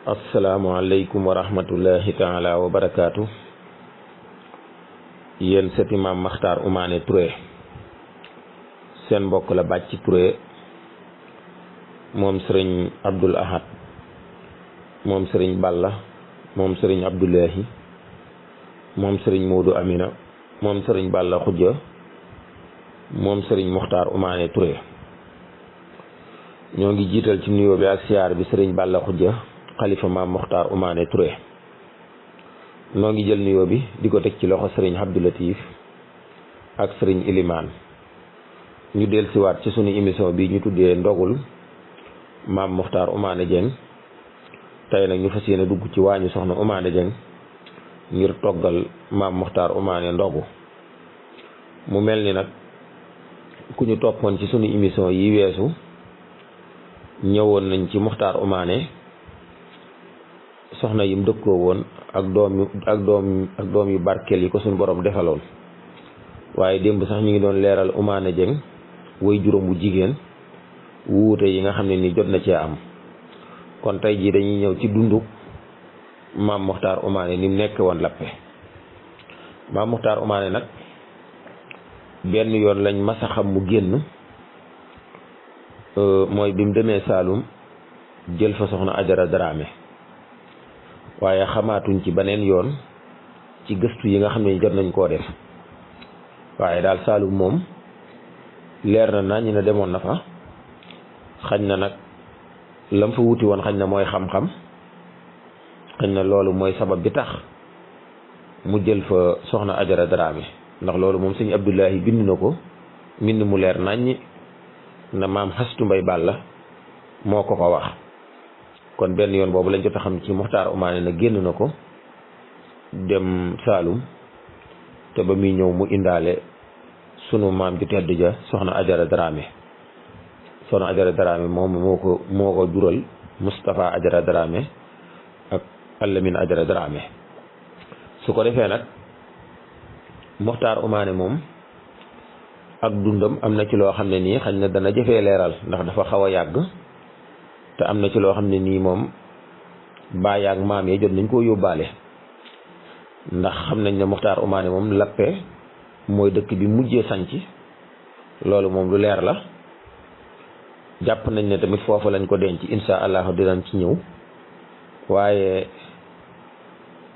asalaamualeykum wa rahmatullahi taala wa barakaatu. yéen sëti Maam Makhtar Oumane Touré seen mbokk la Bàcci Touré moom sëriñ Abdul Ahad moom sëriñ Balla moom sëriñ Abdullahi moom sëriñ Moodu Amina moom sëriñ Balla Xujja moom sëriñ Makhtar Oumane Touré. ñoo ngi jiital ci nuyoo bi ak siyaar bi sëriñ Balla Xujja xalifa Maam Makhtar Oumane Touré. noo ngi jël nuyoo bi di ko teg ci loxo sëriñ Abdou Latif ak sëriñ Ilimaan ñu del siwaat ci sunu émission bi ñu tuddee ndogul Maam Makhtar Oumane Dieng. tey nag ñu fas yéene dugg ci waañu soxna Oumane Dieng ngir toggal Maam Makhtar Oumane ndogu. mu mel ni nag ku ñu toppoon ci sunu émission yi weesu ñëwoon nañ ci Makhtar Oumane soxna yim dëkkoo woon ak doom yu barkeel yi ko suñu borom defaloon. waaye démb sax ñu ngi doon leeral Oumane Dieng way juróom bu jigéen wuute yi nga xam ne ni jot na cee am. kon tey jii dañuy ñëw ci dundu Maam Makhtar Oumane ni mu nekk woon lappe. Maam Makhtar Oumane nag benn yoon lañ mas a xam mu génn mooy bi mu demee Saalum jël fa soxna Ajara Dramé. waaye xamaatuñ ci beneen yoon ci gëstu yi nga xam ne jot nañ koo def. waaye daal Saalum moom leer na nañ ne demoon na fa. xañ na nag lam fa wuti woon xañ na mooy xam-xam. xañ na loolu mooy sabab bi tax mu jël fa soxna Ajara Dramé. ndax loolu moom sëñ Abdullahi bind na ko mbind mu leer naññi na maam Xastu Mbay Balla moo ko ko wax. kon benn yoon boobu lañ jot a xam ci Makhtar Oumane na génn na ko dem Saalum te ba muy ñëw mu indaale sunu maam ju tedd ja soxna Ajara Dramé. soxna Ajara Dramé moom moo ko jural Moustapha Ajara Dramé ak Alamine Ajara Dramé. su ko defee nag Makhtar Oumane moom ak dundam am na ci loo xam ne nii xañ na dana jëfee leeral ndax dafa xaw a yàgg. te am na ci loo xam ne nii moom baay ak maam yi jot nañ koo yóbbaale. ndax xam nañ ne Makhtar Oumane moom lappe mooy dëkk bi mujjee sanc loolu moom lu leer la. jàpp nañ ne tamit foofu lañ ko denc insha allahu dinañ ci ñëw. waaye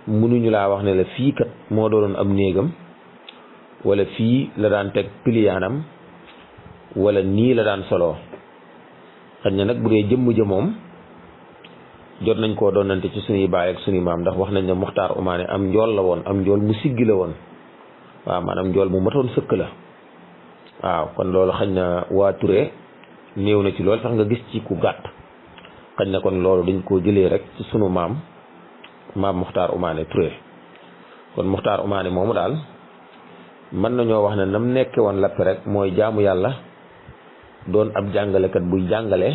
mënuñu laa wax ne la fii kat moo doonoon am néegam wala fii la daan teg piliyaanam wala nii la daan soloo. xañ na nag bu dee jëmm ja moom jot nañ koo doonante ci suñuy baay ak suñuy maam ndax wax nañ ne Makhtar Oumane am njool la woon am njool mu siggi la woon. waaw maanaam njool mu matoon sëkk la. waaw kon loolu xañ na waa Touré néew na ci loolu sax nga gis ci ku gàtt. xañ na kon loolu dañ koo jëlee rek ci sunu maam Makhtar Oumane Touré. kon Makhtar Oumane moomu daal mën nañoo wax ne nam nekke woon lappe rek mooy jaamu yàlla doon ab jàngalekat buy jàngale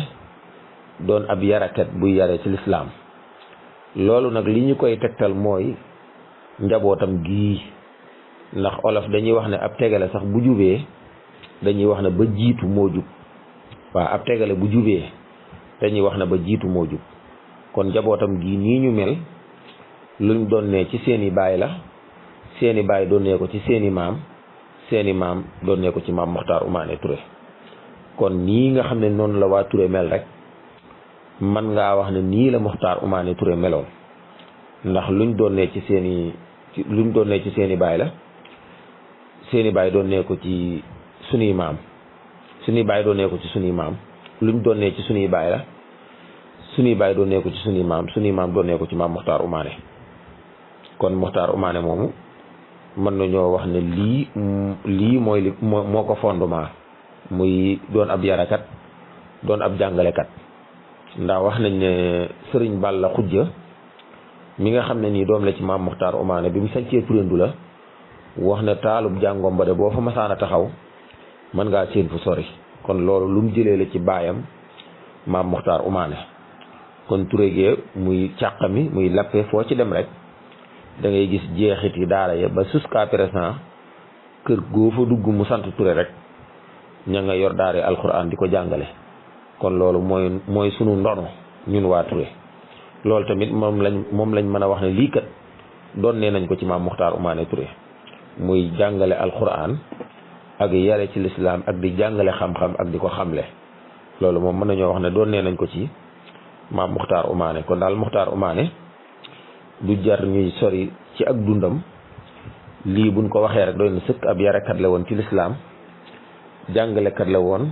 doon ab yarakat buy yare ci lislaam. loolu nag li ñu koy tegtal mooy njabootam gii. ndax olof dañuy wax ne ab tegale sax bu jubee dañuy wax ne ba jiitu moo jub. waaw ab tegale bu jubee dañuy wax ne ba jiitu moo jub. kon njabootam gii nii ñu mel luñ doonnee ci seeni baay la. seeni baay doonnee ko ci seeni maam. seeni maam doonnee ko ci Maam Makhtar Oumane Touré. kon nii nga xam ne noonu la waa Touré mel rek man ngaa wax ne nii la Makhtar Oumane Touré meloon. ndax luñ doonnee ci seeni baay la. seeni baay doonnee ko ci sunuy maam. sunuy baay doonnee ko ci sunuy maam. luñ doonnee ci sunuy baay la. sunuy baay doonnee ko ci sunuy maam. sunuy maam doonnee ko ci Maam Makhtar Oumane. kon Makhtar Oumane moomu mën nañoo wax ne lii mooy li moo ko fondement. muy doon ab yarakat doon ab jàngalekat. ndax wax nañ ne sëriñ Balla Xujja mi nga xam ne nii doom la ci Maam Makhtar Oumane bi mu sancee Touré la wax ne taalub jàngoom ba de boo fa masaana taxaw mën ngaa séen fu sori. kon loolu lu mu jëlee la ci baayam Maam Makhtar Oumane. kon Touré gee muy càqami muy lappe foo ci dem rek da ngay gis jeexit yi daara ya ba jusqu'à présent kër goo fa dugg mu sant Touré rek ña nga yor daare alxuraan di ko jàngale. kon loolu mooy sunu ndono ñun waa Touré. loolu tamit moom lañ mën a wax ne lii kat doon nee nañ ko ci maam Muxtaar Umaane Touré muy jàngale alquran ak yare ci lislaam ak di jàngale xam-xam ak di ko xamle. loolu moom mën nañoo wax ne doon nee nañ ko ci maam Muxtaar Umaane. kon daal Muxtaar Umaane du jar ñuy sori ci ak dundam, lii buñ ko waxee rek doy na sëkk. ab yarekat la woon ci lislaam, jàngalekat la woon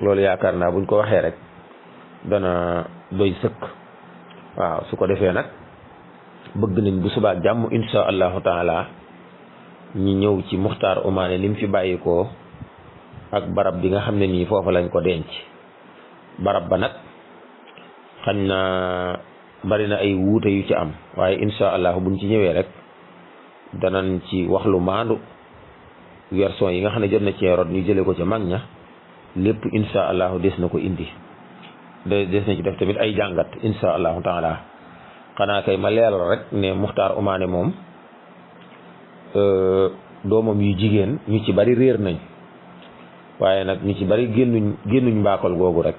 loolu yaakaar naa buñ ko waxee rek dana doy sëkk. waaw su ko defee nag bëgg nañ bu subaa jàmm insha allahu taala ñi ñëw ci Muxtaar Umaane ni mu fi bàyyikoo ak barab bi nga xam ne nii foofa lañ ko denc. barab ba nag xañ na bari na ay wuute yu ci am, waaye insha allah buñ ci ñëwee rek danañ ci wax lu maandu version yi nga xam ne jot na cee rot ñu jëlee ko ca mag ña lépp insha allahu des na ko indi des na ci def tamit ay jàngat insha allahu taala. xanaa kay ma leeral rek ne Muxtaar Umaane moom doomam yu jigéen ñu ci bari réer nañ, waaye nag ñu ci bari génnuñ mbaakol googu rek.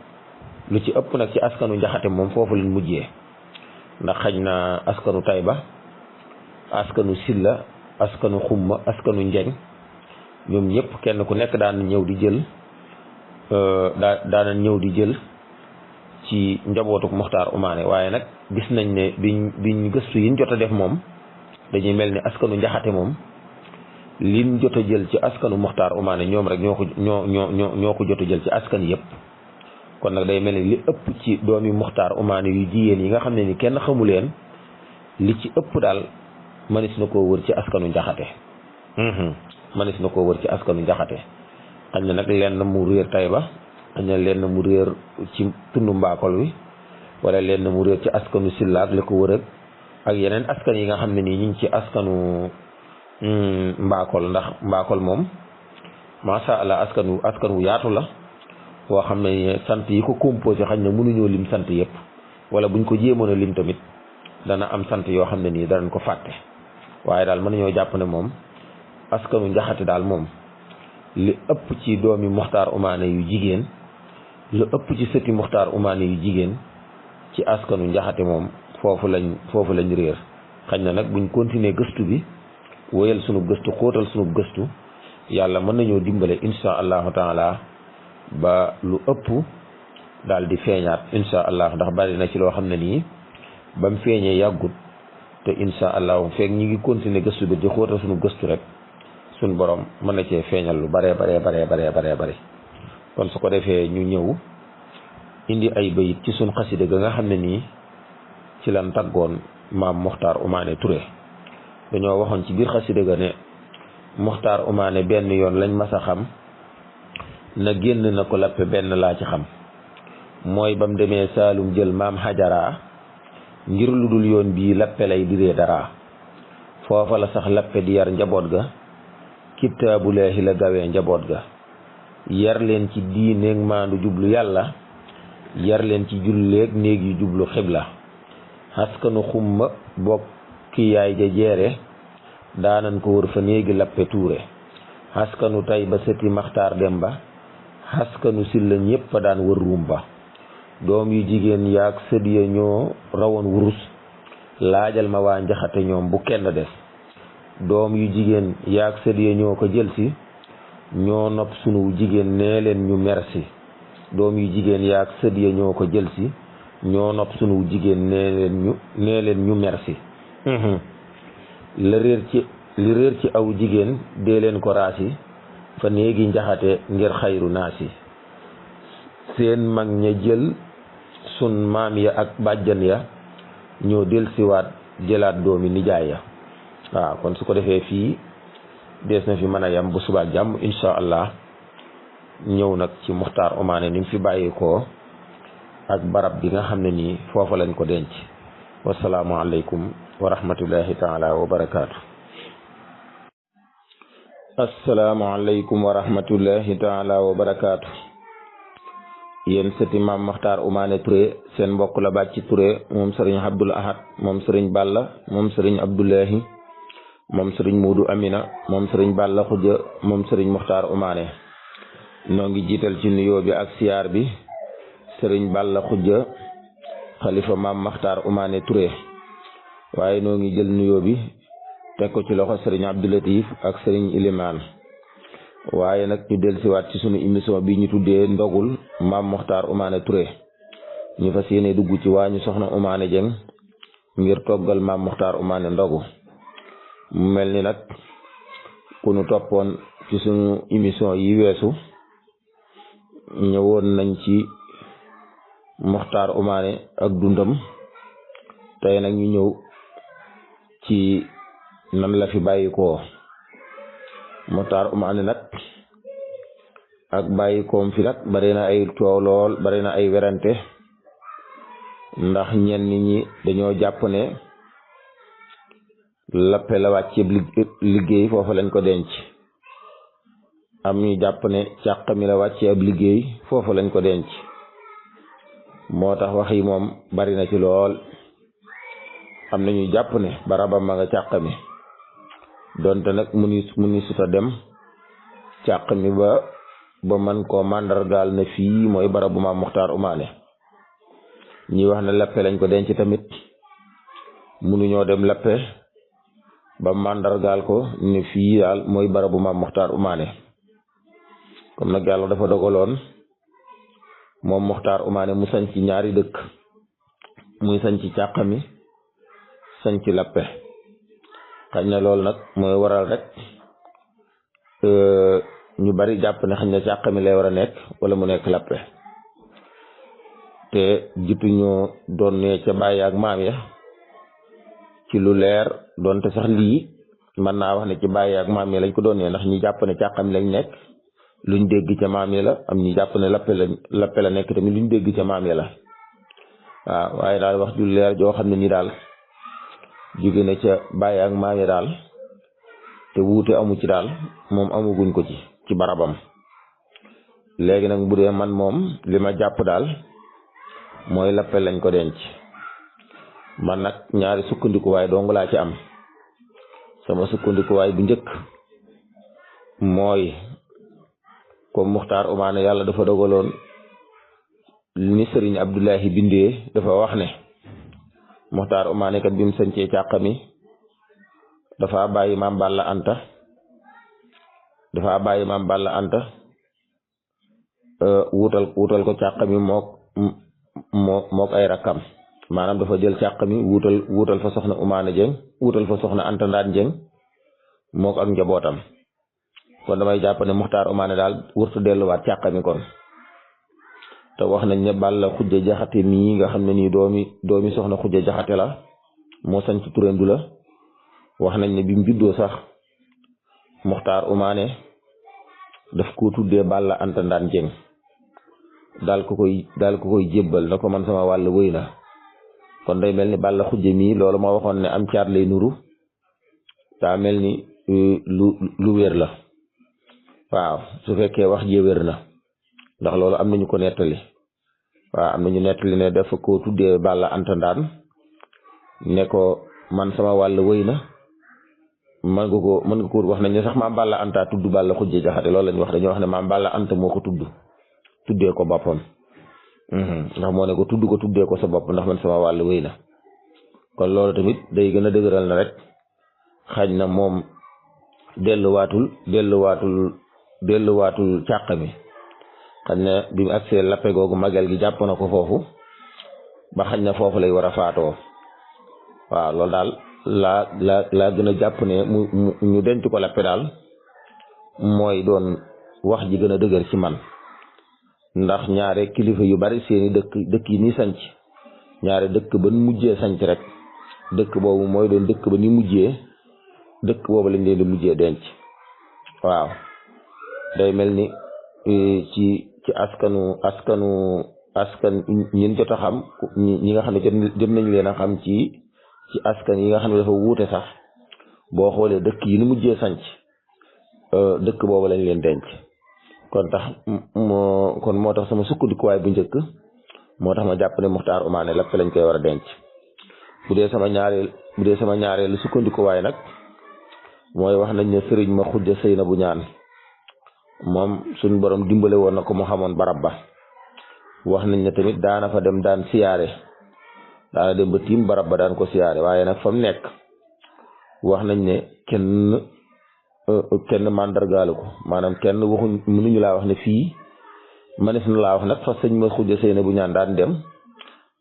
lu ci ëpp nag ci askanu Njaxate moom foofu lañ mujjee, ndax xaj na askanu Tayba, askanu Silla, askanu Xumma, askanu Njeñ, ñoom ñëpp kenn ku nekk daan ñëw di jël ci njabootuk Muxtaar Umaane. waaye nag gis nañ ne biñ gëstu yiñ jot a def moom dañuy mel ni askanu Njaxate moom liñ jot a jël ci askanu Muxtaar Umaane ñoom rek ñoo ko jot a jël ci askan yëpp. kon nag day mel ni li ëpp ci doomi Muxtaar Umaane yu jigéen yi nga xam ne ni kenn xamu leen, li ci ëpp daal manis na koo wër ci askanu Njaxate. manis na koo wër ci askanu Njaxate. xañ na nag lenn mu réer Tayba, xañ na lenn mu réer ci tundu mbaakol wi, wala lenn mu réer ci askanu Silla ak li ko wër ak yeneen askan yi nga xam ne nii ñu ngi ci askanu mbaakol. ndax mbaakol moom macha allah askan wu yaatu la boo xam ne sant yi ko composé xañ na mënuñoo lim sant yëpp, wala buñ ko jéemoon a lim tamit dana am sant yoo xam ne nii danañ ko fàtte. waaye daal mën nañoo jàpp ne moom askanu Njaxate daal moom li ëpp ci doomi Muxtaar Umaane yu jigéen, lu ëpp ci sëti Muxtaar Umaane yu jigéen ci askanu Njaxate moom foofu lañ réer. xañ na nag buñ continuer gëstu bi, wéyal sunu gëstu, xóotal sunu gëstu, yàlla mën nañoo dimbale insha allahu taala ba lu ëpp daal di feeñaat insha allah. ndax bari na ci loo xam ne nii ba mu feeñee yàggut, te insha allah feek ñi ngi continuer gëstu bi di xóotal sunu gëstu rek suñ borom mën na cee feeñal lu bare. kon su ko defee ñu ñëw indi ay bayit ci suñ xasida ga nga xam ne nii ci lan taggoon maam Muxtaar Umaane Touré. dañoo waxoon ci biir xasida ga ne Muxtaar Umaane benn yoon lañ mas a xam, na génn na ko lappe benn laa ci xam, mooy bam demee Saalum jël maam Hajara, ngir lu dul yoon bii lappe lay diree dara. foofa la sax lappe di yar njaboot ga, kitaabulaahi la gawee njaboot ga. yar leen ci diineeg maandu jublu yàlla, yar leen ci julleeg néeg yu jublu xibla. askanu Xumma bokki yaay ja jeere, daanan ko wër fa néegi lappe tuure. askanu Tayba sëti Maxtaar Demba, askanu Silla ñépp daan wër rumba. doom yu jigéen yaag sët ya ñoo rawoon wurus, laajal ma waa Njaxate ñoom bu kenn des. doom yu jigéen yaag sët ya ñoo ko jëlsi, ñoo nopp sunu jigéen nee leen ñu merci. doom yu jigéen yaag sët ya ñoo ko jëlsi, ñoo nopp sunu jigéen nee leen ñu merci. li réer ci aw jigéen dee leen ko raasi, fa néegi Njaxate ngir xayru naasi. seen mag ña jël sun maam ya ak bàjjan ya, ñoo delsiwaat jëlaat doomi nijaay ya. waaw kon su ko defee fii dees na fi mën a yam bu subaa jàmm insha allah. ñëw nag ci Muxtaar Umaane ni mu fi bàyyikoo ak barab bi nga xam ne nii foofa lañ ko denc. wasalaamu aleykum wa rahmatullahi taala wa barakaatu. assalaamu aleykum wa rahmatullahi taala wa barakaatu. yéen sëti maam Muxtaar Umaane Touré, seen mbokk la Bàcci Touré, moom sëriñ Abdul Ahad, moom sëriñ Balla, moom sëriñ Abdullahi, moom sëriñ Muudu Amina, moom sëriñ Balla Xuja, moom sëriñ Muxtaar Umaane. noo ngi jiital ci nuyoo bi ak siyaar bi sëriñ Balla Xujja xalifa maam Maxtaar Umaane Touré waaye noo ngi jël nuyoo bi teg ko ci loxo sëriñ Abdou Latif ak sëriñ Ilimaan waaye nag ñu dellusiwaat ci sunu émission bi ñu tuddee ndogul maam Maxtaar Umaane Touré ñu fas yéene dugg ci waañu soxna Umaane Jeng ngir toggal maam Maxtaar Umaane ndogu mu mel ni nag ku nu toppoon ci sunu émission yi weesu ñëwoon nañ ci Maxtaar Umaane ak dundam tey nag ñu ñëw ci nan la fi bàyyikoo Maxtaar Umaane nag ak bàyyikoom fi nag bari na ay coow lool bari na ay werante ndax ñenn ñi dañoo jàpp ne lappe la wàcceeb liggéey foofu lañ ko denc am ñu jàpp ne càq mi la wàcceeb liggéey foofu lañ ko denc moo tax wax yi moom bari na ci lool am na ñu jàpp ne barabam ma nga càq mi donte nag mu ni suta dem càq mi ba man koo màndargaal na fii mooy barabu maam Maxtaar Umaane ñi wax ne lappe lañ ko denc tamit mënuñoo dem lappe ba màndargaal ko ne fii daal mooy barabu maam Maxtaar Umaane comme nag yàlla dafa dogaloon moom Maxtaar Umaane mu sañ ci ñaari dëkk muy sañ ci càqami sañ ci lappe xañ na loolu nag mooy waral rek ñu bari jàpp ne xañ na càqami lay war a nekk wala mu nekk lappe te jituñoo doon ne ca bàyyi ak maam ya ci lu leer doonte sax lii mën naa wax ne ci bàyyi ak maam ya lañ ko doon ne ndax ñi jàpp ne càqami lañ nekk luñ dégg ca maam ya la am ñi jàpp ne lappe la nekk tamit luñ dégg ca maam ya la waaw waaye daal wax ju leer joo xam ne ni daal jóge na ca bàyyi ak maam ya daal te wuute amu ci daal moom amuguñ ko ci barabam léegi nag bu dee man moom li ma jàpp daal mooy lappe lañ ko denc man nag ñaari sukkandikuwaay dong laa ci am sama sukkandikuwaay bu njëkk mooy comme Maxtaar Umaane yàlla dafa dogaloon ni sëriñ Abdullahi bindee dafa wax ne Maxtaar Umaane kat bi mu sañcee càqami dafa bàyyi maam Balla Anta wuutal ko càqami mook ay rakkam maanaam dafa jël càqami wuutal fa soxna Umaane Jeng wuutal fa soxna Anta Ndaan Jeng mook ak njabootam kon damay jàpp ne Maxtaar Umaane daal wurtu delluwaat càqami kon te wax nañ ne Balla Xujja Jaxate mii nga xam ne nii doomi soxna Xujja Jaxate la moo sañ ci turendu la wax nañ ne bi mu juddoo sax Maxtaar Umaane daf ko tuddee Balla Anta Ndaan Jeng daal ko koy jébbal na ko man sama wàll wëy na kon day mel ni Balla Xujja mii loolu ma waxoon ne am caat lay nuru daa mel ni lu wér la waaw su fekkee wax jee wér na ndax loolu am nañu ko nettali waaw am nañu nettali ne dafa ko tuddee Balla Anta Ndaan ne ko man sama wàll wëy na mën nga ko wax nañ ne sax maam Balla Anta tudd Balla Xujja Jaxate loolu lañu wax dañoo wax ne maam Balla Anta moo ko tuddee ko boppam ndax moo ne ko tuddee ko sa bopp ndax man sama wàll wëy na kon loolu tamit day gën a dëgëral na rek xañ na moom delluwaatul càq mi xañ na bi mu agsee lappe googu magal gi jàpp na ko foofu ba xañ na foofu lay war a faatoo waaw loolu daal laa gën a jàpp ne ñu denc ko lappe daal mooy doon wax ji gën a dëgër ci man ndax ñaare kilifa yu bari seeni dëkk yi ni sanc ñaare dëkk ba mujjee sanc rek dëkk boobu mooy doon dëkk ba ni mujjee dëkk boobu lañ leen di mujjee denc waaw day mel ni ci askan ñin jot a xam ñi nga xam ne jot nañ leen a xam ci askan yi nga xam ne dafa wuute sax boo xoolee dëkk yi ni mujjee sanc dëkk boobu lañ leen denc kon moo tax sama sukkandikuwaay bu njëkk moo tax ma jàpp ne Maxtaar Umaane lappe lañ koy war a denc bu dee sama ñaareelu sukkandikuwaay nag mooy wax nañ ne sëriñ ma xujja Seynabu Ñaan moom suñ borom dimbale woon na ko mu xamoon barab ba wax nañ ne tamit daana fa dem daan siyaare daana dem ba tiim barab ba daan ko siyaare waaye nag fa mu nekk wax nañ ne kenn mandargaalu ko maanaam kenn waxuñ mënuñu laa wax ne fii mënees na laa wax nag fa sëñ ma xujja sëy na bu ñaan daan dem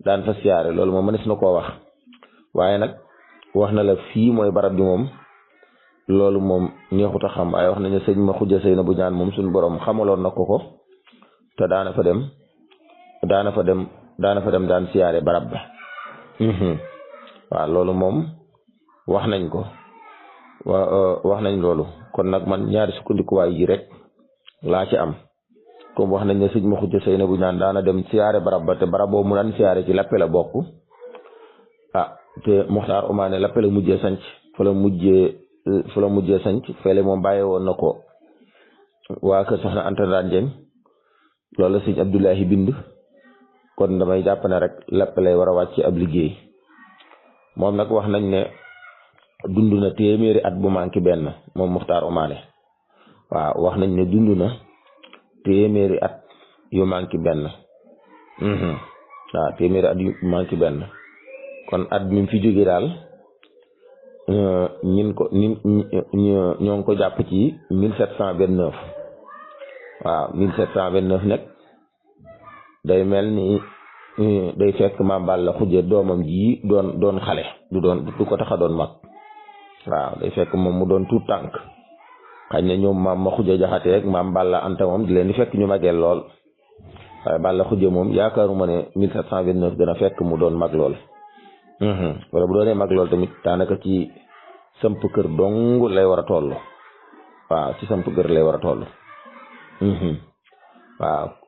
daan fa siyaare loolu moom mënees na koo wax waaye nag wax na la fii mooy barab bi moom loolu moom neexut a xam waaye wax nañ ne sëñ ma xujja sëy na bu ñaan moom suñu borom xamaloon na ko te daana fa dem daan siyaare barab ba waaw loolu moom wax nañ ko wax nañ loolu kon nag man ñaari sukkandikuwaay yi rek laa ci am comme wax nañ ne sëñ ma xujja sëy na bu ñaan daana dem siyaare barab ba te barab boobu mu daan siyaare ci lappe la bokk te Muxtaar Umaane lappe la mujjee sanc fa la mujjee sanc fele moom bàyyi woon na ko waa kër soxna Anta Ndaan Jeng loolu la sëñ Abdullahi bind kon damay jàpp ne rek lappe lay war a wàcc ab liggéey moom nag wax nañ ne dund na téeméeri at bu manqué benn moom Muxtaar Umaane waaw wax nañ ne dund na téeméeri at yu manqué benn waaw téeméeri at yu manqué benn kon at mi fi jóge daal ñoo ngi ko jàpp ci 1729 waaw 1729 nag day mel ni day fekk Maam Balla Xujja doomam ji doon xale du ko tax a doon mag waaw day fekk moom mu doon tuut tànk xañ na ñoom maam ma Xujja Jaxate rek Maam Balla Anta moom di leen di fekk ñu mageel lool waaye Balla Xujja moom yaakaaruma ne 1729 dana fekk mu doon mag lool wala bu doonee mag lool tamit daanaka ci samp kër dong lay war a toll waaw ci samp kër lay war a toll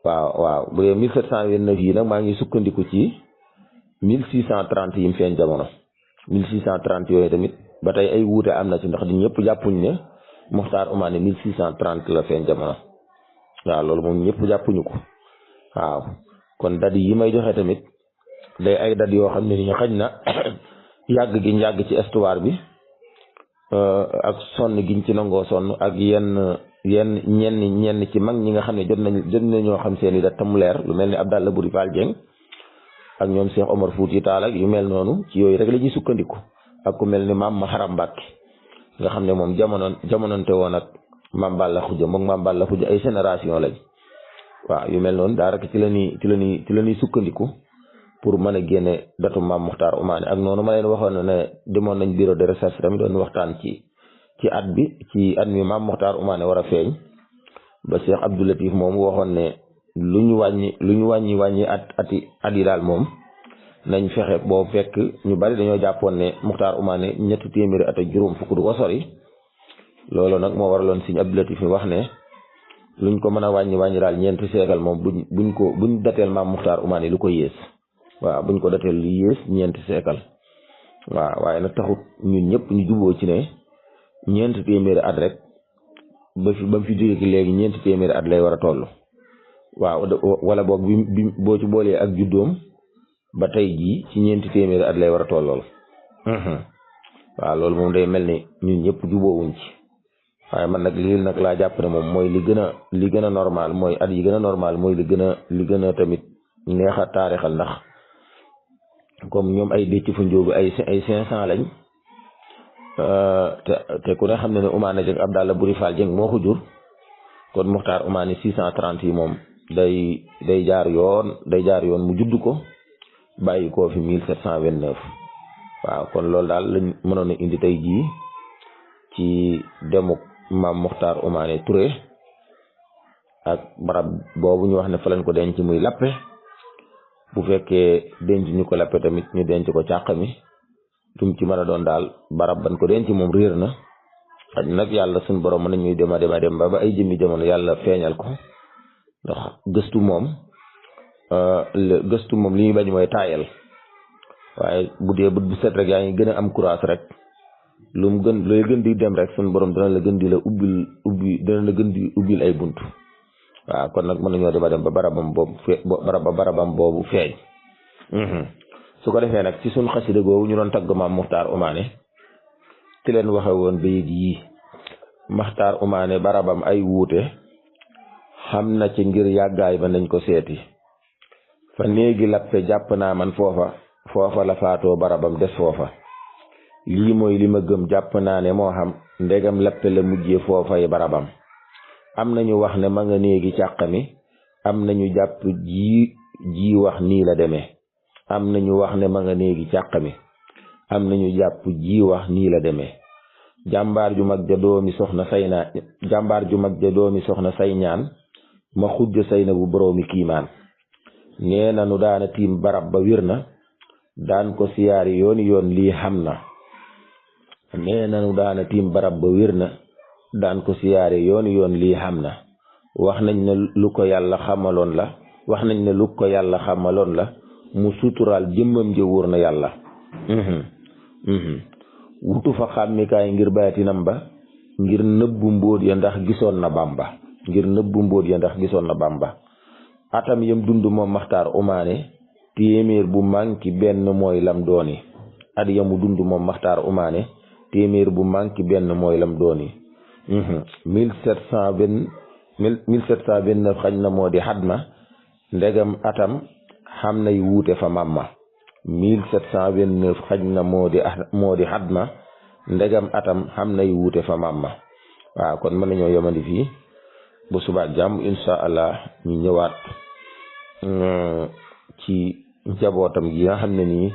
waaw bu dee 1729 yi nag maa ngi sukkandiku ci 1630 yi mu feeñ jamono 1630 yooyu tamit ba tey ay wuute am na ci ndax di ñëpp jàppuñ ne Muxtaar Umaane 1630 la feeñ jamono waaw loolu moom ñëpp jàppuñu ko waaw kon date yi may joxe tamit day ay date yoo xam ne ni xañ na yàgg giñ yàgg ci histoire bi ak sonn giñ ci nangoo sonn ak ñenn ci mag ñi nga xam ne jot nañoo xam seen i date te mu leer lu mel ni Abdallah Buri Fall Dieng ak ñoom Cheikh Omar Fouti Tall ak yu mel noonu ci yooyu rek la ñuy sukkandiku ak ku mel ni Maam Maharam Mbàkke nga xam ne moom jamononte woon ak Maam Balla Xujja moom Maam Balla Xujja ay génération lañ waaw yu mel noonu daa rek ci la ñuy sukkandiku pour mën a génne datu Maam Muxtaar Umaane ak noonu ma leen waxoon ne demoon nañ bureau de recherche tamit doon waxtaan ci at mi Maam Muxtaar Umaane war a feeñ ba Cheikh Abdou Latif moom waxoon ne lu ñu wàññi at yi daal moom nañ fexe boo fekk ñu bari dañoo jàppoon ne Muxtaar Umaane 300 at ak juróom fukk du ko sori loolu nag moo waraloon Sëñ Abdou Latif wax ne luñ ko mën a wàññi daal ñeenti seekal moom buñ dateel Maam Muxtaar Umaane lu ko yées waaw buñ ko dateel lu yées ñeenti seekal waaw waaye nag taxut ñun ñëpp ñu juboo ci ne 400 at rek ba mu fi jógee léegi 400 at lay war a toll waaw wala boog bi boo ci boolee ak juddoom ba tey jii ci 400 at lay war a tollool waaw loolu moom day mel ni ñun ñëpp juboowuñ ci waaye man nag lii nag laa jàpp ne moom mooy li gën a normal mooy at yi gën a normal mooy li gën a tamit neex a taarixal ndax comme ñoom ay décc fa njóobu ay 500 lañ te ku ne xam ne ne Umaane Jeng Abdallah Buri Fall Jeng moo ko jur kon Muxtaar Umaane 630 yi moom day jaar yoon mu judd ko bàyyi koo fi 1729 waaw kon loolu daal lañ mënoon a indi tey jii ci demuk Maam Muxtaar Umaane Touré ak barab boobu ñu wax ne fa lañ ko denc muy lappe bu fekkee denc ñu ko lappe tamit ñu denc ko càq mi tum ci mën a doon daal barab ban ko denc moom réer na xaj nag yàlla suñ borom mën nañuy dem ba ay jëmmi jamono yàlla feeñal ko ndax gëstu moom li ñuy bañ mooy taayal waaye bu dee bët bu set rek yaa ngi gën a am courage rek looy gën di dem rek suñ borom dana la gën di ubbil ay bunt waaw kon nag mën nañoo dem ba barabam boobu feeñ su ko defee nag ci suñ xasida googu ñu doon tagg Maam Muxtaar Umaane ci leen waxe woon bayit yi Muxtaar Umaane barabam ay wuute xam na ci ngir yàggaay ba nañ ko seeti fa néegi lappe jàpp naa man foofa la faatoo barabam des foofa lii mooy li ma gëm jàpp naa ne moo xam ndegam lappe la mujjee foofay barabam am nañu wax ne ma nga néegi càq mi am nañu jàpp ji wax nii la demee am nañu wax ne ma nga néegi càq mi am nañu jàpp ji wax nii la demee jàmbaar ju mag ja doomi soxna say ñaan ma xujj say na bu boroomi kiimaan nee na nu daana tiim barab ba wir na daan ko siyaari yooni yoon lii xam na nee na nu daana tiim barab ba wir na daan ko siyaari yooni yoon lii xam na wax nañ ne lu ko yàlla xamaloon la mu suturaal jëmmam ja wóor na yàlla wutu fa xàmmikaay ngir baatinam ba ngir nëbbu mbóot ya ndax gisoon na Bàmba atam yam dund moom Maxtaar Umaane téeméer bu manki benn mooy lam dooni at yamu dund moom Maxtaar Umaane téeméer bu manki benn mooy lam dooni 1729 xañ na moo di xadma ndegam atam xam nay wuute fa mamma 1729 xaj na moo di xadma ndegam atam xam nay wuute fa mamma waaw kon mën nañoo yemandi fii bu subaak jàmm insha allah ñu ñëwaat ci njabootam gi nga xam ne nii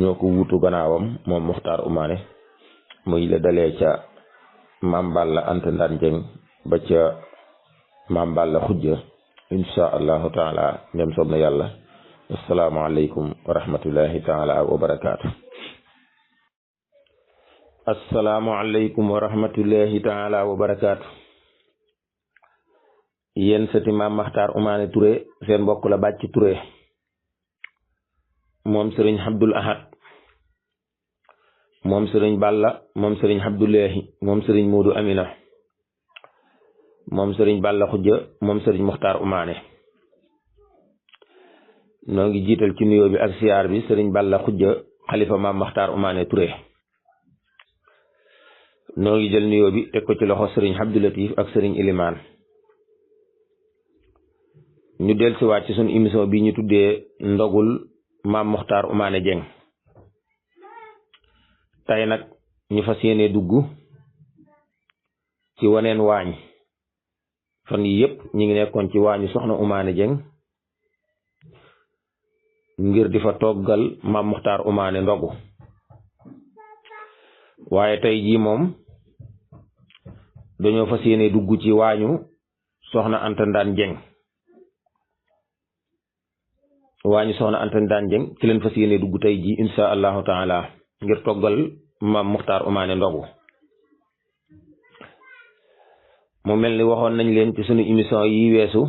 ñoo ko wuutu gannaawam moom Maxtaar Umaane muy la dalee ca Maam Balla Anta Ndaan Jeng ba ca Maam Balla Xujja insha allahu taala ndem soob na yàlla. asalaamaaleykum wa rahmatullahi taala wa barakaatu. asalaamaaleykum wa rahmatullahi taala wa barakaatu. yéen sëti Maam Maxtaar Umaane Touré seen mbokk la Bàcci Touré moom sëriñ Abdul Ahad moom sëriñ Balla moom sëriñ Abdullahi moom sëriñ Moodu Amina moom sëriñ Balla Xujja moom sëriñ Maxtaar Umaane noo ngi jiital ci nuyoo bi ak siyaar bi sëriñ Balla Xujja xalifa Maam Maxtaar Umaane Touré noo ngi jël nuyoo bi teg ko ci loxo sëriñ Abdou Latif ak sëriñ Ilimaan ñu del siwaat ci sunu émission bi ñu tuddee ndogul Maam Maxtaar Umaane Jeng tey nag ñu fas yéene dugg ci waneen waañ fan yi yëpp ñi ngi nekkoon ci waañu soxna Umaane Jeng ngir di fa toggal Maam Maxtaar Umaane ndogu waaye tey jii moom dañoo fas yéene dugg ci waañu soxna Anta Ndaan Jeng ci leen fas yéene dugg tey jii insha allahu taala ngir toggal Maam Maxtaar Umaane ndogu mu mel ni waxoon nañ leen ci sunu émission yi weesu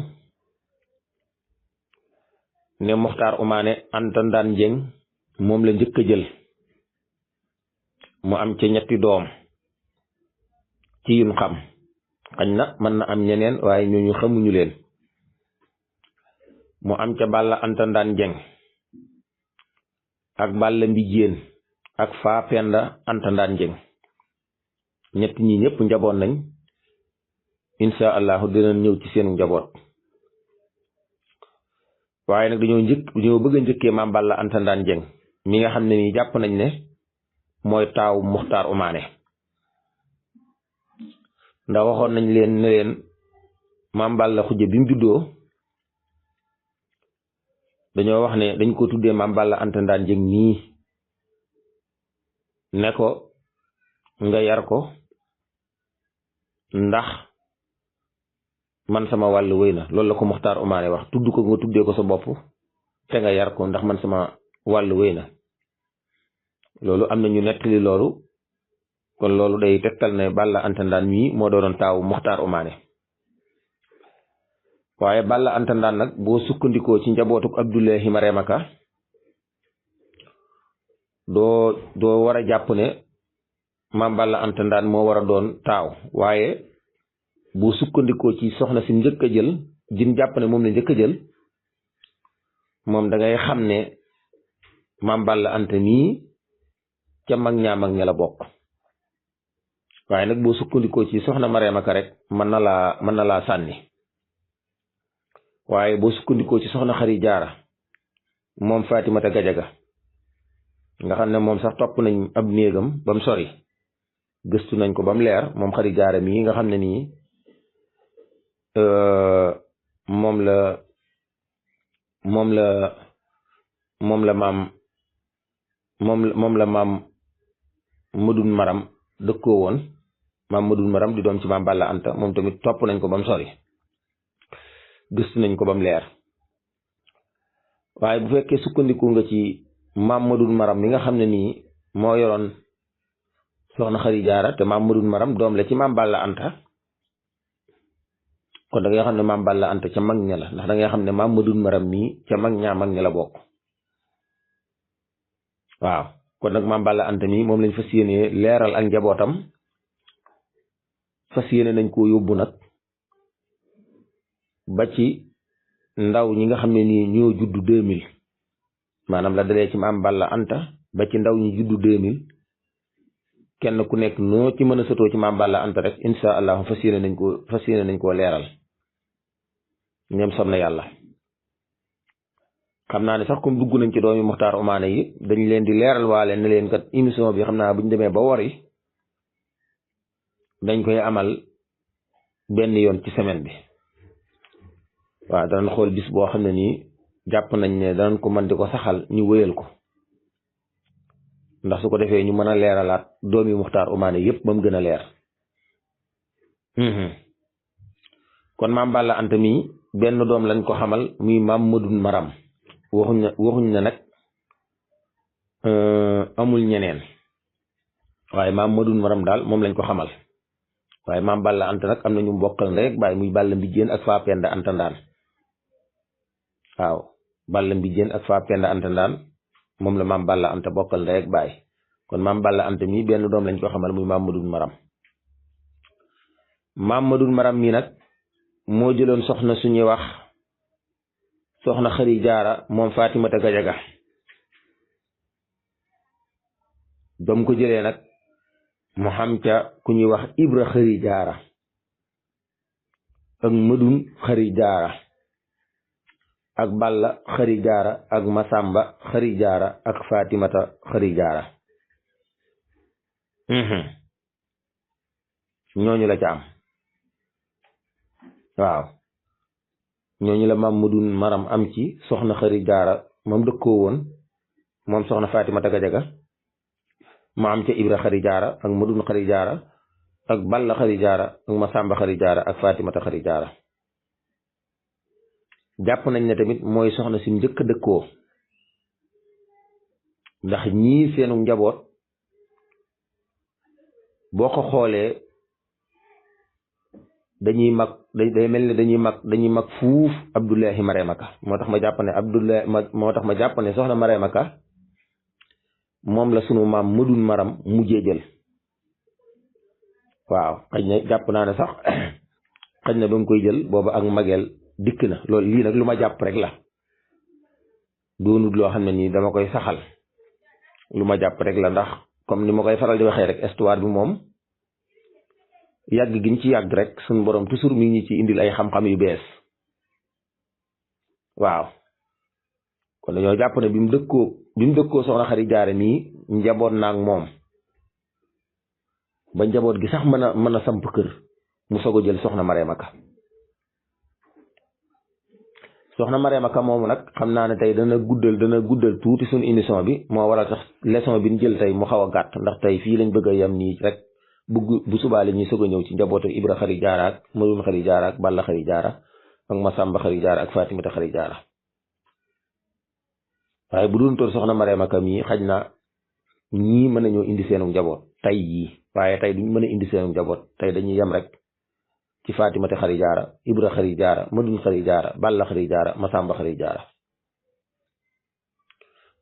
ne Maxtaar Umaane Anta Ndaan Jeng moom la njëkk a jël mu am ca ñetti doom ci yun xam xañ na mën na am ñeneen waaye ñooñu xamuñu leen mu am ca Balla Anta Ndaan Jeng ak Balla Mbijeen ak Faa Penda Anta Ndaan Jeng ñett ñi ñëpp njaboot nañ insha allahu dinañ ñëw ci seen njaboot waaye nag dañoo bëgg a njëkkee Maam Balla Anta Ndaan Jeng mi nga xam ne nii jàpp nañ ne mooy taaw Maxtaar Umaane ndax waxoon nañ leen ne leen Maam Balla Xujja bi mu juddoo dañoo wax ne dañ ko tuddee Maam Balla Anta Ndaan Jeng nii ne ko nga yar ko ndax man sama wàll wéy na loolu la ko Maxtaar Umaane wax tudd ko nga tuddee ko sa bopp te nga yar ko ndax man sama wàll wéy na loolu am na ñu nettali loolu kon loolu day tegtal ne Balla Anta Ndaan mii moo doonoon taawu Maxtaar Umaane waaye Balla Anta Ndaan nag boo sukkandikoo ci njabootuk Abdullahi Mareema Ka doo war a jàpp ne Maam Balla Anta Ndaan moo war a doon taaw waaye boo sukkandikoo ci soxna si njëkk a jël jim jàpp ne moom la njëkk a jël moom da ngay xam ne Maam Balla Anta mii ca mag ña la bokk waaye nag boo sukkandikoo ci soxna Mareema Ka rek mën na laa sànni waaye boo sukkandikoo ci soxna Xari Jaara moom Fatimata Gajaga nga xam ne moom sax topp nañ ab néegam ba mu sori gëstu nañ ko ba mu leer moom Xari Jaara mii nga xam ne nii moom la maam Madun Maram dëkkoo woon maam Madun Maram di doom ci maam Balla Anta moom tamit topp nañ ko ba mu sori gëstu nañ ko ba mu leer waaye bu fekkee sukkandiku nga ci maam Madun Maram mi nga xam ne nii moo yoroon soxna Xari Jaara te maam Madun Maram doom la ci maam Balla Anta kon da ngay xam ne maam Balla Anta ca mag ña la ndax da ngay xam ne maam Madun Maram mii ca mag ña la bokk waaw kon nag maam Balla Anta mii moom lañ fas yéenee leeral ak njabootam fas yéene nañ koo yóbbu nag ba ci ndaw ñi nga xam ne nii ñoo juddu 2000 maanaam la dalee ci maam Balla Anta ba ci ndaw ñi juddu 2000 kenn ku nekk noo ci mën a sëtoo ci maam Balla Anta rek insha allah fas yéene nañ koo leeral ñoom som na yàlla xam naa ne sax comme dugg nañ ci doomi Muxtaar Umaane yi dañ leen di leeral waale ne leen kat émission bi xam naa bu ñu demee ba wari dañ koy amal benn yoon ci semaine bi waaw danañ xool bis boo xam ne nii jàpp nañ ne danañ ko mën di ko saxal ñu wéyal ko ndax su ko defee ñu mën a leeralaat doomi Muxtaar Umaane yépp ba mu gën a leer kon maam Balla Anta mii benn doom lañ ko xamal muy maam Madun Maram waxuñ na nag amul ñeneen waaye maam Madun Maram daal moom lañ ko xamal waaye maam Balla Anta nag am na ñu bokkal ndey ak baay muy Balla Mbijeen ak Faa Penda Anta Ndaan waaw Balla Mbijeen ak Faa Penda Anta Ndaan moom la maam Balla Anta bokkal ndey ak baay kon maam Balla Anta mii benn doom lañ ko xamal muy maam Madun Maram maam Madun Maram mii nag moo jëloon soxna suñuy wax soxna Xari Jaara moom Fatimata Gajaga ba mu ko jëlee nag mu xam ca ku ñuy wax Ibra Xari Jaara ak Madun Xari Jaara ak Balla Xari Jaara ak Masamba Xari Jaara ak Fatimata Xari Jaara ñooñu la ca am waaw ñooñu la maam Madun Maram am ci soxna Xari Jaara moom dëkkoo woon moom soxna Fatimata Gajaga ma am ca Ibra Xari Jaara ak Madun Xari Jaara ak Balla Xari Jaara ak Masamba Xari Jaara ak Fatimata Xari Jaara jàpp nañ ne tamit mooy soxna si njëkk a dëkkoo ndax ñii seenu njaboot boo ko xoolee dañuy mag day mel ni dañuy mag fuuf Abdullahi Marema Ka moo tax ma jàpp ne soxna Marema Ka moom la sunu maam Madun Maram mujjee jël waaw xëy na jàpp naa ne sax xëy na ba mu koy jël booba ak mageel dikk na loolu lii nag lu ma jàpp rek la doonut loo xam ne nii dama koy saxal lu ma jàpp rek la ndax comme ni ma koy faral di waxee rek histoire bi moom yàgg giñ ci yàgg rek suñu borom toujours mi ngi ci indil ay xam-xam yu bees waaw kon dañoo jàpp ne bi mu dëkkoo soxna Xari Jaara nii njaboot naag moom ba njaboot gi sax mën a samp kër mu soog a jël soxna Marema Ka soxna Marema Ka moomu nag xam naa ne tey dana guddal tuuti suñu émission bi moo waral sax leçon bi ñu jël tey mu xaw a gàtt ndax tey fii lañ bëgg a yem nii rek bu subaa la ñuy soog a ñëw ci njabootu Ibra Xari Jaara ak Madun Xari Jaara ak Balla Xari Jaara ak Masamba Xari Jaara ak Fatimata Xari Jaara waaye bu doon toll soxna Marema Ka mii xaj na ñii mën nañoo indi seenu njaboot tey yii waaye tey duñ mën a indi seenu njaboot tey dañuy yem rek ci Fatimata Xari Jaara Ibra Xari Jaara Madun Xari Jaara Balla Xari Jaara Masamba Xari Jaara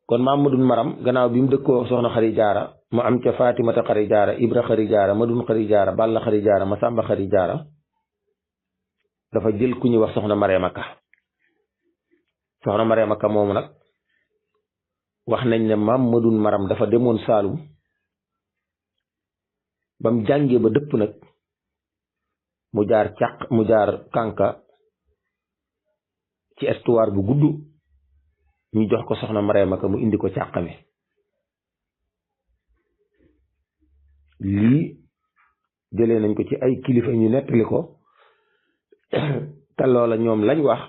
kon maam Madun Maram gannaaw bi mu dëkkoo soxna Xari Jaara mu am ca Fatimata Xari Jaara Ibra Xari Jaara Madun Xari Jaara Balla Xari Jaara Masamba Xari Jaara dafa jël ku ñuy wax soxna Marema Ka soxna Marema Ka moomu nag wax nañ ne maam Madun Maram dafa demoon Saalum ba mu jàngee ba dëpp nag mu jaar Kànka ci histoire bu gudd ñu jox ko soxna Mariama Ka mu indi ko càqami lii jëlee nañ ko ci ay kilifa ñu nettali ko te loola ñoom lañ wax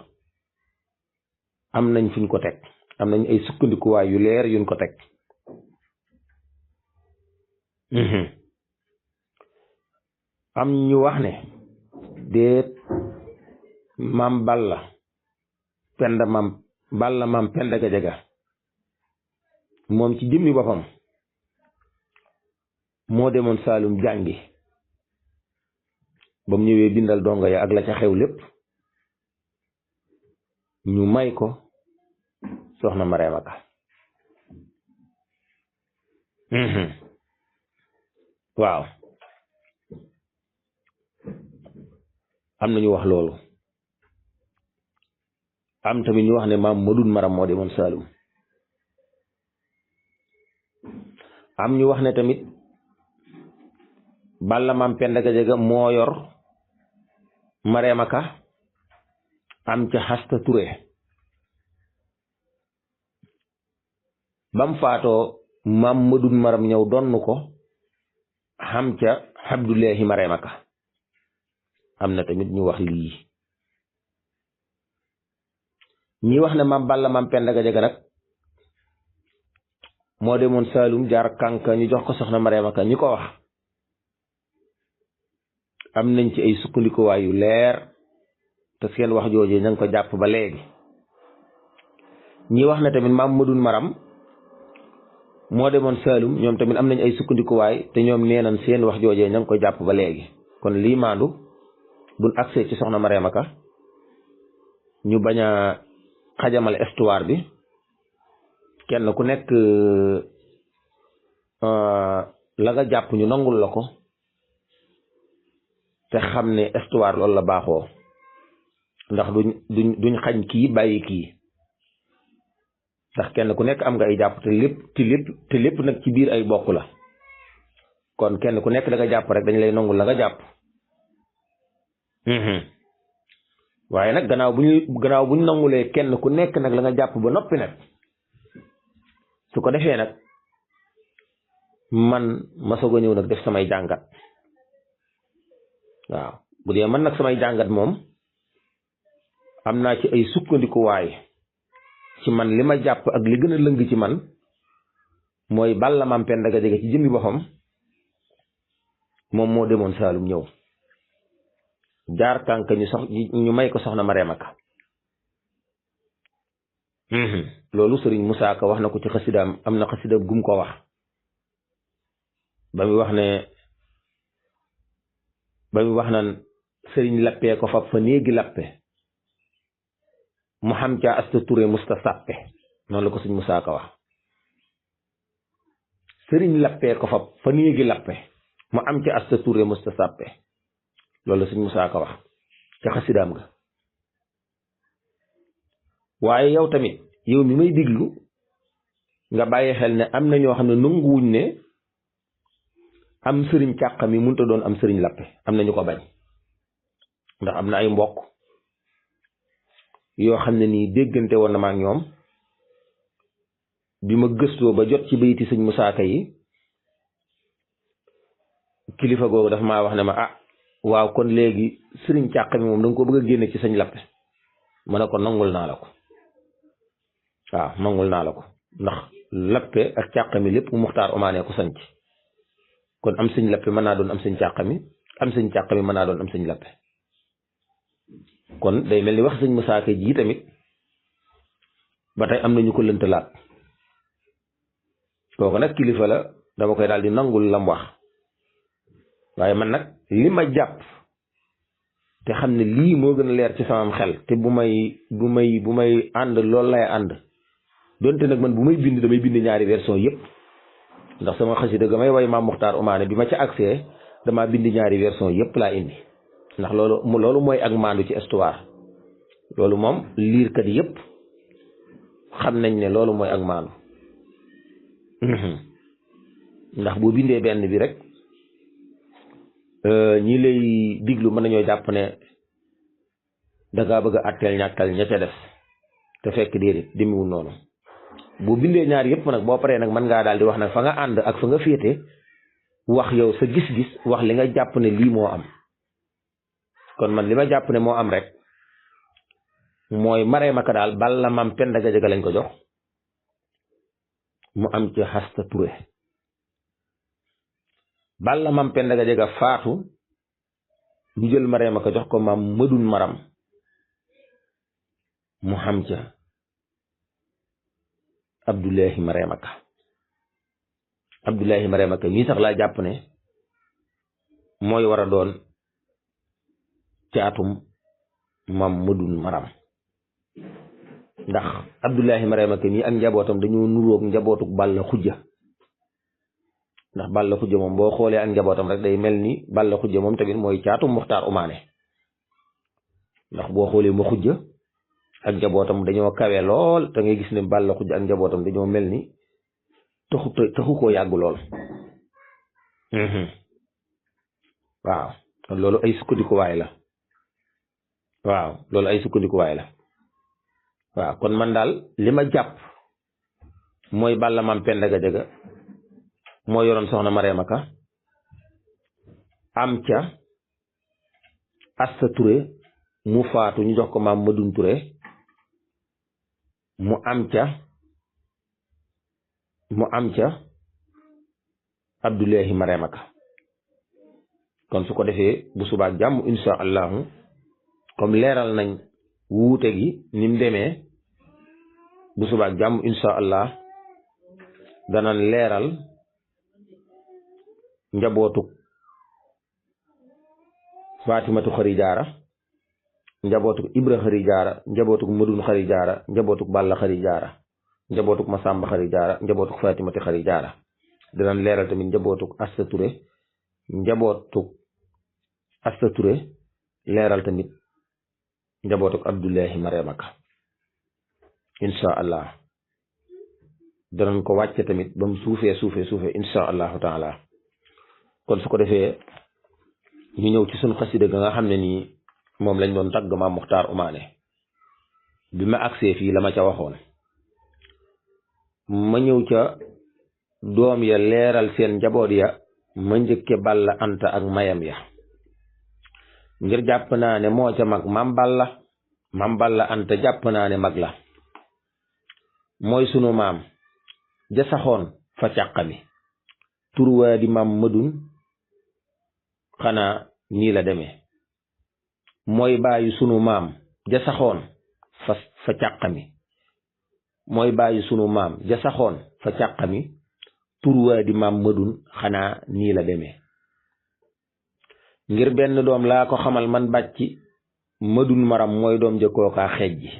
am nañ fuñ ko teg am nañ ay sukkandikuwaay yu leer yuñ ko teg am ñu wax ne déet maam Balla maam Penda Gajaga moom ci jëmmi boppam moo demoon Saalum jàngi ba mu ñëwee bindal dongo ya ak la ca xew lépp ñu may ko soxna Mariama Ka waaw am na ñu wax loolu am tamit ñu wax ne maam Madun Maram moo demoon Saalum am ñu wax ne tamit Balla maam Penda Gajaga moo yor Mariama Ka am ca Xasta Ture bam faatoo maam Madun Maram ñëw donn ko xam ca Abdullahi Mariama Ka am na tamit ñu wax lii ñi wax ne maam Balla maam Penda Gajaga nag moo demoon Saalum jaar kànka ñu jox ko soxna Mariama Ka ñi ko wax am nañ ci ay sukkandikuwaay yu leer te seen wax joojee ña ngi ko jàpp ba léegi ñi wax ne tamit maam Madun Maram moo demoon Saalum ñoom tamit am nañ ay sukkandikuwaay te ñoom nee nañ seen wax joojee ña ngi ko jàpp ba léegi kon lii maandu buñ accès ci soxna Mariama Ka ñu bañ a xajamal histoire bi kenn ku nekk la nga jàpp ñu nangul la ko te xam ne histoire loolu la baaxoo ndax duñ xañ kii bàyyi kii ndax kenn ku nekk am nga ay jàpp te lépp nag ci biir ay bokk la kon kenn ku nekk da nga jàpp rek dañ lay nangul la nga jàpp waaye nag gannaaw bu ñu nangulee kenn ku nekk nag la nga jàpp ba noppi nag su ko defee nag man ma soog a ñëw nag def samay jàngat waaw bu dee man nag samay jàngat moom am naa ci ay sukkandikuwaay ci man li ma jàpp ak li gën a lëng ci man mooy Balla maam Penda Gajaga ci jëmmi boppam moom moo demoon Saalum ñëw jaar tànk ñu may ko soxna Mariama Ka loolu sëriñ Musaa Ka wax na ko ci xasidaam am na xasidaam gum ko wax ba muy wax naan sëriñ lappee ko fab fa néegi lappe mu xam caa Asta Ture musta sàppe noonu la ko sëriñ Musaa Ka wax sëriñ lappee ko fab fa néegi lappe mu am ca Asta Ture musta sàppe loolu la sëriñ Musaa Ka wax ca xasidaam ga waaye yow tamit yow mi may diglu nga bàyyi xel ne am na ñoo xam ne nanguwuñ ne am sëriñ càq mi mënut a doon am sëriñ lappe am na ñu ko bañ ndax am na ay mbokk yoo xam ne nii déggante woon na ma ak ñoom bi ma gëstoo ba jot ci bayti sëñ Musaa Ka yi kilifa googu dafa maa wax ne ma waaw kon léegi sëriñ càq mi moom da nga ko bëgg a génne ci sëñ lappe ma ne ko nangul naa la ko waaw nangul naa la ko ndax lappe ak càq mi lépp Muxtaar Omaane ko sanc kon am sëñ lappe mën naa doon am sëñ càq mi am sëñ càq mi mën naa doon am sëñ lappe kon day mel ni wax sëñ Musaa Ka ji tamit ba tey am na ñu ko lëntalaat kooku nag kilifa la dama koy daal di nangul lam wax waaye man nag li ma jàpp te xam ne lii moo gën a leer ci samam xel te bu may ànd loolu lay ànd donte nag man bu may bind damay bind ñaari version yëpp ndax sama xasida ga may way maam Muxtaar Omaane bi ma ca accès dama bind ñaari version yëpp laa indi ndax loolu mooy ak maandu ci histoire loolu moom liirkat yëpp xam nañ ne loolu mooy ak maandu ndax boo bindee benn bi rek ñi lay diglu mën nañoo jàpp ne dangaa bëgg a àtteel ñàkkal ña ca def te fekk déedéet demewul noonu boo bindee ñaar yëpp nag boo paree nag mën ngaa daal di wax nag fa nga ànd ak fa nga féete wax yow sa gis-gis wax li nga jàpp ne lii moo am kon man li ma jàpp ne moo am rek mooy Marème Ka daal Balla Mam Penda Gadiaga lañ ko jox mu am ci Asta Touré Balla Mam Penda Gadiaga faatu ñu jël Marème Ka jox ko maam Madun Maram mu xam ca Abdoulahi Marème Ka Abdoulahi Marème Ka mii sax laa jàpp ne mooy war a doon caatum maam Madun Maram ndax Abdoulahi Marème Ka mii ak njabootam dañoo nuroog njabootuk Balla Xujja ndax Balla Xujja moom boo xoolee ak njabootam rek day mel ni Balla Xujja moom tamit mooy caatum Muxtaar Umaane ndax boo xoolee ma Xujja ak njabootam dañoo kawe lool te ngay gis ne Balla Xujja ak njabootam dañoo mel ni taxu koo yàgg lool waaw kon loolu ay sukkandikuwaay la waaw loolu ay sukkandikuwaay la waaw kon man daal li ma jàpp mooy Balla Mam Penda Gadiaga moo yoroon soxna Marème Ka am ca Asta Touré mu faatu ñu jox ko maam Madun Touré mu am ca Abdoulahi Marème Ka kon su ko defee bu subaak jàmm insha allahu comme leeral nañ wuute gi ni mu demee bu subaak jàmm insha allah danañ leeral njabootuk Fatimatu Xari Jaara njabootuk Ibra Xari Jaara njabootuk Madun Xari Jaara njabootuk Balla Xari Jaara njabootuk Masamba Xari Jaara njabootuk Fatimatu Xari Jaara danañ leeral tamit njabootuk Asta Touré njabootuk Asta Touré leeral tamit njabootuk Abdoulahi Marème Ka insha allah danañ ko wàcce tamit ba mu suufee insha allahu taala kon su ko defee ñu ñëw ci suñ xasida ga nga xam ne nii moom lañ doon tagg maam Muxtaar Umaane bi ma agsee fii la ma ca waxoon ma ñëw ca doom ya leeral seen njaboot ya ma njëkke Balla Anta ak mayam ya ngir jàpp naa ne moo ca mag maam Balla Anta jàpp naa ne mag la mooy sunu maam ja saxoon fa càqami turwaa di maam Madun xanaa nii la demee mooy bàyyi sunu maam ja saxoon fa càqami mooy bàyyi sunu maam ja saxoon fa càqami turwaa di maam Madun xanaa nii la demee ngir benn doom laa ko xamal man bàcci Madun Maram mooy doom ja kookaa xejji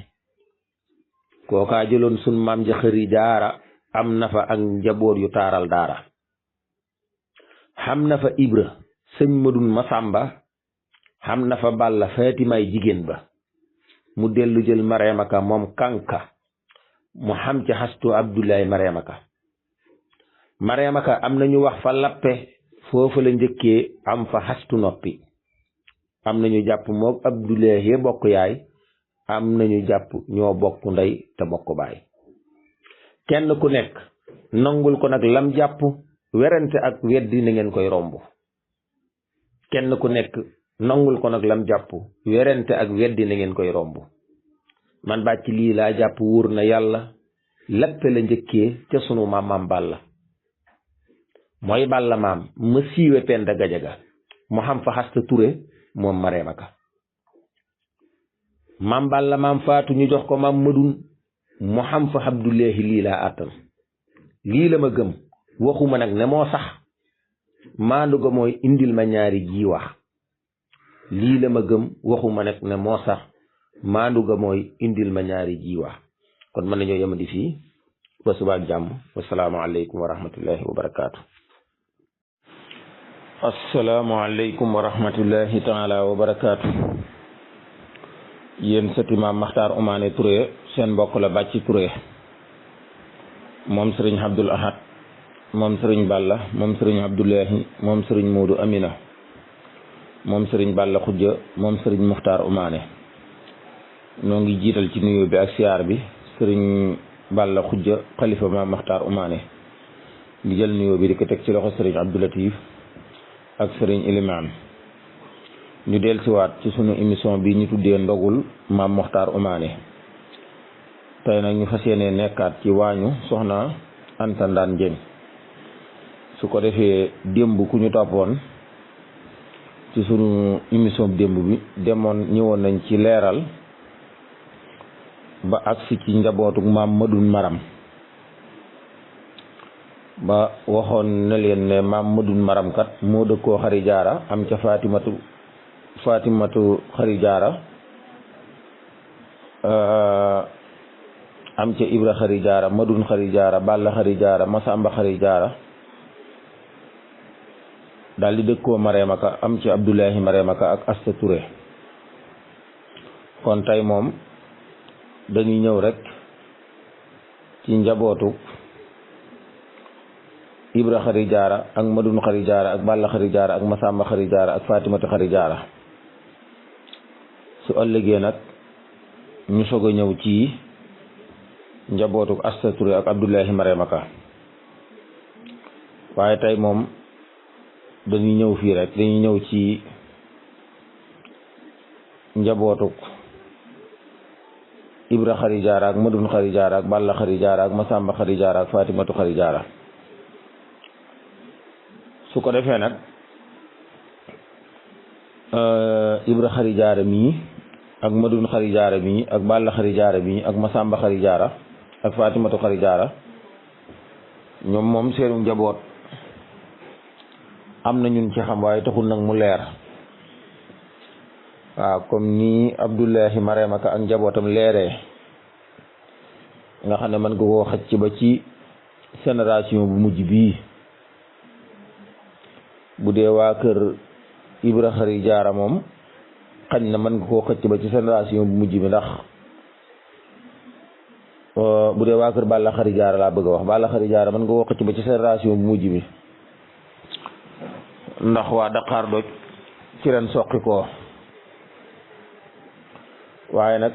kookaa jëloon sun maam ja Xari Jaara am na fa ak njaboot yu taaral daara xam na fa Ibra sëñ Madun Masamba xam na fa Balla Faatimaay jigéen ba mu dellu jël Marème Ka moom kànka mu xam ca Astu Abdoulahi Marème Ka Marème Ka am nañu wax fa lappe foofu la njëkkee am fa Astu noppi am nañu jàpp moom Abdoulahi bokk yaay am nañu jàpp ñoo bokk ndey te bokk baay kenn ku nekk nangul ko nag lam jàpp werante ak weddi na ngeen koy romb kenn ku nekk nangul ko nag lam jàpp werante ak weddi na ngeen koy romb man bàcc lii laa jàpp wóor na yàlla lappe la njëkkee ca sunu maam Balla mooy Balla maam ma siiwe Penda Gadiaga mu xam fa Asta Touré moom Marème Ka maam Balla maam faatu ñu jox ko maam Madun mu xam fa Abdoulahi lii laa àttan lii la ma gëm waxuma nag ne moo sax maandu ga mooy indil ma ñaari ji wax lii la ma gëm waxuma nag ne moo sax maandu ga mooy indil ma ñaari ji wax kon mën nañoo yemandi fii ba subaak jàmm wasalaamu aleykum wa rahmatullahi wa barakaatu. assalaamu aleykum wa rahmatullahi taala wa barakaatu. yéen sëti maam Muxtaar Umaane Touré seen mbokk la Bàcci Touré moom sëriñ Abdul Ahad moom sëriñ Balla moom sëriñ Abdoulahi moom sëriñ Moodu Amina moom sëriñ Balla Xujja moom sëriñ Muxtaar Umaane noo ngi jiital ci nuyoo bi ak siyaar bi sëriñ Balla Xujja xalifa Maam Maxtaar Umaane di jël nuyoo bi di ko teg ci loxo sëriñ Abdou Latif ak sëriñ Ilimaan ñu dellusiwaat ci sunu émission bi ñu tuddee ndogul Maam Maxtaar Umaane tey nag ñu fas yéene nekkaat ci waañu soxna Anta Ndaan Dieng su ko defee démb ku ñu toppoon ci sunu émission démb bi ñëwoon nañ ci leeral ba agsi ci njabootuk maam Madun Maram ba waxoon na leen ne maam Madun Maram kat moo dëkkoo Xari Jaara am ca Fatimatu Xari Jaara am ca Ibra Xari Jaara Madun Xari Jaara Balla Xari Jaara Masamba Xari Jaara daal di dëkkoo Mareemaka am ci Abdullahi Mareemaka ak Asta Touré kon tey moom dañuy ñëw rek ci njabootu Ibra Xari Jaara ak Madun Xari Jaara ak Balla Xari Jaara ak Masamba Xari Jaara ak Fatimatu Xari Jaara su ëllëgee nag ñu soog a ñëw ci njabootu Asta Touré ak Abdullahi Mareemaka waaye tey moom dañuy ñëw fii rek dañuy ñëw ci njabootuk Ibra Xari Jaara ak Madun Xari Jaara ak Balla Xari Jaara ak Masamba Xari Jaara ak Fatimatu Xari Jaara su ko defee nag Ibra Xari Jaara mii ak Madun Xari Jaara mii ak Balla Xari Jaara mii ak Masamba Xari Jaara ak Fatimatu Xari Jaara ñoom moom seenu njaboot am na ñun ci xam waaye taxul nag mu leer waaw comme ni Abdullahi Mareemaka ak njabootam leeree nga xam ne mën nga koo xëcc ba ci génération bu mujj bii bu dee waa kër Ibra Xari Jaara moom xañ na mën nga koo xëcc ba ci génération bu mujj bi ndax bu dee waa kër Balla Xari Jaara laa bëgg a wax Balla Xari Jaara mën nga koo xëcc ba ci génération bu mujj bi ndax waa Dakar doj ci ren soqi ko waaye nag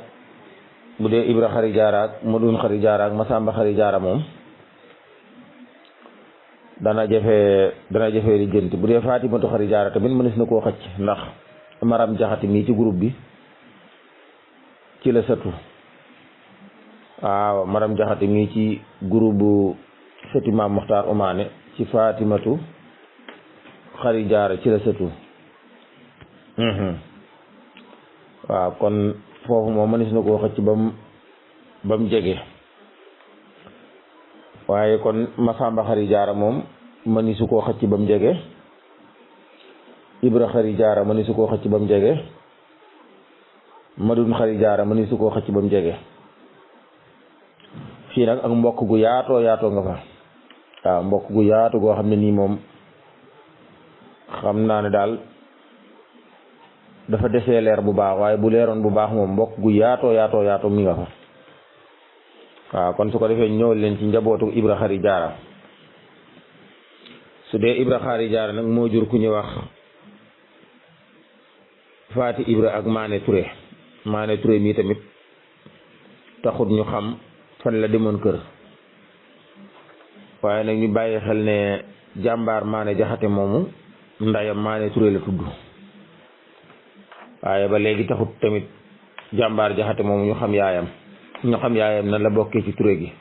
bu dee Ibra Xari Jaara ak Madun Xari Jaara ak Masamba Xari Jaara moom dana jafe li jënt bu dee Fatimatu Xari Jaara tamit mënees na koo xëcc ndax Maram Jaxate mii ci groupe bi ci la sëtu waaw Maram Jaxate mii ci groupe bu sëti Maam Maxtaar Umaane ci Fatimatu Xari Jaara ci la sëtu waaw kon foofu moom mënees na koo xëcc ba mu jege waaye kon Masamba Xari Jaara moom mëneesu koo xëcc ba mu jege Ibra Xari Jaara mëneesu koo xëcc ba mu jege Madun Xari Jaara mëneesu koo xëcc ba mu jege fii nag ak mbokk gu yaatoo nga fa waaw mbokk gu yaatu goo xam ne nii moom xam naa ne daal dafa desee leer bu baax waaye bu leeroon bu baax moom mbokk gu yaatoo mi nga fa waaw kon su ko defee ñëwal leen ci njabootu Ibra Xari Jaara su dee Ibra Xari Jaara nag moo jur ku ñu wax Faati Ibra ak Maane Touré mii tamit taxut ñu xam fan la demoon kër waaye nag ñu bàyyi xel ne jàmbaar Maane Jaxate moomu ndayam Maane Touré la tudd waaye ba léegi taxut tamit jàmbaar Jaxate moomu ñu xam yaayam na la bokkee ci Touré gi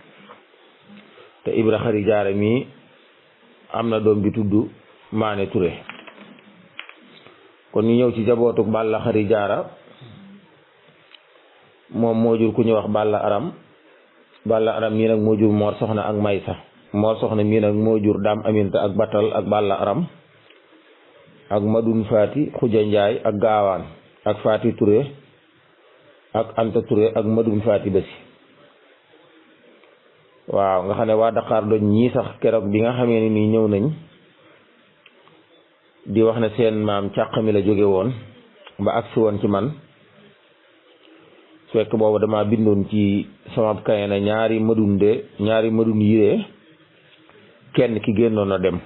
te Ibra Xari Jaara mii am na doom bi tudd Maane Touré kon ñu ñëw ci jabootuk Balla Xari Jaara moom moo jur ku ñu wax Balla Aram mii nag moo jur Moor Soxna ak Maysa Moor Soxna mii nag moo jur Daam Aminta ak Batal ak Balla Aram ak Madun Faati Xuja Njaay ak Gaawaan ak Faati Touré ak Anta Touré ak Madun Faati Basi waaw nga xam ne waa Dakar doñ ñii sax keroog bi nga xamee ne nii ñëw nañ di wax ne seen maam càq mi la jóge woon ba agsi woon ci man fekk boobu dama bindoon ci sama kaye na ñaari madun yiree kenn ki génnoon na dem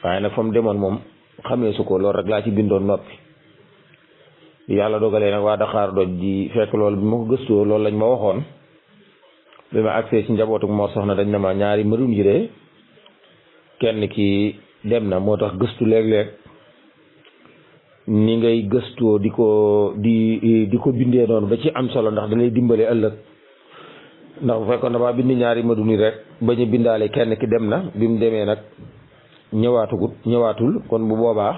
waaye nag fa mu demoon moom xamee su ko loolu rek laa ci bindoon noppi yàlla dogalee nag waa Dakar doj ji fekk loolu bi ma ko gëstoo loolu lañ ma waxoon bi ma agsee ci njabootuk Mor Soxna dañ ne ma ñaari madun yi de kenn ki dem na, moo tax gëstu léeg-léeg ni ngay gëstoo di ko bindee noonu da ci am solo, ndax da lay dimbale ëllëg. ndax bu fekkoon damaa bind ñaari madun yi rek ba ñu bindaale kenn ki dem na, bi mu demee nag ñëwaatul kon bu boobaa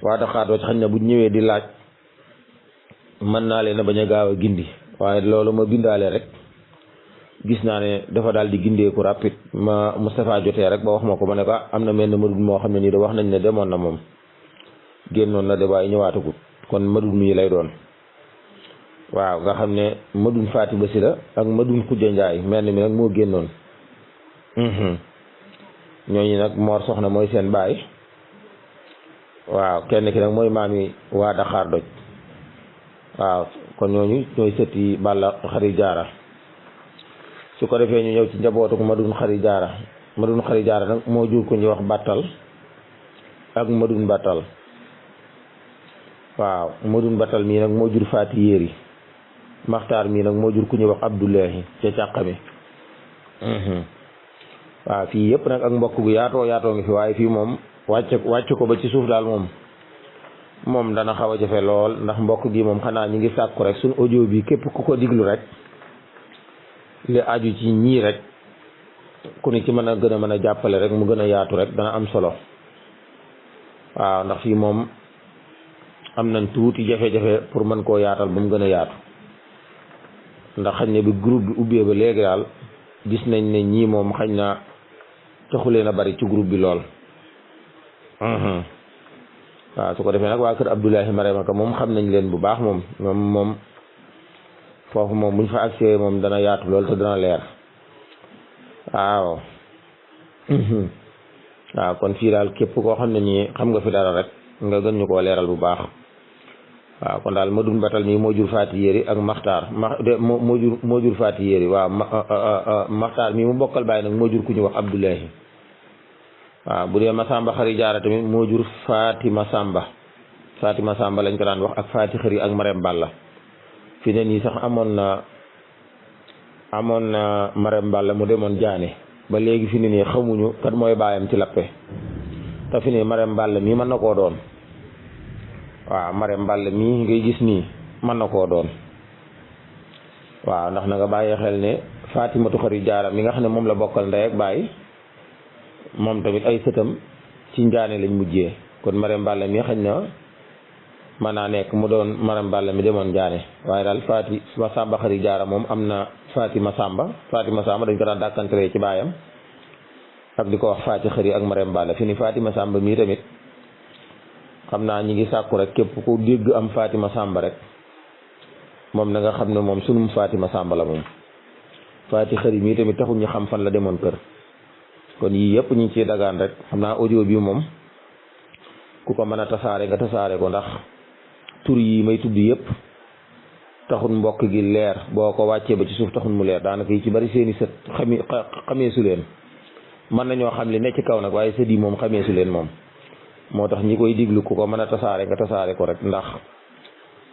waa Dakar doj xañ na bu ñëwee di laaj mën naa leen a bañ a gaaw a gindi, waaye loolu ma bindaale rek gis naa ne dafa daal di gindeeku rapide. ma Moustapha jotee rek ba wax ma ko, ma ne ko am na mel ne madun moo xam ne nii da wax nañ ne demoon na moom, génnoon na de waaye ñëwaatagut, kon madun yi lay doon. waaw nga xam ne madun Faati Basi la ak madun Xujja Njaay mel mi nag moo génnoon. ñooñu nag Mor Soxna mooy seen baay. waaw kenn ki nag mooy maami waa Dakar doj. waaw kon ñooñu ñooy sëti Balla Xari Jaara. su ko defee ñu ñëw ci njabootuk madun Xari Jaara. madun Xari Jaara nag moo jur ko ñuy wax Battal ak madun Battal. waaw madun Battal mii nag moo jur Faati Yéeri. Maxtaar mii nag moo jur ku ñuy wax Abdullahi ca càqami. waaw fii yëpp nag ak mbokk gu yaatoo ngi fi, waaye fii moom wàcc ko ba ci suuf daal moom dana xaw a jafe lool, ndax mbokk gi moom xanaa ñi ngi sàkku rek suñ audio bi képp ku ko diglu rek li aju ci ñii rek ku ni ci mën a gën a mën a jàppale rek mu gën a yaatu rek dana am solo. waaw ndax fii moom am nañ tuuti jafe-jafe pour mën koo yaatal ba mu gën a yaatu, ndax xañ ne bi groupe bi ubbee ba léegi daal gis nañ ne ñii moom xañ na taxulee na bari ci groupe bi lool. waaw su ko defee nag waa kër Abdoulahi Marema Ka moom xam nañ leen bu baax moom foofu moom buñ fa agsee moom dana yaatu lool te dana leer. waaw waaw kon fii daal képp koo xam ne nii xam nga fi dara rek nga gën ñu koo leeral bu baax. waaw kon daal madun Battal mii moo jur Faati Yéeri ak Maxtaar moo jur Faati Yéeri. waaw Maxtaar mii mu bokkal bàyyi nag moo jur ku ñu wax Abdoulahi. waaw bu dee Masamba Xari Jaara tamit moo jur Faati Masamba lañ ko daan wax, ak Faati Xari ak Marème Balla. fi ne nii sax amoon na Marème Balla mu demoon jaane ba léegi fi ne nii xamuñu kat mooy baayam ci lappe, te fi ne Marème Balla mii mën na koo doon. waaw Marème Balla mii ngay gis nii mën na koo doon. waaw ndax na nga bàyyi xel ne Fatimatu Xari Jaara mi nga xam ne moom la bokkal ndey ak baay moom tamit ay sëtam ci njaane lañ mujjee, kon Marème Balla mi xañ na mën naa nekk mu doon Marème Balla mi demoon njaane. waaye daal Faati Masamba Xari Jaara moom am na Faati Masamba dañ ko daan dàkkantere ci baayam ak di ko wax Faati Xari ak Marème Balla. fi ni Faati Masamba mii tamit xam naa ñi ngi sàkku rek képp ku dégg am Faati Masamba rek moom na nga xam ne moom sunum Faati Masamba la moom. Faati Xari mii tamit taxul ñu xam fan la demoon kër. kon yii yëpp ñu ngi ciy dagaan rek, xam naa audio bi moom ku ko mën a tasaare nga tasaare ko, ndax tur yi may tudd yëpp taxul mbokk gi leer. boo ko wàccee ba ci suuf taxul mu leer, daanaka yi ci bari seeni sët xamee su leen. mën nañoo xam li ne ci kaw nag, waaye sët yi moom xamee su leen moom. moo tax ñi koy diglu ku ko mën a tasaare nga tasaare ko rek, ndax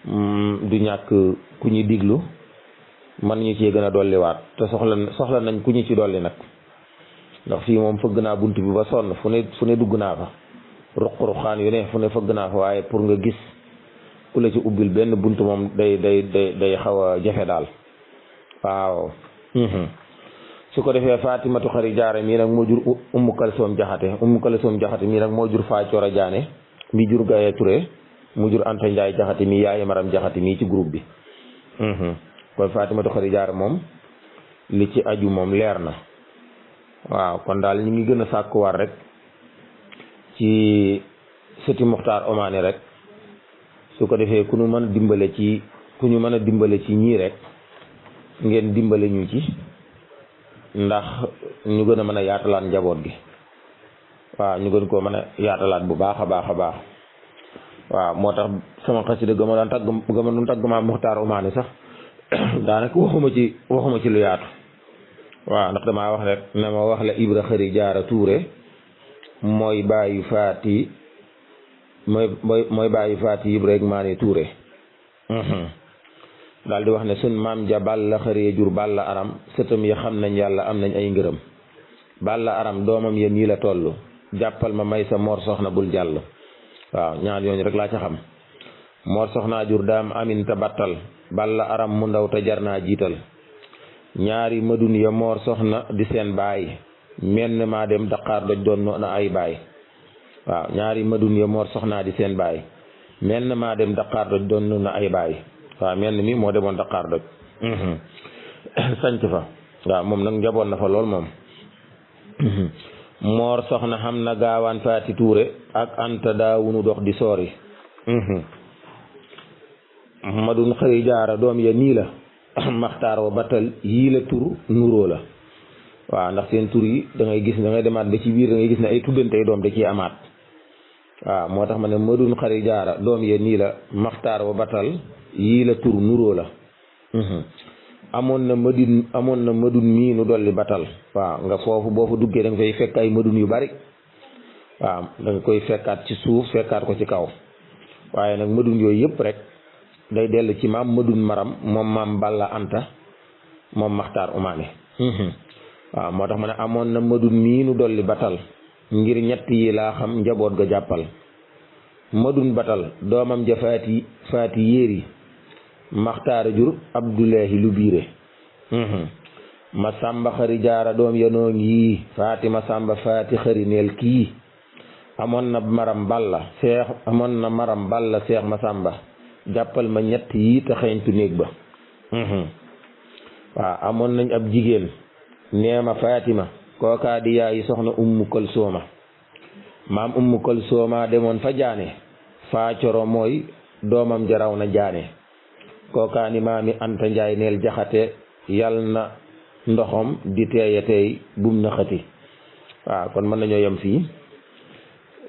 du ñàkk ku ñu diglu mën ñu cee gën a dolliwaat, te soxla nañ ku ñu ci dolli nag. ndax fii moom fëgg naa bunt bi ba sonn fu ne dugg naa fa, ruq-ruqaan yu ne fu ne fëgg naa fa, waaye pour nga gis ku la ci ubbil benn bunt moom day xaw a jafe daal. waaw su ko defee Fatimatu Xari Jaara mii nag moo jur Ummu Kalsoom Jaxate mii nag moo jur Faa Coora Jaane mi jur Gaye Touré mu jur Anta Njaay Jaxate mii yaayi Maram Jaxate mii ci groupe bi. kon Fatimatu Xari Jaara moom li ci aju moom leer na. waaw kon daal ñu ngi gën a sàkkuwaat rek ci sëti Muxtaar Omaani rek, su ko defee ku ñu mën a dimbale ci ñii rek ngeen dimbale ñu ci, ndax ñu gën a mën a yaatalaat njaboot gi. waaw ñu gën koo mën a yaatalaat bu baax a baax. waaw moo tax sama xasida ga ma doon tagg ma Muxtaar Omaani sax daanaka waxuma ci lu yaatu. waaw ndax damaa wax rek ne ma wax la Ibra Xari Jaara Tuure mooy bàyyi Faati mooy bàyyi Faati Ibra ak Maane Touré daal di wax ne sun maam ja Balla xëree jur Balla Aram sëtam ya xam nañ yàlla am nañ ay ngërëm Balla Aram doomam ya nii la toll jàppal ma may sa Mor Soxna bul jàll. waaw ñaar yooñu rek laa ca xam. Mor Soxna jur Daam Aminta Battal Balla Aram mu ndaw te jar naa jiital ñaari madun ya Mor Soxna di seen baay menn maa dem Dakar doj doon na ay baay. waaw ñaari madun ya Mor Soxna di seen baay menn maa dem Dakar doj doon na ay baay. waaw menn mi moo demoon Dakar doj sanc fa. waaw moom nag njaboot na fa lool moom. Mor Soxna xam na Gaawaan Faati Touré ak Anta daawunu dox di soori. madun xëri jaara doom ya nii la maxtaar wa batal yii la tur nuroo la. waaw ndax seen tur yi da ngay gis da ngay demaat ba ci biir da ngay gis ne ay tuddantey doom da ciy amaat. waaw moo tax ma ne madun xëri jaara doom ya nii la maxtaar wa batal yii la tur nuroo la. amoon na madun mii nu dolli batal. waaw nga foofu boo fa duggee da nga fay fekk ay madun yu bari. waaw da nga koy fekkaat ci suuf fekkaat ko ci kaw. waaye nag madun yooyu yëpp rek day dellu ci maam madun maram moom maam Balla Anta moom maxtaar umaane. waaw moo tax ma ne amoon na madun mii nu dolli batal ngir ñett yi laa xam njaboot ga jàppal. madun batal doomam ja faati yéeri maxtaara jur Abdullahi lu biire. ma sàmba xëri jaara doom ya noo ngi faati ma sàmba faati xëri neel kii amoon na maram balla seex ma sàmba jàppal ma ñett yi te xeeñtu néeg ba. waaw amoon nañ ab jigéen neema Fatima kookaa di yaayi soxna ummu Kalsooma maam ummu Kalsooma demoon fa jaane faa coro mooy doomam jaraw na jaane kookaa ni maami Anta Njaay neel jaxate yal na ndoxom di teeya tey bum na xati. waaw kon mën nañoo yem fii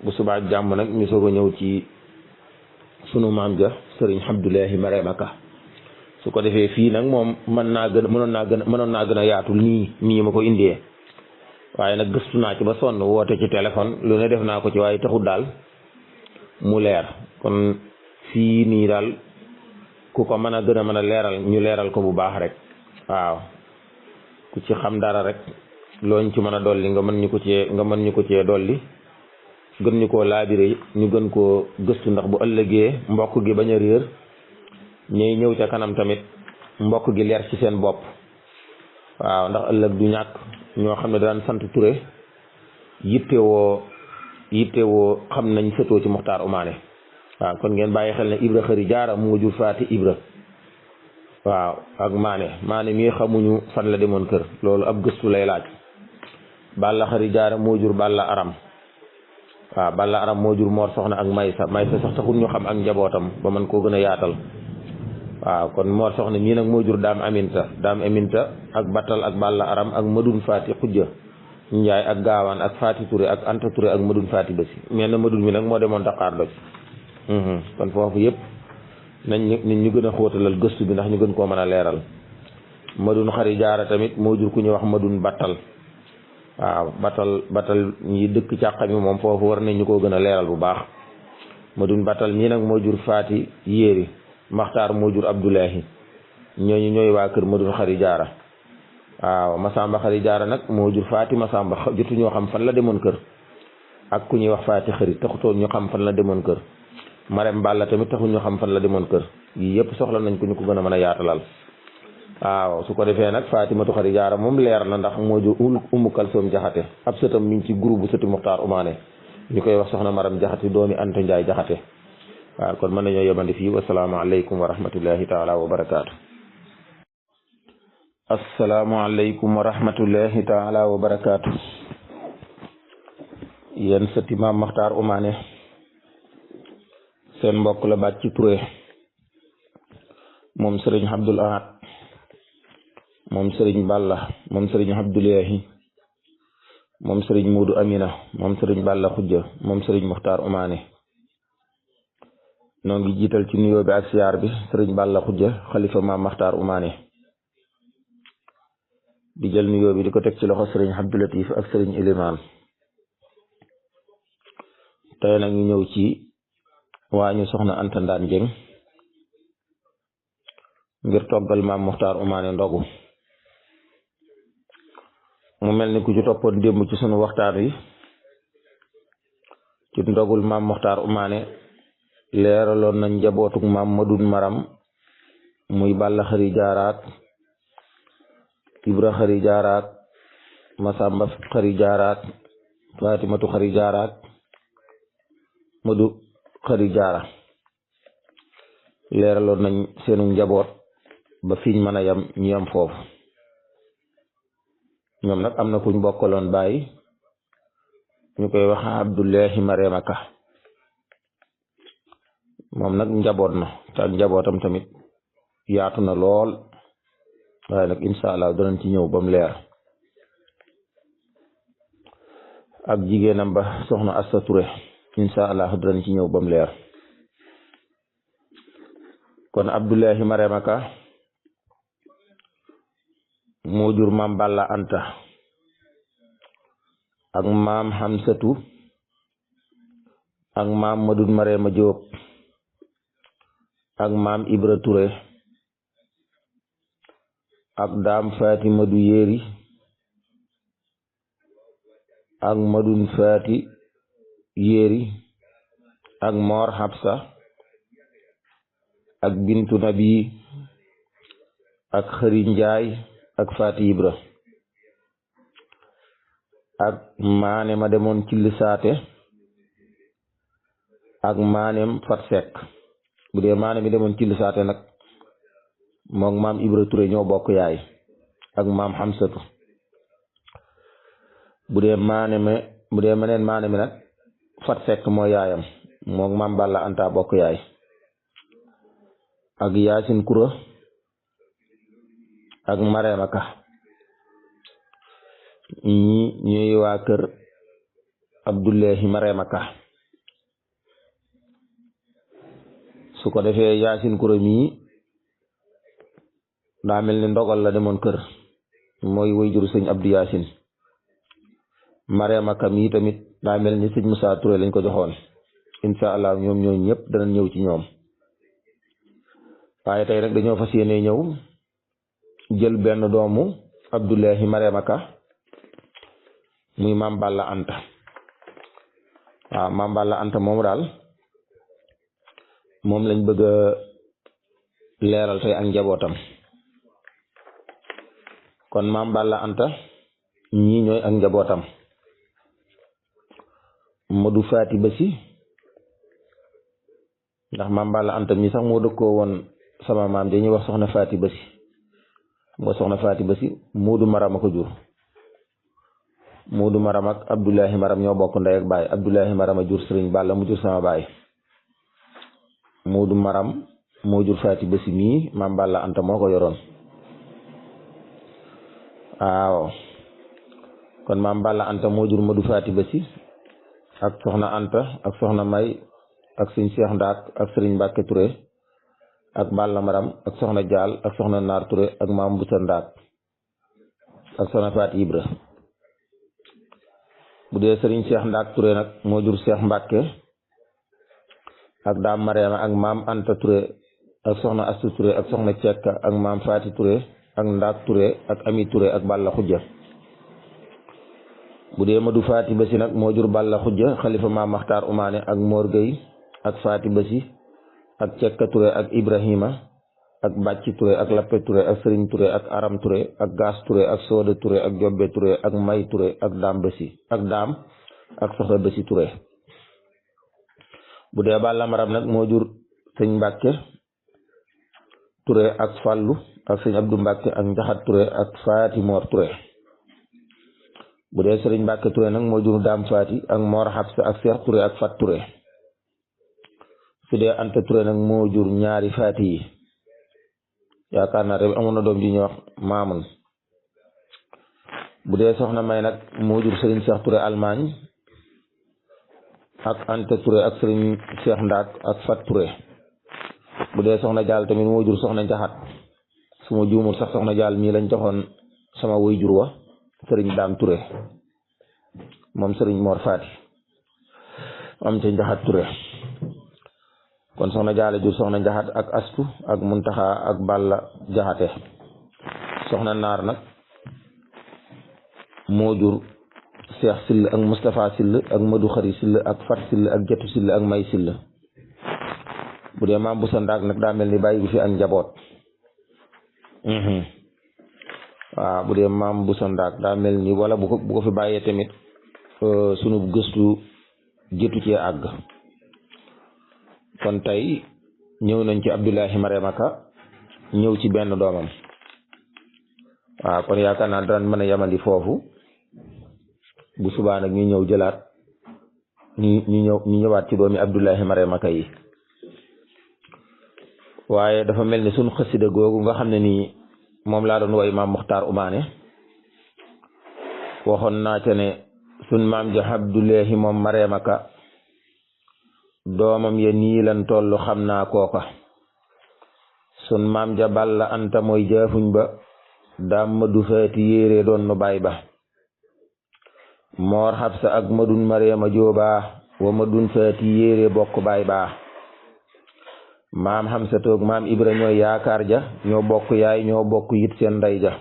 bu subaa jàmm nag ñu soog a ñëw ci sunu maam ja sëriñ Abdoulahi Marema Ka. su ko defee fii nag moom mënoon naa gën a yaatul nii ma ko indee waaye nag gëstu naa ci ba sonn woote ci téléphone lu ne def naa ko ci waaye taxul daal mu leer kon fii nii daal ku ko mën a gën a mën a leeral ñu leeral ko bu baax rek. waaw ku ci xam dara rek looñ ci mën a dolli nga mën ñu ko cee dolli gën ñu koo laabire ñu gën koo gëstu ndax bu ëllëgee mbokk gi bañ a réer ñuy ñëw ca kanam tamit mbokk gi leer ci seen bopp. waaw ndax ëllëg du ñàkk ñoo xam ne daan sant Touré yittewoo xam nañ sëtoo ci Muxtaar Umaane. waaw kon ngeen bàyyi xel ne Ibra xëri jaara moo jur Faati Ibra. waaw ak maane mii xamuñu fan la demoon kër loolu ab gëstu lay laaj. Balla xëri jaara moo jur Balla Aram. waaw Balla Aram moo jur Mor Soxna ak Maysa sax taxul ñu xam ak njabootam ba mën koo gën a yaatal. waaw kon Mor Soxna mii nag moo jur Daam Aminta ak Battal ak Balla Aram ak Madun Faati Xujja Njaay ak Gaawaan ak Faati Touré ak Anta Touré ak Madun Faati Basi mel na Madun mi nag moo demoon Dakar doj. kon foofu yëpp nañ ñu gën a xóotalal gëstu bi ndax ñu gën koo mën a leeral. Madun xari jaara tamit moo jur ku ñuy wax Madun Battal. waaw Battal ñi dëkk càq mi moom foofu war nañ ñu koo gën a leeral bu baax. Madun Battal ñii nag moo jur Faati Yéeri Maxtaar moo jur Abdullahi ñooñu ñooy waa kër Madun xari jaara. waaw Masamba xari jaara nag moo jur Faati Masamba jotu ñoo xam fan la demoon kër ak ku ñuy wax Faati xëri taxutoon ñu xam fan la demoon kër. Marème Balla tamit taxul ñu xam fan la demoon kër yii yëpp soxla nañ ko ñu ko gën a mën a yaatalal. waaw su ko defee nag Fatimatu xari jaara moom leer na ndax moo jur Ummu Kalsoom jaxate ab sëtam mi ngi ci groupe bu sëti Muxtaar Umaane ñu koy wax soxna Maram jaxate doomi Anta Njaay jaxate. waaw kon mën nañoo yemandi fii wasalaamaaleykum wa rahmatullahi taala wa barakaatu. asalaamaaleykum wa rahmatullahi taala wa barakaatu. yéen sëti maam Muxtaar Umaane seen mbokk la Bàcci Touré moom sëriñ Abdul Ahad moom sëriñ Balla moom sëriñ Abdullahi moom sëriñ Muudu Amina moom sëriñ Balla Xujja moom sëriñ Muxtaar Umaane noo ngi jiital ci nuyoo bi ak siyaar bi sëriñ Balla Xujja xalifa maam Muxtaar Umaane di jël nuyoo bi di ko teg ci loxo sëriñ Abdou Latif ak sëriñ Ilimaan tey nag ñu ñëw ci waa ñu soxna Anta Ndaan Jeng ngir toggal maam Muxtaar Umaane ndogu. mu mel ni ku ci toppoon démb ci sunu waxtaan wi ci ndogul maam Muxtaar Umaane leeraloon nañ njabootug maam Madun Maram muy Balla Xari Jaaraak Ibra Xari Jaaraak Masamba Xari Jaaraak Fatimatu Xari Jaaraak Madu Xari Jaara leeraloon nañ seenu njaboot ba fiñ mën a yam ñu yam foofu. ñoom nag am na kuñ bokkaloon bàyyi ñu koy wax Abdullahi Marema Ka. moom nag njaboot na te ak njabootam tamit yaatu na lool waaye nag incha allah danañ ci ñëw ba mu leer. ak jigéenam ba soxna Asta Touré incha allah danañ ci ñëw ba mu leer. kon Abdullahi Marema Ka moo jur maam Balla Anta ak maam Hamsatu ak maam Madun Marema Jóob ak maam Ibra Touré ak daam Faati Madu Yéeri ak Madun Faati Yéeri ak Moor Habsa ak Bintu Nabi ak Xëri Njaay ak Faati Ibra ak maane ma demoon ci lisaate ak maanem Fat Sekk. bu dee maane mi demoon ci lisaate nag moom maam Ibra Touré ñoo bokk yaay ak maam Hamsatu. bu dee meneen maane mi nag Fat Sekk mooy yaayam moom maam Balla Anta bokk yaay ak Yaasin Kura ak Marema Ka. ñi ñuy waa kër Abdullahi Marema Ka. su ko defee Yaasin Kura mii daa mel ni ndogal la demoon kër mooy waajuru sëñ Abdu Yaasin. Marema Ka mii tamit daa mel ni sëñ Musaa Touré lañ ko joxoon. incha allah ñoom ñooñu ñëpp danañ ñëw ci ñoom waaye tey rek dañoo fas yéene ñëw jël benn doomu Abdullahi Marema Ka muy maam Balla Anta. waaw maam Balla Anta moomu daal moom lañ bëgg a leeral tey ak njabootam. kon maam Balla Anta ñii ñooy ak njabootam: Madu Faati Basi, ndax maam Balla Anta mi sax moo dëkkoo woon sama maam dañuy wax soxna Faati Basi. moo soxna Faati Basi Moodu Maram a ko jur. Moodu Maram ak Abdullahi Maram ñoo bokk ndey ak baay. Abdullahi Maram a jur Sëriñ Balla mu jur sama baay. Moodu Maram moo jur Faati Basi mii maam Balla Anta moo ko yoroon. waaw kon maam Balla Anta moo jur Madu Faati Basi ak soxna Anta ak soxna May ak sëñ Seex Ndaak ak Sëriñ Mbàkke Touré ak Balla Maram ak soxna Jaal ak soxna Naar Touré ak maam Busa Ndaak ak soxna Faati Ibra. bu dee Sëriñ Seex Ndaak Touré nag moo jur Seex Mbàkke ak daam Mariama ak maam Anta Touré ak soxna Astu Touré ak soxna Cekka ak maam Faati Touré ak Ndaak Touré ak Ami Touré ak Balla Xujja. bu dee Madu Faati Basi nag moo jur Balla Xujja xalifa maam Maxtaar Umaane ak Mor Gueye ak Faati Basi ak Cekka Touré ak Ibrahima ak Bàcci Touré ak Lappe Touré ak Sëriñ Touré ak Aram Touré ak Gaas Touré ak Sooda Touré ak Jobbe Touré ak May Touré ak Daam Basi ak Daam ak Soxna Basi Touré. bu dee Balla Maram nag moo jur sëñ Mbàkke Touré ak Fàllu ak sëñ Abdu Mbàkke ak Njaxat Touré ak Faati Moor Touré. bu dee Sëriñ Mbàkke Touré nag moo jur Daam Faati ak Moor Xabsa ak Seex Touré ak Fat Touré. su dee Anta Touré nag moo jur ñaari Faati yi yaakaar naa rek amoon na doom ji ñuy wax Maamun. bu dee soxna May nag moo jur Sëriñ Seex Touré Almaañ ak Anta Touré ak Sëriñ Seex Ndaak ak Fat Touré. bu dee soxna Jaal tamit moo jur soxna Njaxat su ma juumul sax soxna Jaal mii lañ joxoon sama way jur wa Sëriñ Daam Touré moom Sëriñ Mor Faati am ca Njaxat Touré. kon soxna jaale jur soxna njaxat ak astu ak muntaxa ak balla jaxate. soxna naar nag moo jur seex sill ak Moustapha sill ak madu xari sill ak fat sill ak jatu sill ak may sill. bu dee maam bu sa ndaag nag daa mel ni bàyyi fi ak njaboot. waaw bu dee maam bu sa ndaag daa mel ni wala bu ko fi bàyyee tamit sunu gëstu jëtu cee àgg. kon tey ñëw nañ ci Abdoulahi Marema Ka ñëw ci benn doomam. waaw kon yaakaar naa daan mën a yamandi foofu bu subaa nag ñu ñëw jëlaat ñu ñëwaat ci doomi Abdoulahi Marema Ka yi. waaye dafa mel ni suñ xasida googu nga xam ne nii moom laa doon woy maam Muxtaar Umaane waxoon naa ca ne sun maam ja Abdoulahi moom Marema Ka doomam ya nii lan tollu xam naa kooka. sun maam ja Balla Anta mooy jaafuñ ba daam ma du faati yéere doon nu baay ba. moor Xabsa ak madun Marema Joobaa wa madun faati yéere bokk baay baa. maam Xamsa toog maam Ibra ñooy yaakaar ja ñoo bokk yaay ñoo bokk yit seen ndey ja.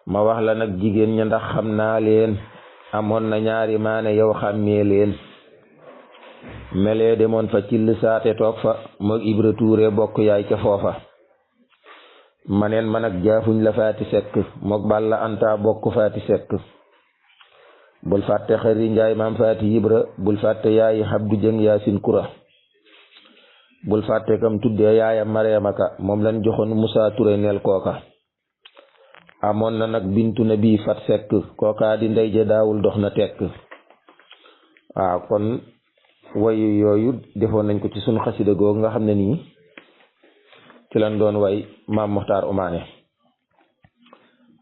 ma wax la nag jigéen ña ndax xam naa leen amoon na ñaari maane yow xàmmee leen. melee demoon fa cill saate toog fa moog Ibra Tuure bokk yaay ca foofa. maneen man ak jaafuñ la faati sekk moog Balla Anta bokk faati sekk. bul fàtte xëri njaay maam faati Ibra bul fàtte yaayi Abdu Jëng Yaasin Kura. bul fàtte kam tuddee yaayam Marema Ka moom lañ joxoon Musaa Ture neel kooka. amoon na nag bintu na bii fat sekk kookaa di ndey ja daawul dox na tekk. waaw kon wayu yooyu defoon nañ ko ci sunu xasida googu nga xam ne nii ci lañ doon way maam Muxtaar Umaane.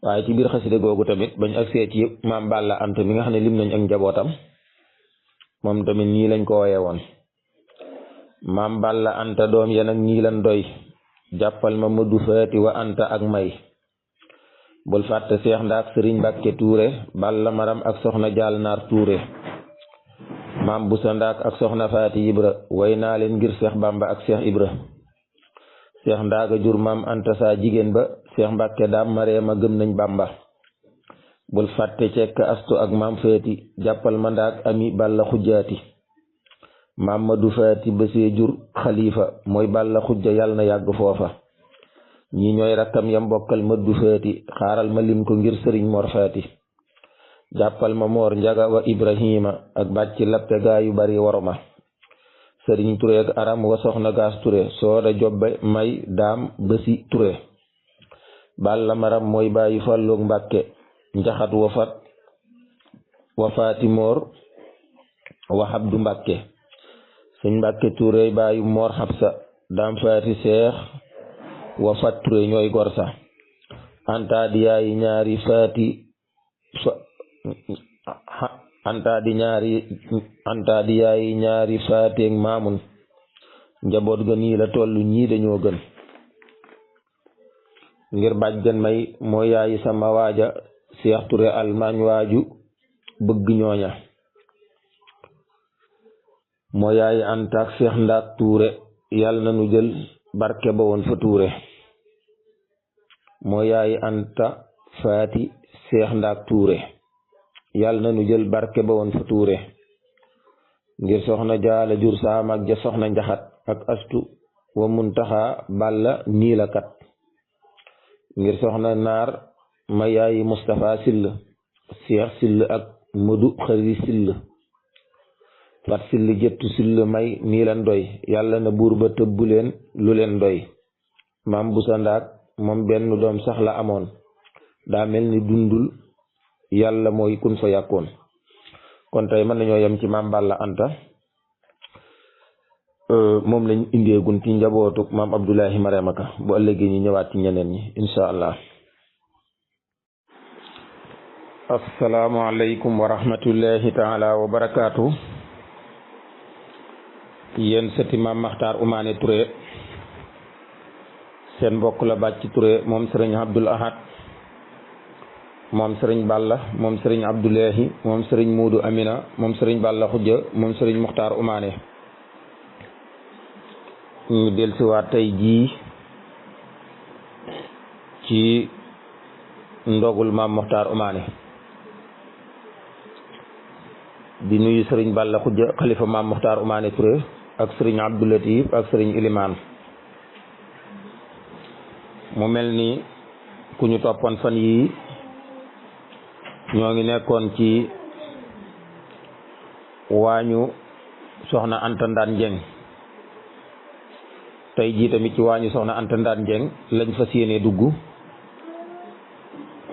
waaye ci biir xasida googu tamit bañ ak seet ci maam Balla Anta mi nga xam ne lim nañ ak njabootam moom tamit nii lañ ko woyee woon. maam Balla Anta doom ya nag ñii lan doy jàppal ma madu faati wa Anta ak may. bul fàtte seex ndaak sëriñ Mbàkke Tuure Balla Maram ak soxna Jaal Naar Tuure. maam bu sa ndaak ak soxna faati Ibra way naa leen ngir seex Bamba ak seex Ibra. seex ndaaga jur maam Anta saa jigéen ba seex Mbàkke daam Mareema gëm nañ Bamba. bul fàtte cekk astu ak maam faati jàppal ma ndaak ami Balla xujjaati. maam Madu faati bësee jur xalifa mooy Balla xujja yàlla na yàgg foofa. ñi ñooy rakkam yam bokkal Madu faati xaaral ma lim ko ngir sëriñ Mor faati. jàppal ma Moor Njaga wa Ibrahima ak bàcci lappe gaa yu bari worma. sëriñ Ture ak aram wa soxna gaas Ture sooda jobbe may daam bësi Ture. Balla Maram mooy bàyyi Falloog Mbàkke njaxat wa faati Moor wa Abdu Mbàkke. sëñ Mbàkke Ture bàyyi Moor Xabsa daam faati seex wa fat Ture ñooy gorsa. Anta di yaayi ñaari faati anta di yaayi ñaari faateeg maamun njaboot ga nii la toll ñii dañoo gën. ngir bàjjan may moo yaayi sama waaja seex Ture almaañ waaju bëgg ñooña. moo yaayi Anta ak seex ndaak Tuure yàlla na nu jël barke ba woon fa Tuure. moo yaayi Anta faati seex ndaak Tuure yàlla na nu jël barke ba woon fa Tuure. ngir soxna jaala jur saa mag ja soxna njaxat ak astu wa muntaxa Balla nii la kat. ngir soxna naar ma yaayi Mustafa sill seex sill ak madu xari sill fat sill jëttu sill may nii lan doy yàlla na buur ba tëbbu leen lu leen doy. maam bu sa ndaak moom benn doom sax la amoon daa mel ni dundul yàlla mooy kun fa yàkkoon. kon tey mën nañoo yem ci maam Balla Anta moom lañ indeegun ci njabootuk maam Abdoulahi Marema Ka bu ëllëgee ñi ñëwaat ci ñeneen ñi insha allah. asalaamaaleykum wa rahmatullahi taala wa barakaatu. yéen sëti maam Maxtaar Umaane Touré seen mbokk la Bàcci Touré moom sëriñ Abdul Ahad moom sëriñ Balla moom sëriñ Abdoulahi moom sëriñ Muudu Amina moom sëriñ Balla Xujja moom sëriñ Muxtaar Umaane ñu dellusiwaat tey jii ci ndogul maam Mokhtar Omané di nuyu sëriñ Balla Khoudia xalifa maam Mokhtar Omané Touré ak sëriñ Abdou Latif ak sëriñ Ilimaan mu mel ni ku ñu toppoon fan yii ñoo ngi nekkoon ci waañu soxna Anta Ndaan Njeng tey jii tamit ci waañu soxna Anta Ndaan Njeng lañ fas yéene dugg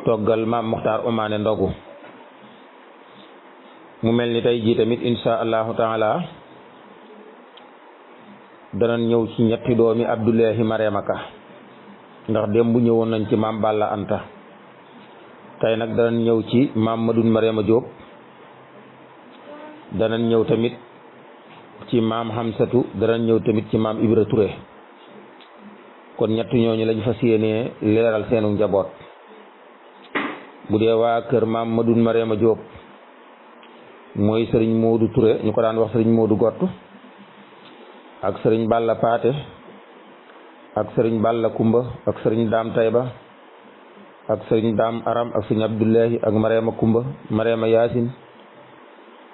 toggal maam Mokhtar Omané ndogu mu mel ni tey jii tamit insha allahu taala danañ ñëw ci ñetti doomi Abdoulahi Mariama Ka ndax démb ñëwoon nañ ci maam Balla Anta tey nag danañ ñëw ci maam Madoune Mariama Diop danañ ñëw tamit ci maam Hamsatu danañ ñëw tamit ci maam Ibra Touré kon ñett ñooñu lañ fas yéenee leeral seenu njaboot bu dee waa kër maam Madoune Mariama Diop mooy sëriñ Modou Touré ñu ko daan wax sëriñ Modou Gott ak sëriñ Balla Paate ak sëriñ Balla Kumba ak sëriñ Daam Tayba ak sëriñ Daam Aram ak sëriñ Abdullahi ak Mariama Kumba Mariama Yaasin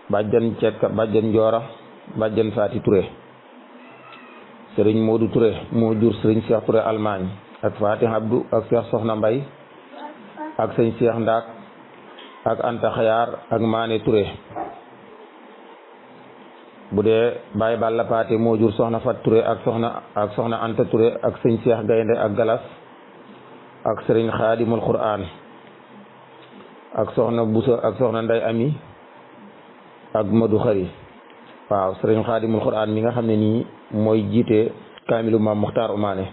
bàjjan Cekka bàjjan Njoora bàjjan Faati Touré sëriñ Modou Touré moo jur sëriñ Cheikh Touré Allemagne ak Faati Abdou ak Cheikh Soxna Mbay ak sëriñ Cheikh Ndaak ak Anta Xayaar ak Maane Touré bu dee Baye Balla Paate moo jur soxna Fat Touré ak soxna Anta Touré ak sëñ Cheikh Gaynde ak Galas ak sëriñ Xaadimul Qur'an ak soxna Busa ak soxna Nday Ami ak Madu Xari waaw sëriñ Xaadimul Qur'an mi nga xam ne nii mooy jiite kaamilu maam Mokhtar Omané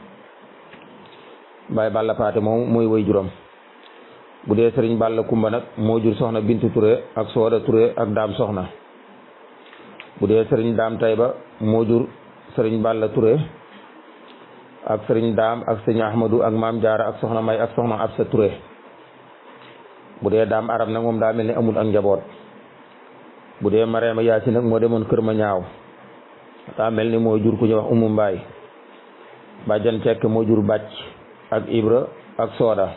Baye Balla Paate moom mooy way juróom bu dee sëriñ Balla Kumba nag moo jur soxna Bintu Touré ak Sooda Touré ak Daam Soxna bu dee sëriñ Daam Tayba moo jur sëriñ Balla Touré ak sëriñ Daam ak sëriñ Ahmadou ak maam Jaara ak soxna May ak soxna Absa Touré bu dee Daam Aram nag moom daa mel ni amul ak njaboot bu dee Mariama Yaasin nag moo demoon kër ma ñaaw daa mel ni moo jur ku ñuy wax Umu Mbaay bàjjan Cekk moo jur Bàcc ak Ibra ak Sooda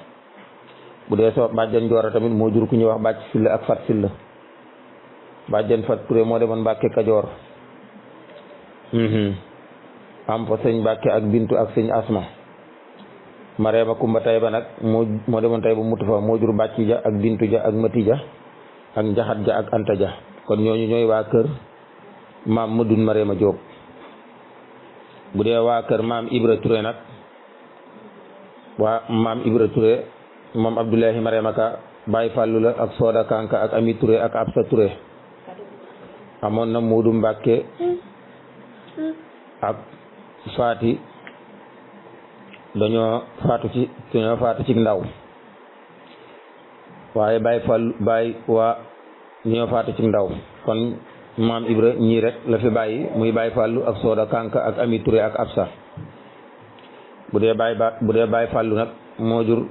bu dee bàjjan Njoora tamit moo jur ku ñuy wax Bàcc Silla ak Fat Silla bàjjan Fat Touré moo demoon Mbàkke Kajoor am fa sëñ Mbàkke ak Bintu ak sëñ Asma Mariama Kumba Tayba nag moo demoon Tayba mutu fa moo jur Bàcc ja ak Bintu ja ak Mati ja ak Njaxat ja ak Anta ja kon ñooñu ñooy waa kër maam Madoune Mariama Diop bu dee waa kër maam Ibra Touré nag waa maam Ibra Touré moom Abdoulahi Mariama Ka Baye Fallou la ak Sooda Kanka ak Ami Touré ak Absa Touré amoon na Moodu Mbàkke ak Faati dañoo faatu ci ndaw waaye Baye Fallou ñoo faatu ci ndaw kon maam Ibra ñii rek la fi bàyyi muy Baye Fallou ak Sooda Kanka ak Ami Touré ak Absa bu dee Baye Fallou nag moo jur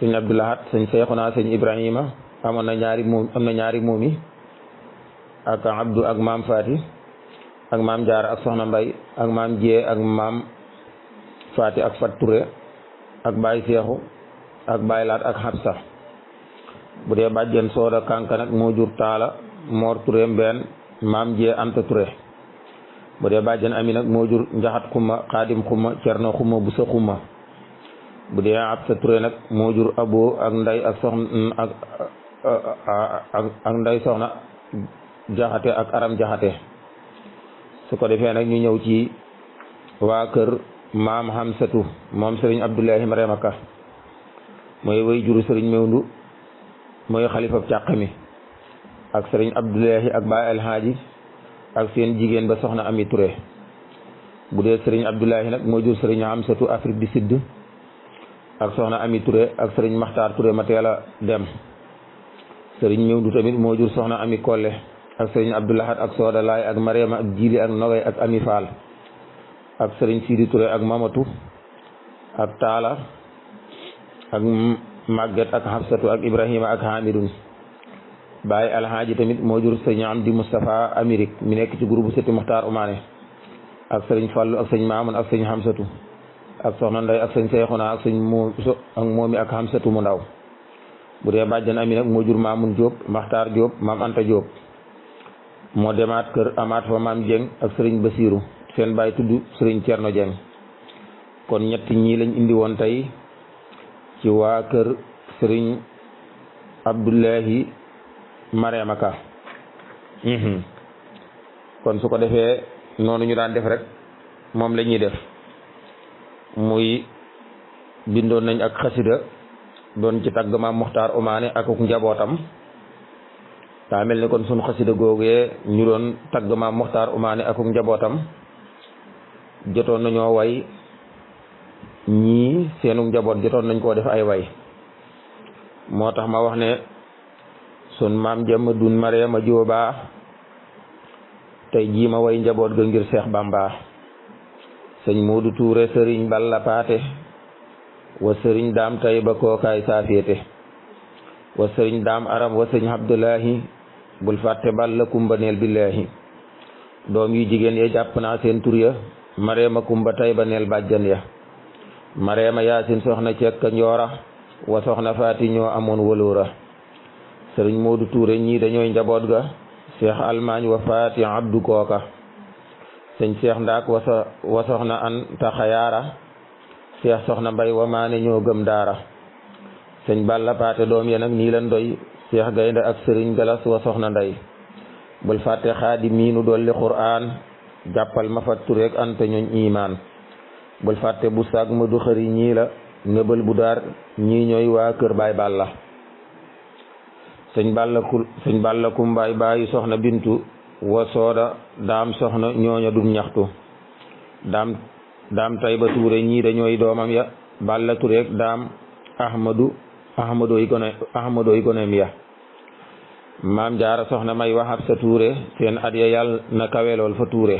sëñ Abdoulahat sëñ Seexuna sëñ Ibrahima am na ñaari moomi ak Abdou ak maam Faati ak maam Jaara ak soxna Mbay ak maam Jee ak maam Faati ak Fat Touré ak Baye Seexu ak Baye Laat ak Xabsa bu dee bàjjen Sooda Kanka nag moo jur Taala Moor Touré Mbeen maam Jee Anta Touré bu dee bàjjen Ami nag moo jur Njaxat Xuma Xaadim Xuma Cerno Xuma Busa Xuma bu dee Absa Touré nag moo jur Abo ak Nday ak soxna ak Nday soxna Jaxate ak Aram Jaxate su ko defee nag ñu ñëw ci waa kër maam Hamsatu moom sëriñ Abdoulahi Mariama Ka mooy way juru sëriñ Mewndu mooy xalifab càq mi ak sëriñ Abdoulahi ak Baay Alhaaji ak seen jigéen ba soxna Ami Touré bu dee sëriñ Abdoulahi nag moo jur sëriñ Hamsatu Afrique du Sud ak soxna Ami Touré ak sëriñ Maxtaar Touré ma teel a dem sëriñ Mewndu tamit moo jur soxna Ami Kolle ak sëriñ Abdoulahat ak Sooda Laay ak Mariama ak Jiili ak Nogay ak Ami Faal ak sëriñ Sidi Touré ak Mamatu ak Taala ak Maguette ak Hafsatu ak Ibrahima ak Hamidun Baye Alhaaji tamit moo jur sëriñ Amdi Moustapha Amérique mi nekk ci groupe Sëti Mokhtar Omané ak sëriñ Fallu ak sëñ Maamun ak sëñ Xamsatu ak soxna Ndey ak sëñ Seexuna ak sëñ moomi ak Xamsatu mu ndaw. bu dee bàjjan Ami nag moo jur Maamun Jóob Maxtaar Jóob maam Anta Jóob moo demaat kër amaat fa maam Jeng ak sëriñ Basiiru seen baay tudd sëriñ Cerno Jeng. kon ñetti ñii lañ indi woon tey ci waa kër sëriñ Abdullahi Mariama Ka. kon su ko defee noonu ñu daan def rek moom la ñuy def muy bindoon nañ ak xasida doon ci tagg maam Muxtaar Umaane ak njabootam. daa mel ni kon sunu xasida googee ñu doon tagg maam Muxtaar Umaane ak njabootam jotoon nañoo way ñii seenu njaboot jotoon nañ koo def ay way. moo tax ma wax ne sun maam jëmm dun Mariama Jóoba tey jii ma way njaboot ga ngir Seex Bamba. sëñ Moodu Tuure sëriñ Balla Paate wa sëriñ daam tay ba kookaay saafiyete wa sëriñ daam aram wa sëriñ Abdullahi bul fàtte Balla kumba neel billahi. doom yu jigéen ya jàpp naa seen tur ya Mariama kumba tay ba neel bàjjan ya. Mariama Yaasin soxna Cekka Njoora wa soxna Faati ñoo amoon waloora. sëriñ Moodu Tuure ñii dañooy njaboot ga Seex Almaañ wa Faati Abdu kooka. sëñ Seex Ndaak wa soxna Anta Xayaara Seex soxna Mbay wa maane ñoo gëm daara. sëñ Balla Paate doom ya nag nii lan doy Seex Gaynde ak sëriñ Galas wa soxna Ndey. bul fàtte Xaadim miinu dolli Qur'aan jàppal ma fa tureek Anta ñooñ imaan. bul fàtte bu saag ma du xëri ñii la nëbal bu daar ñii ñooy waa kër Baay Balla. sëñ Balla kumbaay baayu soxna Bintu wa sooda daam soxna ñooña dum ñaxtu. daam tay ba Tuure ñii dañooy doomam ya Balla Tureek daam ahmadooy goneem ya. maam Jaara soxna may wa Habsa Tuure seen at ya yàlla na kawelool fa Tuure.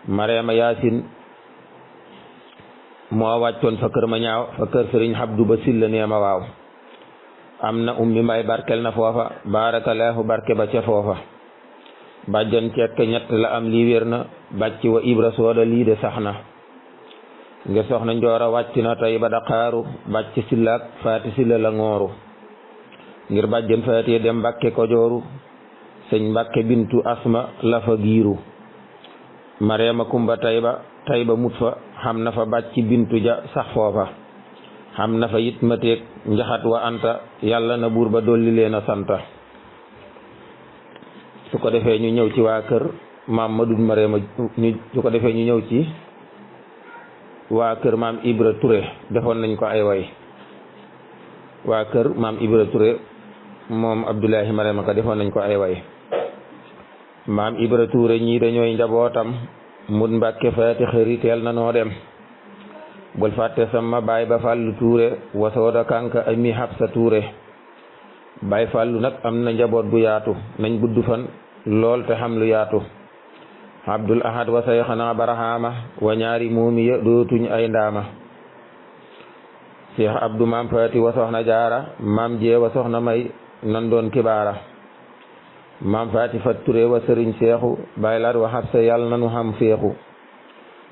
Mariama Yaasin moo wàccoon fa kër ma ñaaw fa kër sëriñ Abdu ba silla neema waaw. am na ummi mbay barkel na foofa barakallahu barke ba ca foofa. bàjjan Cekk ñett la am lii wér na bàcc wa Ibra sooda lii de sax na. ngir soxna Njoora wàcc na tey ba Daqaaru bàcc sillaak Faati silla la ngooru. ngir bàjjan Faati dem Mbàkke Kojooru sëñ Mbàkke Bintu Asma la fa giiru. Mariama kumba tay ba mut fa xam na fa bàcc Bintu ja sax foofa. xam na fa it mateek njaxat wa Anta yàlla na buur ba dolli leen a santa. su ko defee ñu ñëw ci waa kër maam Madun Mariama su ko defee ñu ñëw ci waa kër maam Ibra Touré defoon nañ ko ay way. waa kër maam Ibra Touré moom Abdullahi Mariama Ka defoon nañ ko ay way. maam Ibra Touré ñii dañooy njabootam mut Mbàkke Faati xëri teel na noo dem. bul fàtte sama baay ba Fàllu Tuure wa sooda kanka Ami Habsa Tuure. Baay Fàllu nag am na njaboot bu yaatu nañ gudd fan lool te xam lu yaatu. Abdul Ahad wa sayxana Barahama wa ñaari moomi ya dootuñ ay ndaama. Seex Abdu maam Faati wa soxna Jaara maam Jee wa soxna May nan doon kibaara. maam Faati Fat Ture wa sëriñ Seexu Baay Laat wa Habsa yàlla nanu xam feexu.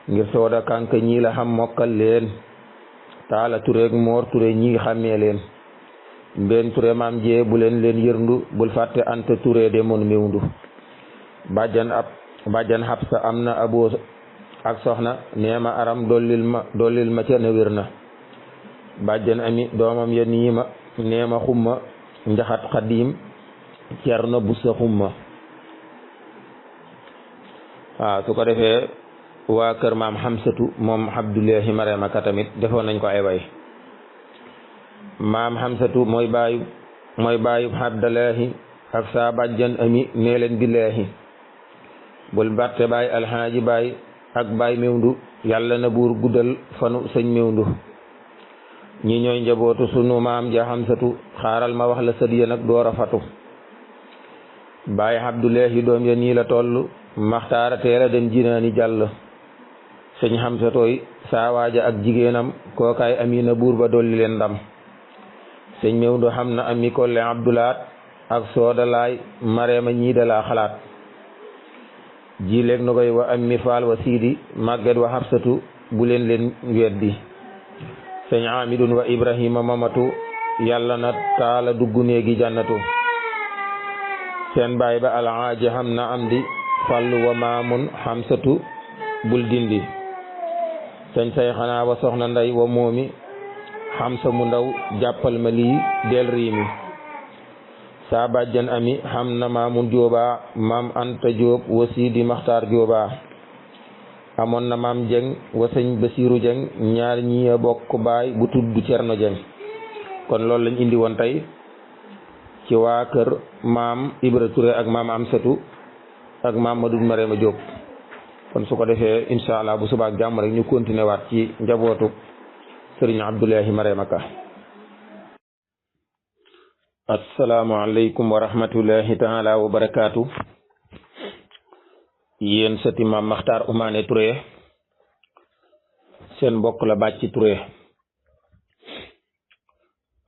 ngir sooda kanka ñii la xam mokkal leen Taala Tureek Moor Ture ñii xàmmee leen. Mbeen Ture maam Jee bu leen yërndu bul fàtte Anta Ture demoon mewndu. bàjjan Habsa am na abo ak soxna neema aram dollil ma ca na wér na. bàjjan Ami doomam ya niima neema xumma njaxat xadiim Cerno Busa xumma. waaw su ko defee waa kër maam Xamsatu moom Abdullahi Mariama Ka tamit defoon nañ ko ay way. maam Xamsatu mooy baayu Abdullahi ak saa bàjjan Ami nee leen billahi. bul bàtte baay alxaaji baay ak baay mewndu yàlla na buur guddal fanu sëñ mewndu. ñi ñooy njabootu sunu maam ja Xamsatu xaaral ma wax la sët ya nag door a fatu. baay Abdullahi doom ya nii la toll Maxtaara teela dem jinaani jàll. sëñ Xamsatooy saa waaja ak jigéenam kookaay Amina buur ba dolli leen ndam. sëñ mewndu xam na Ami Kolle Abdulaat ak sooda laay Mareema ñii da laa xalaat. jileeg no koy wa ammi faal wa siidi màgget wa xabsatu bu leen weddi sëñ amidun wa ibrahima mamatu yàlla na taala dugg néegi jannatu seen baay ba alaaji xam na am di fallu wa maamun xamsatu bul dindi sëñ say xanaa wa soxna nday wa moomi xamsa mu ndaw jàppal ma lii del riimi saa bàjjan ami xam na maamun jóoba maam anta jóob wa siidi maxtaar jóoba amoon na maam jeng wa sëñ basiiru jeng ñaar ñi bokk baay bu tudd cerno jeng kon loolu lañ indi woon tey ci waa kër maam Ibra Touré ak maam Amsatu ak maam Madou Marema Diop kon su ko defee incha allah bu subaak jàmm rek ñu continuer waat ci njabootu sëriñ Abdoulahi Marema Ka. asalaamaaleykum wa rahmatullahi taala wa barakaatu. yéen sëti maam Maxtaar Umaane Touré seen mbokk la Bàcci Touré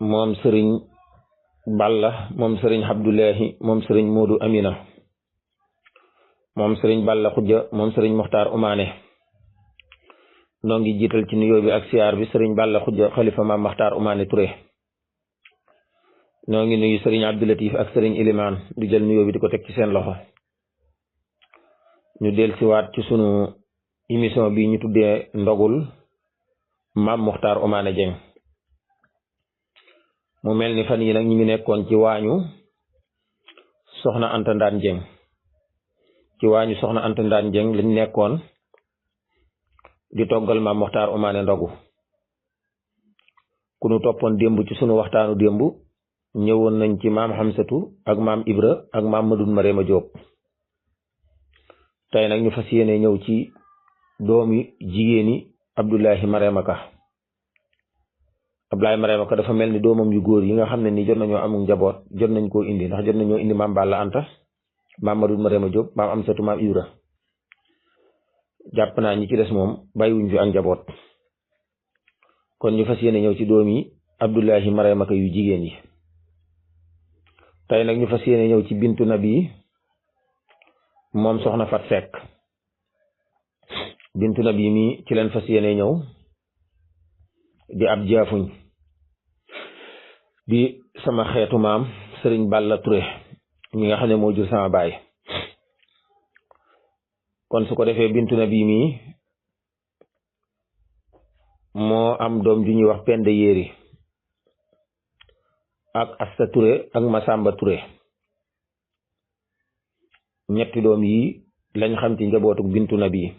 moom sëriñ Balla moom sëriñ Abdoulahi moom sëriñ Moodu Amina moom sëriñ Balla Xujja moom sëriñ Maxtaar Umaane noo ngi jiital ci nuyoo bi ak siyaar bi sëriñ Balla Xujja xalifa maam Maxtaar Umaane Touré noo ngi nuyu sëriñ Abdoulatif ak sëriñ Ilimaan du jël nuyoo bi di ko teg ci seen loxo ñu del siwaat ci sunu émission bi ñu tuddee ndogul maam Maxtaar Umaane Jeng mu mel ni fan yi nag ñu ngi nekkoon ci waañu soxna Anta Ndaan Jeng ci waañu soxna Anta Ndaan Jeng lañ nekkoon di toggal maam Maxtaar Umaane ndogu ku nu toppoon démb ci sunu waxtaanu démb ñëwoon nañ ci maam Xamsatu ak maam Ibra ak maam Madou Marema Diop tey nag ñu fas yéene ñëw ci doomi jigéeni Abdoulahi Marema Ka. Abdoulahi Marema Ka dafa mel ni doomam yu góor yi nga xam ne ni jot nañoo amul njaboot jot nañ koo indi ndax jot nañoo indi maam Balla Anta maam Madou Marema Diop maam Amsatu maam Ibra jàpp naa ñi ci des moom bàyyiwuñ fi ak njaboot kon ñu fas yéene ñëw ci doomi Abdoulahi Marema Ka yu jigéen yi tey nag ñu fas yéene ñëw ci bintu nabi moom soxna Fat Seck bintu nabi mi ci leen fas yéene ñëw di ab jaafuñ di sama xeetu maam sëriñ Balla Touré mi nga xam ne moo jur sama baay kon su ko defee bintu nabi mi moo am doom ju ñuy wax Penda Yéeri ak Asta Touré ak Masamba Touré ñetti doom yi lañ xam ci njabootu bintu nabi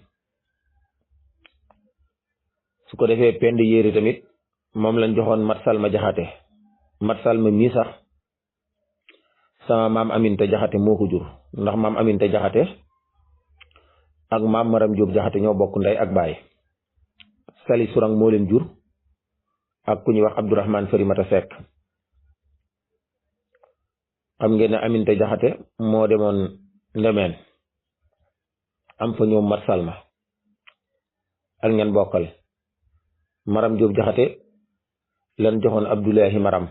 su ko defee Penda Yéeri tamit moom lañ joxoon Mat Salma Jaxate Mat Salma mii sax sama maam Aminta Jaxate moo ko jur ndax maam Aminta Jaxate ak maam Maram Jóob Jaxate ñoo bokk ndey ak baay Sali Surang moo leen jur ak ku ñuy wax Abdourahman Farimata Seck xam ngeen ne Aminta Jaxate moo demoon Ndemeen am fa ñoom Mat Salma ak ngeen bokkal Maram Jóob Jaxate lan joxoon Abdoulahi Maram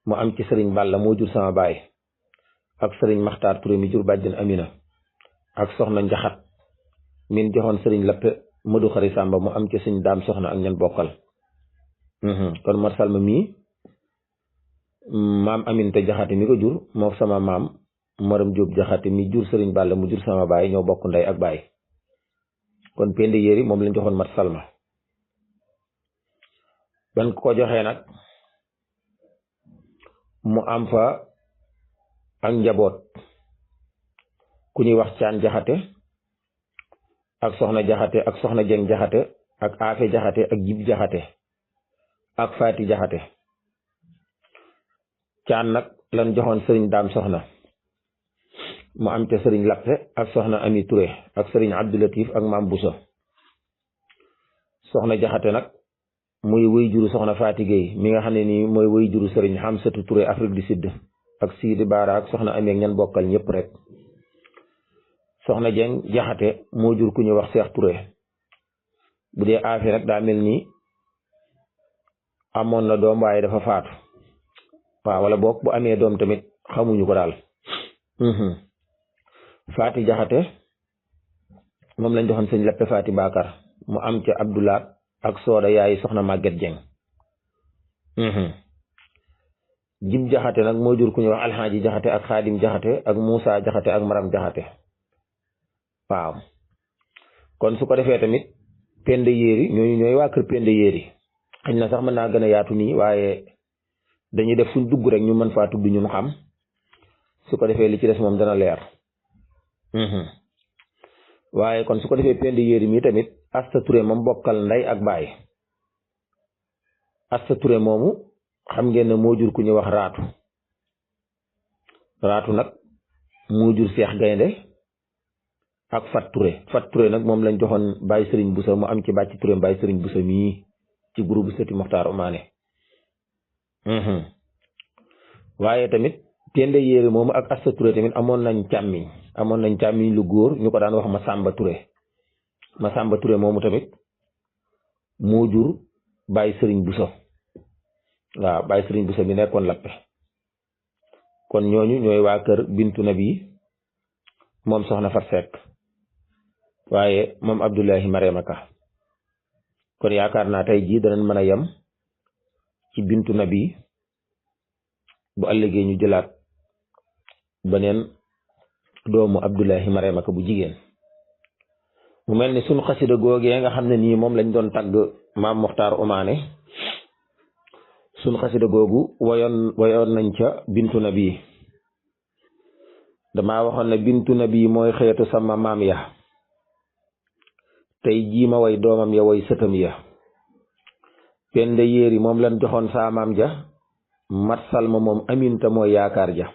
mu am ci sëriñ Balla moo jur sama baay ak sëriñ Maxtaar Touré mi jur bàjjen Amina ak soxna Njaxat min joxoon sëriñ Lappe Madu Xari Sàmba mu am ci sëriñ Daam Soxna ak ngeen bokkal kon Mat Salma mii maam Aminta Jaxate mi ko jur moo sama maam Maram Jóob Jaxate mi jur sëriñ Balla mu jur sama baay ñoo bokk ndey ak baay kon Penda Yéeri moom lañ joxoon Mat Salma ban ko joxee nag mu am fa ak njaboot ku ñuy wax Caan Jaxate ak soxna Jaxate ak soxna Jeng Jaxate ak Afe Jaxate ak Jib Jaxate ak Faati Jaxate Caan nag lan joxoon sëriñ Daam Soxna mu am ca sëriñ Lappe ak soxna Ami Touré ak sëriñ Abdoulatif ak maam Busa soxna Jaxate nag muy wëy juru soxna Faati Gueye mi nga xam ne nii mooy wëy juru sëriñ Xamsatu Touré Afrique du Sud ak Sidi Baara ak soxna Ami ak ñan bokkal ñëpp rek soxna Jeng Jaxate moo jur ku ñuy wax Seex Touré bu dee Afi nag daa mel ni amoon na doom waaye dafa faatu waaw wala boog bu amee doom tamit xamuñu ko daal Faati Jaxate moom lañ joxoon sëñ Lappe Faati Bakar mu am ca Abdoulaat ak Sooda yaay soxna Maguette Dieng. Jib Jaxate nag moo jur ku ñuy wax Alxaaji Jaxate ak Xaadim Jaxate ak Moussa Jaxate ak Maram Jaxate. waaw kon su ko defee tamit Penda Yéeri ñooy waa kër Penda Yéeri xëy na sax mën naa gën a yaatu nii waaye dañuy def fuñ dugg rek ñu mën faa tudd ñun xam su ko defee li ci des moom dana leer. waaye kon su ko defee Penda Yéeri mi tamit Asta Touré moom bokkal ndey ak baay. Asta Touré moomu xam ngeen ne moo jur ku ñuy wax raatu nag moo jur Seex Gaynde ak Fat Touré nag moom lañ joxoon Baye Serigne Boussa mu am ci Bàcci Touré Baye Serigne Boussa mii ci groupe sëti Moxtaar Omaane. waaye tamit Penda Yéeri moomu ak Asta Touré tamit amoon nañ càmmiñ lu góor ñu ko daan wax Masamba Touré moomu tamit moo jur Baye Serigne Boussa. waaw Baye Serigne Boussa mi nekkoon Lappe. kon ñooñu ñooy waa kër Bintu Nabi moom soxna Fat Seck waaye moom Abdoulahi Mariama Ka. kon yaakaar naa tey jii danañ mën a yem ci Bintu Nabi bu ëllëgee ñu jëlaat beneen doomu Abdoulahi Mariama Ka bu jigéen. mu mel ni sunu xasida googee nga xam ne nii moom lañ doon tagg maam Moxtaar Omaane sunu xasida googu wayoon nañ ca Bintu Nabi. damaa waxoon ne Bintu Nabi mooy xeetu sama maam ya tey jii ma way doomam ya way sëtam ya. Penda Yéeri moom lañ joxoon saa maam ja Mat Salma moom Aminta mooy yaakaar ja.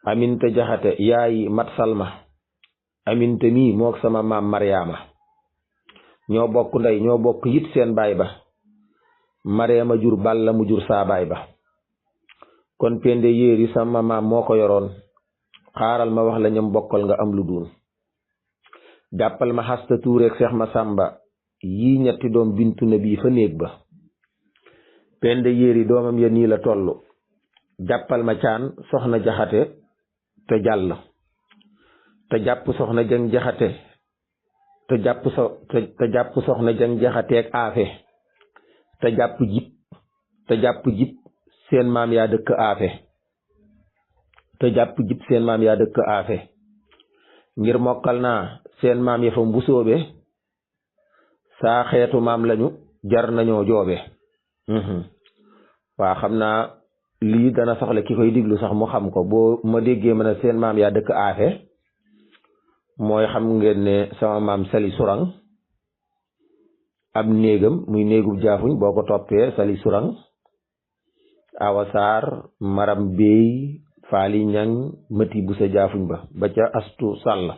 Aminta Jaxate yaayi Mat Salma Aminta mii mook sama maam Mariama ñoo bokk ndey ñoo bokk yit seen baay ba. Mariama jur Balla mu jur saa baay ba. kon Penda Yéeri sama maam moo ko yoroon xaaral ma wax la ñam bokkal nga am lu duun. jàppal ma Asta Touré ak Seex Masamba yii ñetti doom Bintu Nabi fa néeg ba. Penda Yéeri doomam ya nii la toll. jàppal ma Caan soxna Jaxate te jàll te jàpp soxna Jeng Jaxate te jàpp soxna Jeng Jaxateeg aafe te jàpp jib seen maam yaa dëkk aafe ngir mokkal naa seen maam ya fa mbusoobe saa xeetu maam lañu jar nañoo joobe. waa xam naa lii dana soxla ki koy diglu sax mu xam ko boo ma déggee ma ne seen maam yaa dëkk aafe mooy xam ngeen ne sama maam Sali Surang ab néegam muy néegub jaafuñ boo ko toppee Sali Surang Awa Saar Maram Bey Faali Ñang Mati Busa jaafuñ ba ca Astu Sàll.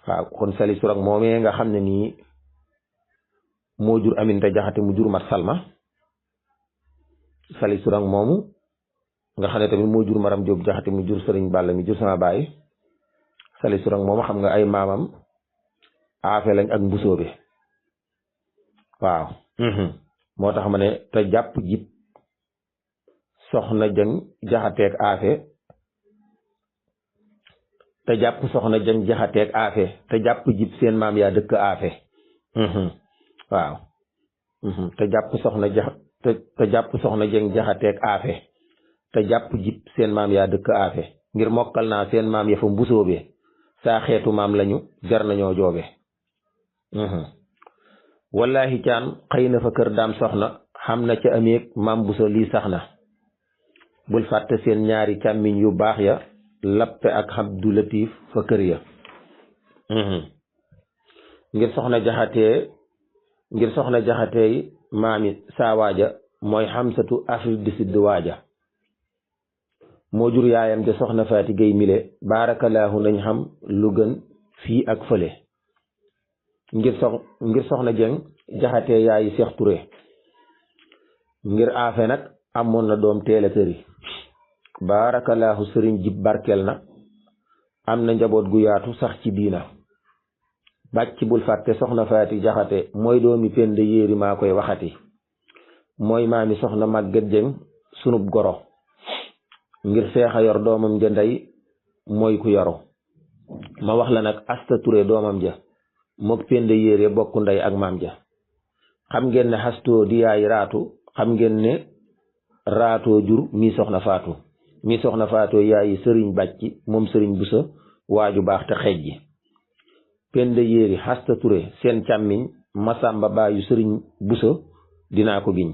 waaw kon Sali Surang moomee nga xam ne nii moo jur Aminta Jaxate mu jur Mat Salma. Sali Surang moomu nga xam ne tamit moo jur Maram Jóob Jaxate mu jur Sëriñ Balla mi jur sama baay. Sali Surang moomu xam nga ay maamam aafe lañ ak mbusoobe. waaw moo tax ma ne te jàpp jib soxna Jeng Jaxateeg aafe te jàpp jib seen maam yaa dëkk aafe. waaw te jàpp soxna Jeng Jaxateeg aafe te jàpp jib seen maam yaa dëkk aafe ngir mokkal naa seen maam ya fa mbusoobe saa xeetu maam lañu jar nañoo joobe. wallahi Caan xëy na fa kër daam soxna xam na ca ameeg maam Busa lii sax na. bul fàtte seen ñaari càmmiñ yu baax ya Lappe ak Abdu Latif fa kër ya. ngir soxna jaxatee maami saa waaja mooy Xamsatu Afrique du Sud waaja moo jur yaayam de soxna Faati Gay mile baarakallaahu nañ xam lu gën fii ak fële. ngir soxna Jeng Jaxate yaayi Seex Ture ngir aafe nag amoon na doom teela tëri baarakallaahu sëriñ jib barkel na am na njaboot gu yaatu sax ci diina. bàcc bul fàtte soxna Faati Jaxate mooy doomi Penda Yéeri maa koy waxati mooy maami soxna Màgget Jeng sunub goro ngir seexa yor doomam ja ndey mooy ku yaru ma wax la nag Asta Touré doomam ja mook Penda Yéere bokk ndey ak maam ja. xam ngeen ne xastoo di yaay raatu, xam ngeen ne raatoo jur mii soxna faatu, mii soxna faatoo yaayi sëriñ bàcci moom sëriñ busa waaju baax te xeej ji. Penda Yéeri Asta Touré seen càmmiñ Masamba baayu sëriñ busa dinaa ko giñ,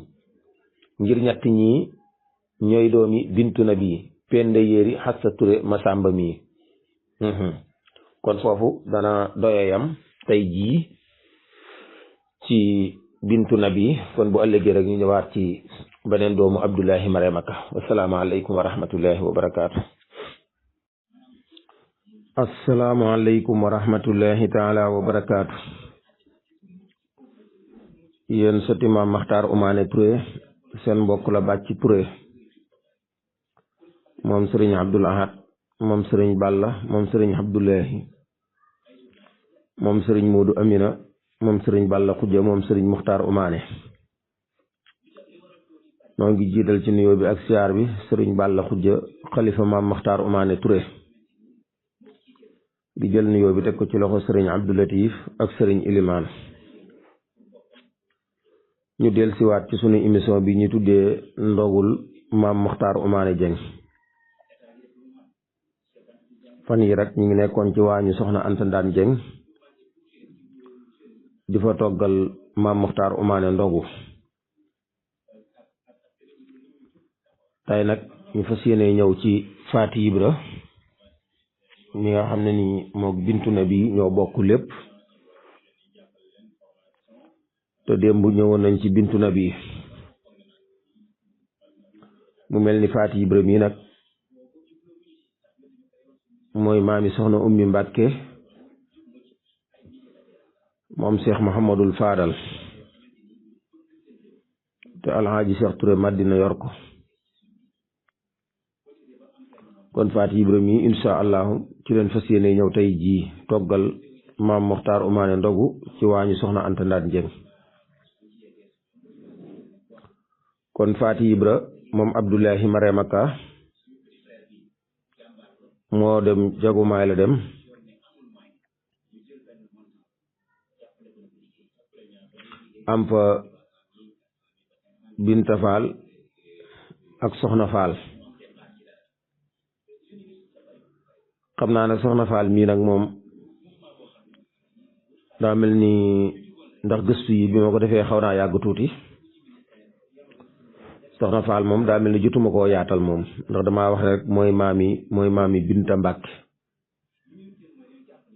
ngir ñett ñii ñooy doomi bintu na bii Penda Yéeri Asta Touré Masamba mii. kon foofu dana doyoyam tey jii ci bintu nabi, kon bu ëllëgee rek ñu ñëwaat ci beneen doomu Abdullahi Marème Ka. wasalaamaaleykum wa rahmatullahi wa barakaatu. asalaamaaleykum wa rahmatullahi taala wa barakaatu. yéen sëti Maam Maxtaar Umaane Touré seen mbokk la Bàcci Touré moom sëriñ Abdul Ahad moom sëriñ Balla moom sëriñ Abdullahi moom sëriñ Moodu Amina moom sëriñ Balla Xujja moom sëriñ Muxtaar Umaane. noo ngi jiital ci nuyoo bi ak siyaar bi sëriñ Balla Xujja xalifa Maam Maxtaar Umaane Touré, di jël nuyoo bi teg ko ci loxo sëriñ Abdou Latif ak sëriñ Ilimaan. ñu del siwaat ci sunu émission bi ñu tuddee ndogul Maam Maxtaar Umaane Jeng. fan yi rek ñu ngi nekkoon ci waañu soxna Anta Ndaan Jeng di fa toggal Maam Maxtaar Umaane ndogu. tey nag ñu fas yéene ñëw ci Faati Ibra mi nga xam ne ni mook bintu na bi ñoo bokk lépp, te démb ñëwoon nañ ci bintu na bi. mu mel ni Faati Ibra mi nag mooy maami soxna Ummi Mbàkke moom Cheikh Mouhamadul Fadal te Alhaaji Cheikh Touré Madina yor ko. kon Faati Ibra mi insha allahu ci leen fas yéene ñëw tey jii toggal Maam Maxtaar Umaane ndogu ci waañu soxna Anta Ndaan Jeng. kon Faati Ibra moom Abdullahi Marème Ka moo dem jagumaay la dem am fa Binta Faal ak Soxna Faal. xam naa nag Soxna Faal mii nag moom daa mel ni ndax gëstu yi bi ma ko defee xaw naa yàgg tuuti. Soxna Faal moom daa mel ni jotuma koo yaatal moom, ndax damaa wax rek mooy maami Binta Mbàkke.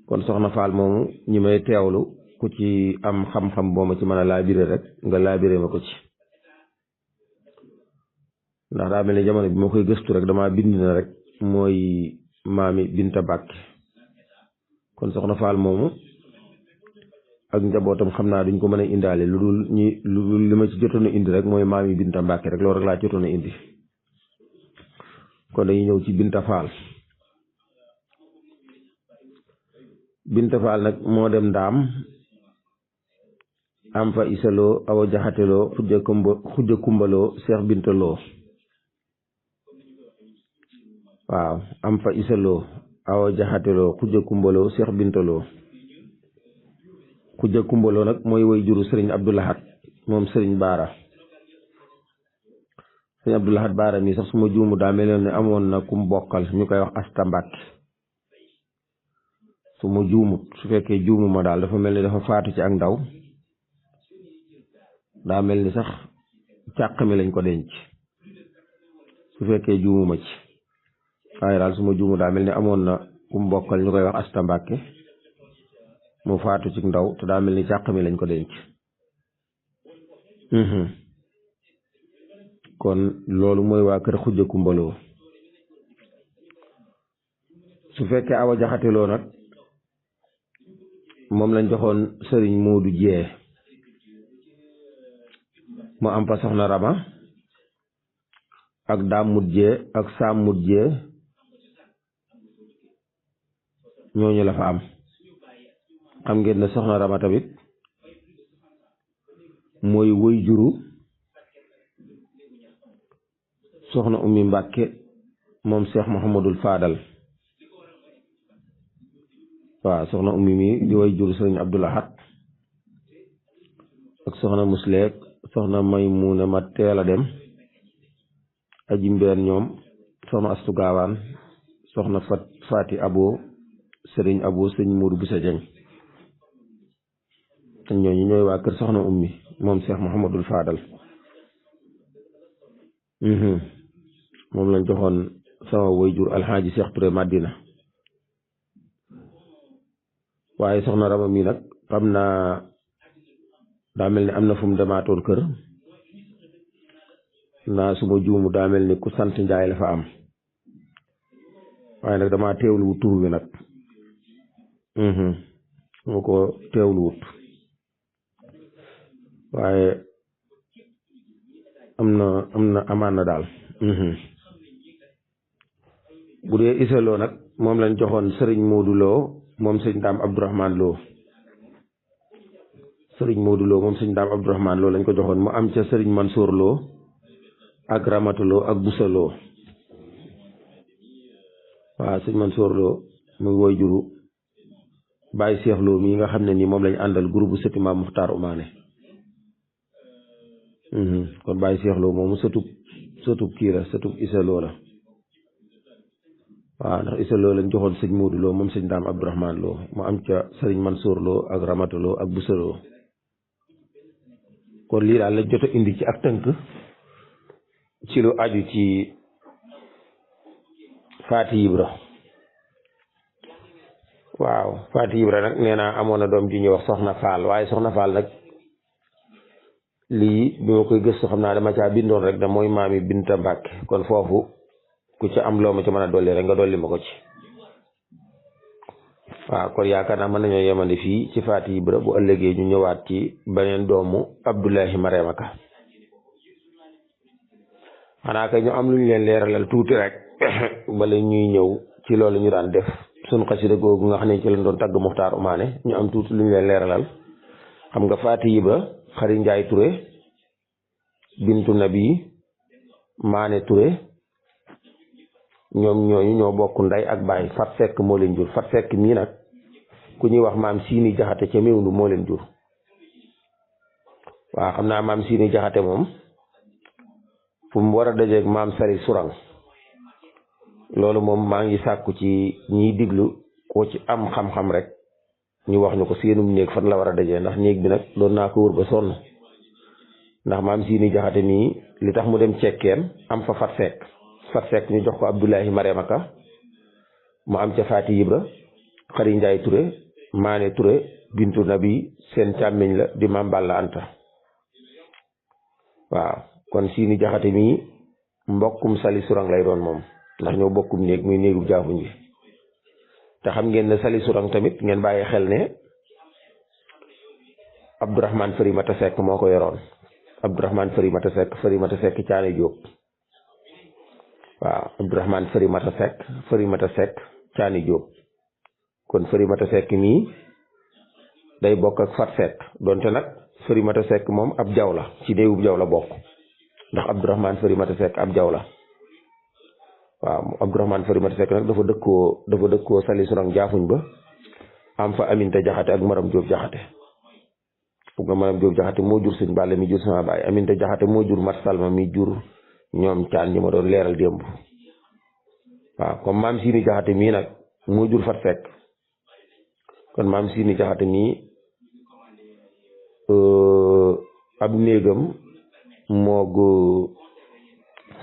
kon Soxna Faal moomu ñi may teewlu ku ci am xam-xam boo ma ci mën a laabiré rek nga laabiré ma ko ci, ndax daa mel ni jamono bi ma koy gëstu rek damaa bind na rek mooy maami Binta Mbàkke. kon Soxna Faal moomu ak njabootam xam naa duñ ko mën a indaale lu dul li ma ci jotoon a indi rek mooy maami Binta Mbàkke rek, loolu rek laa jotoon a indi. kon dañuy ñëw ci Binta Faal. Binta Faal nag moo dem ndaam am fa isaloo awa jaxateloo xujja kumbaloo seex bintaloo. waaw am fa isaloo awa jaxateloo xujja kumbaloo seex bintaloo. xujja kumbaloo nag mooy way juru sëriñ Abdoulahat moom sëriñ Baara. sëriñ Abdoulahat Baara mi sax suma juumu daa mel ne amoon na kum bokkal ñu koy wax Asta Mbàkke. su ma juumut, su fekkee juumu ma daal dafa mel ni dafa faatu ci ak ndaw, daa mel ni sax càq mi lañ ko denc, su fekkee juumu ma ci. waaye daal su ma juumu daa mel ni amoon na kum bokkal ñu koy wax Asta Mbàkke mu faatu ci ndaw te daa mel ni càq mi lañ ko denc. kon loolu mooy waa kër xujja kumbaloo. su fekkee awa jaxateloo nag moom lañ joxoon sëriñ Moodu Jee mu am fa soxna Rama ak Daam Mut Jee ak Saam Mut Jee, ñooñu la fa am. xam ngeen ne soxna Rama tamit mooy woy juru soxna Ummi Mbàkke moom Cheikh Mouhamadul Fadal. waaw soxna ummi mi di way jur sëriñ Abdul Ahad ak soxna musleek soxna Maymuna ma teel a dem aji mbeen ñoom soxna astu gaawaan soxna Fati abo sëriñ abo sëriñ Moodu Busa Jeng ñooñu ñooy waa kër soxna ummi moom Cheikh Mouhamadul Fadal moom lañ joxoon sama waajur alxaaji Cheikh Touré Madina waaye soxna Rama mi nag xam naa daa mel ni am na fu mu demaatoon kër naa suma juumu daa mel ni ku sant Njaay la fa am waaye nag damaa teewlu wut tur wi nag moo ko teewlu wut waaye amaan na daal bu dee isaloo nag moom lañ joxoon sëriñ Moodu Lo moom sëñ Daam Abdourahman Lo sëriñ Moodu Lo moom sëñ Daam Abdourahman Lo lañ ko joxoon mu am ca sëriñ Mansour Lo ak Ramatu Lo ak Busa Lo waaw sëñ Mansour Lo muy woy juru Baye Cheikh Lo mii nga xam ne nii moom lañ àndal groupe bu sëti Maam Muxtaar Umaane kon Baye Cheikh Lo moomu sëtub kii la sëtub Isa Lo la waaw ndax Isa Lo lañ joxoon sëñ Moodu Lo moom sëñ Daam Abdourahman Lo mu am ca sëriñ Mansour Lo ak Ramatu Lo ak Busa Lo kon lii daal lañ jot a indi ci ak tënk ci lu aju ci Faati Ibra waaw Faati Ibra nag nee naa amoon na doom ji ñuy wax Soxna Faal waaye Soxna Faal nag lii bi ma koy gëstu xam naa dama caa bindoon rek da mooy maami Binta Mbàkke kon foofu ku ci am loo ma ci mën a dolli rek nga dolli ma ko ci waaw kon yaakaar naa mën nañoo yemandi fii ci Faati Ibra bu ëllëgee ñu ñëwaat ci beneen doomu Abdoulahi Mariama Ka xanaa kay ñu am lu ñu leen leeralal tuuti rek bala ñuy ñëw ci loolu ñu daan def suñ xasida googu nga xam ne ci lañ doon tagg Muxtaar Umaane ñu am tuuti lu ñu leen leeralal xam nga Faati Ibra Xari Njaay Touré Bintu Nabi Maane Touré ñoom ñooñu ñoo bokk ndey ak baay Fat Sekk moo leen jur Fat Sekk mii nag ku ñuy wax maam Siini Jaxate ca Mewndu moo leen jur waaw xam naa maam Siini Jaxate moom fu mu war a dajeeg maam Sari Surang loolu moom maa ngi sàkku ci ñiy diglu koo ci am xam-xam rek ñu wax ñu ko seenum néeg fan la war a dajee ndax néeg bi nag doon naa ko wër ba sonn ndax maam Siini Jaxate nii li tax mu dem cekkeen am fa Fat Sekk ñu jox ko Abdoulahi Mariama Ka mu am ca Faati Ibra Xari Njaay Touré Maane Touré Bintu Nabi seen càmmiñ la di Maam Balla Anta waaw kon Siini Jaxate mii mbokkum Sali Surang lay doon moom ndax ñoo bokkum néeg muy néegu jaafuñ bi te xam ngeen ne Sali Surang tamit ngeen bàyyi xel ne Abdourahman Farimata Sekk moo ko yoroon Abdourahman Farimata Sekk Caane Jóob waaw Abdourahman Farimata Sekk Caane Jóob kon Farimata Sekk mii day bokk ak Fat Sekk donte nag Farimata Sekk moom ab jaw la ci néegub jaw la bokk ndax Abdourahman Farimata Sekk ab jaw la waaw Abdourahman Farimata Sekk nag dafa dëkkoo Sali Surang jaafuñ ba am fa Aminta Jaxate ak Maram Jóob Jaxate fu nga Maram Jóob Jaxate moo jur sëñ Balla mi jur sama baay Aminta Jaxate moo jur Mat Salma mi jur ñoom caan ñi ma doon leeral démb waaw comme maam Siini Jaxate mii nag moo jur Fat Sekk kon maam Siini Jaxate mii ab néegam moogu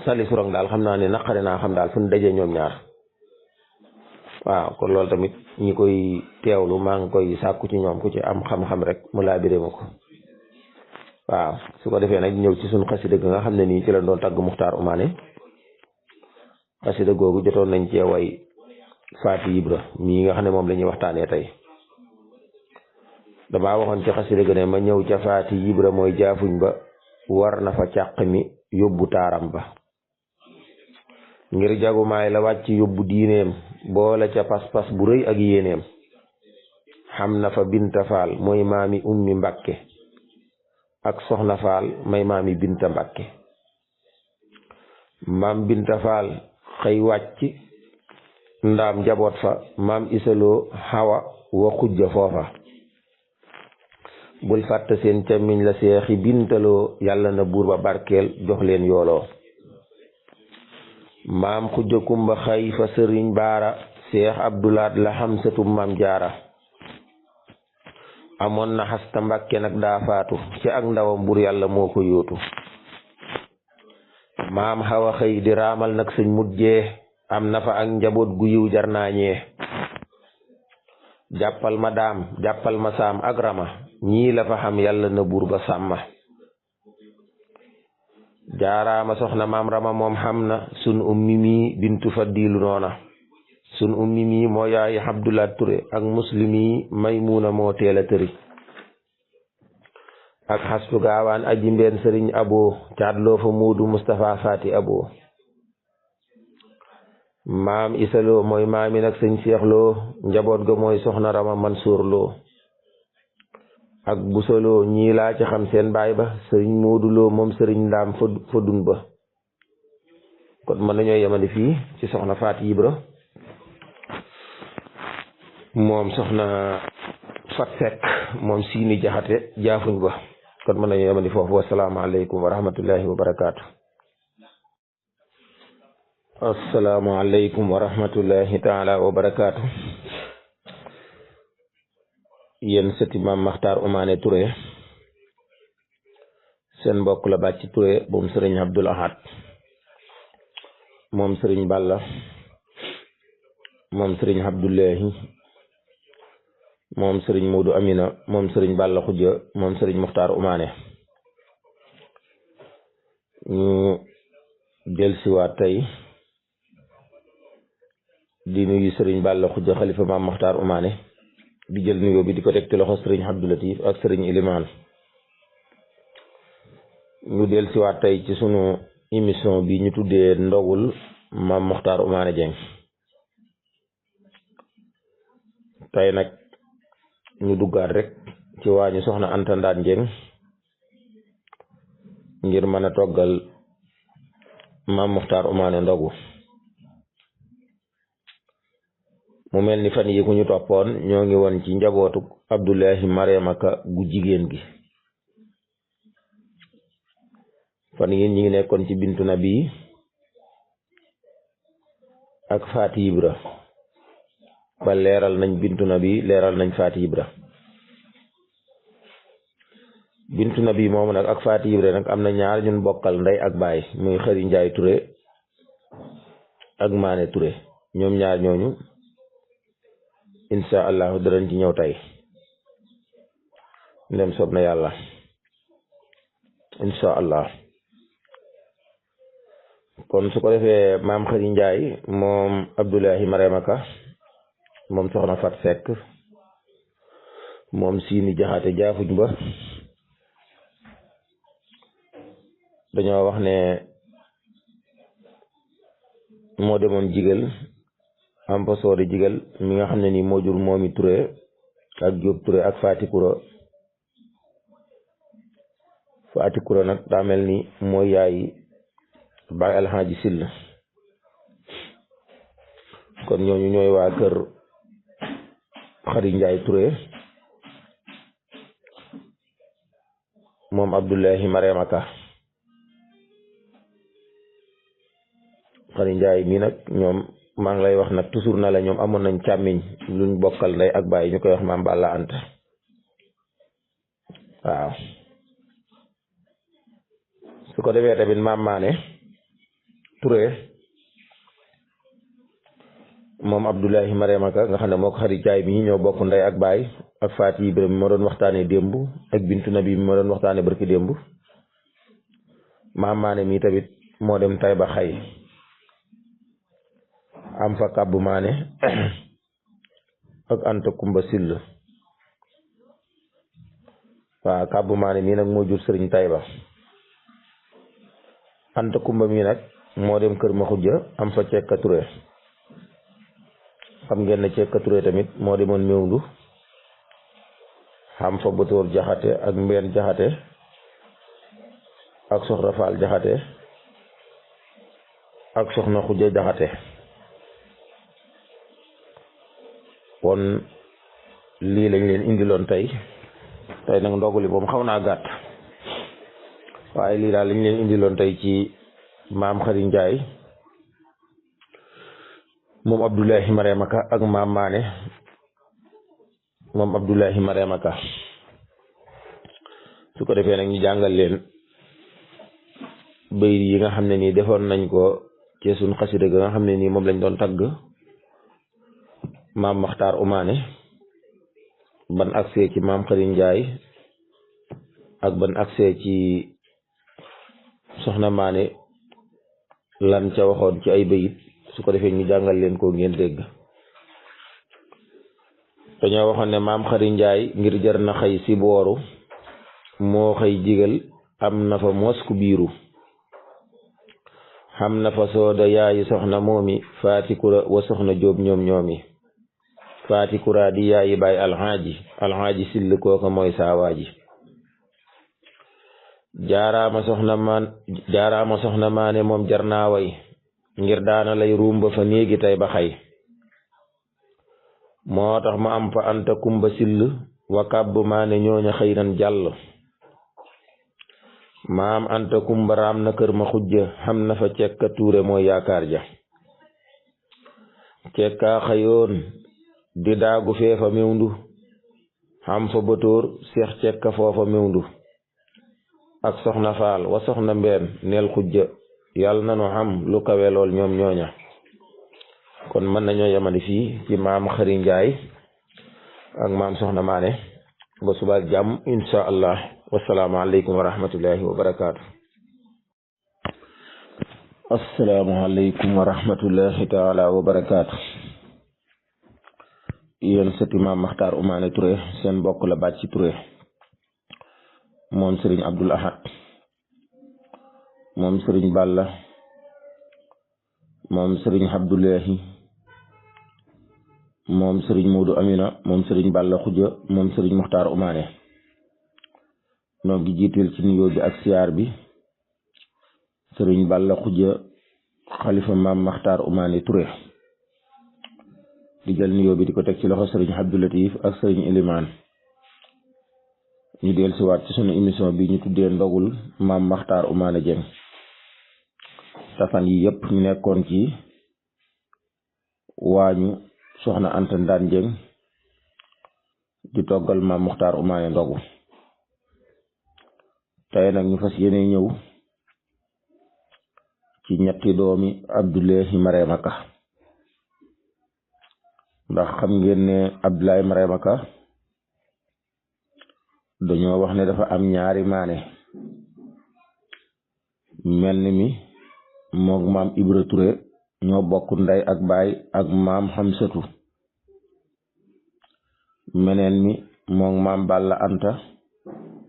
Sali Surang daal xam naa ne naqare naa xam daal fu ñu dajee ñoom ñaar waaw kon loolu tamit ñi koy teewlu maa ngi koy sàkku ci ñoom ku ci am xam-xam rek mu laabire ma ko waaw su ko defee nag ñëw ci suñu xasida ga nga xam ne nii ci la doon tagg Muxtaar Umaane xasida googu jotoon nañ cee way Faati Ibra mii nga xam ne moom la ñuy waxtaanee tey damaa waxoon ci xasida ga ne ma ñëw ca Faati Ibra mooy jaafuñ ba war na fa càq mi yóbbu taaram ba ngir jagumaay la wàcc yóbbu diineem boole ca pas-pas bu rëy ak yéeneem xam na fa Binta Faal mooy maami ummi Mbàkke ak Soxna Faal may maami Binta Mbàkke maam Binta Faal xëy wàcc ndaam njaboot fa maam Isaloo Xawa wa xujja foofa bul fàtte seen càmmiñ la seexi bintaloo yàlla na buur ba barkeel jox leen yooloo maam xujja kumba xay fa sëriñ baara seex abdulaat la xamsatu maam jaara amoon na xasta mbàkke nag daa faatu ci ak ndawam buur yàlla moo ko yóotu maam xawa xëy di raamal nag sëñ mujjee am na fa ak njaboot gu yiw jar naañee jàppal ma daam jàppal ma saam ak rama ñii la fa xam yàlla na buur ba sàmma jaaraama soxna maam rama moom xam na sun ummi mi bintu faddilu noona sun ummi mi moo yaayi Abdulaat Ture ak muslimi maymuna moo teela tëri ak xastu gaawaan aji mbeen sëriñ abo caatloo fa muudu Mustafa faati abo maam isaloo mooy maami nag sëñ seexloo njaboot ga mooy soxna rama mansuur loo ak busaloo ñii laa ci xam seen baay ba sëriñ mooduloo moom sëriñ ndaam fa dun ba kon mën nañoo yemandi fii ci soxna faati ibra moom soxna fat sekk moom siini jaxate jaafuñ ba kon mën nañoo yemandi foofu wasalaamaaleykum wa rahmatullahi wa barakaatu. asalaamaaleykum wa rahmatullahi taala wa barakaatu. yéen sëti maam Maxtaar Umaane Touré seen mbokk la bàcc Touré moom sëriñ Abdul Ahad moom sëriñ Balla moom sëriñ Abdullahi moom sëriñ Moodu Amina moom sëriñ Balla Xujja moom sëriñ Muxtaar Umaane ñu dellusiwaat tey di nuyu sëriñ Balla Xujja xalifa maam Maxtaar Umaane di jël nuyoo bi di ko teg ci loxo sëriñ Abdou Latif ak sëriñ Ilimaan ñu dellusiwaat tey ci sunu émission bi ñu tuddee ndogul maam Maxtaar Umaane Dieng tey nag ñu duggaat rek ci waañu soxna Anta Ndaan Dieng ngir mën a toggal maam Maxtaar Umaane ndogu mu mel ni fan yi ku ñu toppoon ñoo ngi woon ci njabootu Abdullahi Mariama Ka gu jigéen gi fan yi ñi ngi nekkoon ci bintu nabi ak Faati Ibra ba leeral nañ bintu nabi leeral nañ Faati Ibra bintu nabi moomu nag ak Faati Ibra nag am na ñaar ñun bokkal ndey ak baay muy Xari Njaay Ture ak Maane Ture ñoom ñaar ñooñu insha allahu danañ ci ñëw tey ndem soob na yàlla insha allah kon su ko defee maam Xari Njaay moom Abdullahi Mariama Ka moom soxna Fat Sekk moom siini jaxate jaafuñ ba dañoo wax ne moo demoon jigal am fa soori jigal mi nga xam ne nii moo jur moomi Touré ak Jóob Touré ak Faati Kura Faati Kura nag daa mel ni mooy yaay Baay Alxaaji Sill kon ñooñu ñooy waa kër Xari Njaay Touré moom Abdullahi Mariama Ka Xari Njaay mi nag ñoom maa ngi lay wax nag toujours na la ñoom amoon nañ càmmiñ luñ bokkal ndey ak baay ñu koy wax maam Balla Anta waaw su ko defee tamit maam Maane Touré moom Abdullahi Mariama Ka nga xam ne moo ko Xari Njaay mi ñoo bokk ndey ak baay ak Faati Ibra mi ma doon waxtaane démb ak Bintu Nabi mi ma doon waxtaane barki démb maam Maane mi tamit moo dem Tayba Xay am fa Kàbbu Maane ak Anta Kumba Sill waaw Kàbbu Maane mii nag moo jur sëriñ Tayba Anta Kumba mii nag moo dem kër ma xujja am fa Cekka Touré xam ngeen ne Cekka Touré tamit moo demoon Mewndu xam fa Botoor Jaxate ak Mbeen Jaxate ak Soxna Faal Jaxate ak Soxna Xujja Jaxate kon lii lañ leen indiloon tey nag ndogu li moom xaw naa gàtt waaye lii daal lañ leen indiloon tey ci maam Xari Njaay moom Abdoulahi Mariama Ka ak maam Maane moom Abdoulahi Mariama Ka su ko defee nag ñu jàngal leen bayit yi nga xam ne nii defoon nañ ko ci suñ xasida ga nga xam ne nii moom lañ doon tagg maam Maxtaar Umaane ban accès ci maam Xari Njaay ak ban accès ci soxna Maane lan ca waxoon ci ay bayit su ko defee ñu jàngal leen ko ngeen dégg. dañoo waxoon ne maam Xari Njaay ngir jar na xëy si booru moo xëy jigal am na fa mosku biiru xam na fa sooda yaayi soxna moomi faatikura wa soxna jóob ñoomi faatikura di yaayi baay alxaaji sill kooka mooy saawaaji jaaraama soxna maane moom jar naa way ngir daana lay rumba fa néegi tay ba xay moo tax ma am fa anta kumba sill wa kàbb maane ñooña xëy nan jàll maam anta kumba raam na kër ma xujja xam na fa cekka tuure mooy yaakaar ja cekkaa xëyoon di daagu feefa mewndu xam fa bëtóor seex cekka foofa mewndu ak soxna faal wa soxna mbeen neel xujja yàlla nanu xam lu kawe lool ñoom ñooña kon mën nañoo yamani fii ci maam Xari Njaay ak maam soxna Maane ba suba ak jàmm insha allah wasalaamu aleykum wa rahmatullahi wa barakaatu. assalaamu aleykum wa rahmatullahi taala wa barakaatu. yéen sëti maam Maxtaar Umaane Touré seen mbokk la Bàcci Touré moom sëriñ Abdul Ahad moom sëriñ Balla moom sëriñ Abdullahi moom sëriñ Moodu Amina moom sëriñ Balla Xuja moom sëriñ Maxtaar Umaane noo ngi jiital ci nuyoo bi ak siyaar bi sëriñ Balla Xuja xalifa maam Maxtaar Umaane Touré di jël nuyoo bi di ko teg ci loxo sëriñ Abdou Latif ak sëriñ Ilimaan ñu del siwaat ci sunu émission bi ñu tuddee ndogul maam Maxtaar Umaane Jeng tafan yi yëpp ñu nekkoon ci waañu soxna Anta Ndaan Jeng di toggal maam Maxtaar Umaane ndogu tey nag ñu fas yéene ñëw ci ñetti doomi Abdoulahi Mariama Ka ndax xam ngeen ne Abdoulahi Mariama Ka dañoo wax ne dafa am ñaari maane mel ni mi moog maam Ibra Touré ñoo bokk ndey ak baay ak maam Xamsatu meneen mi moog maam Balla Anta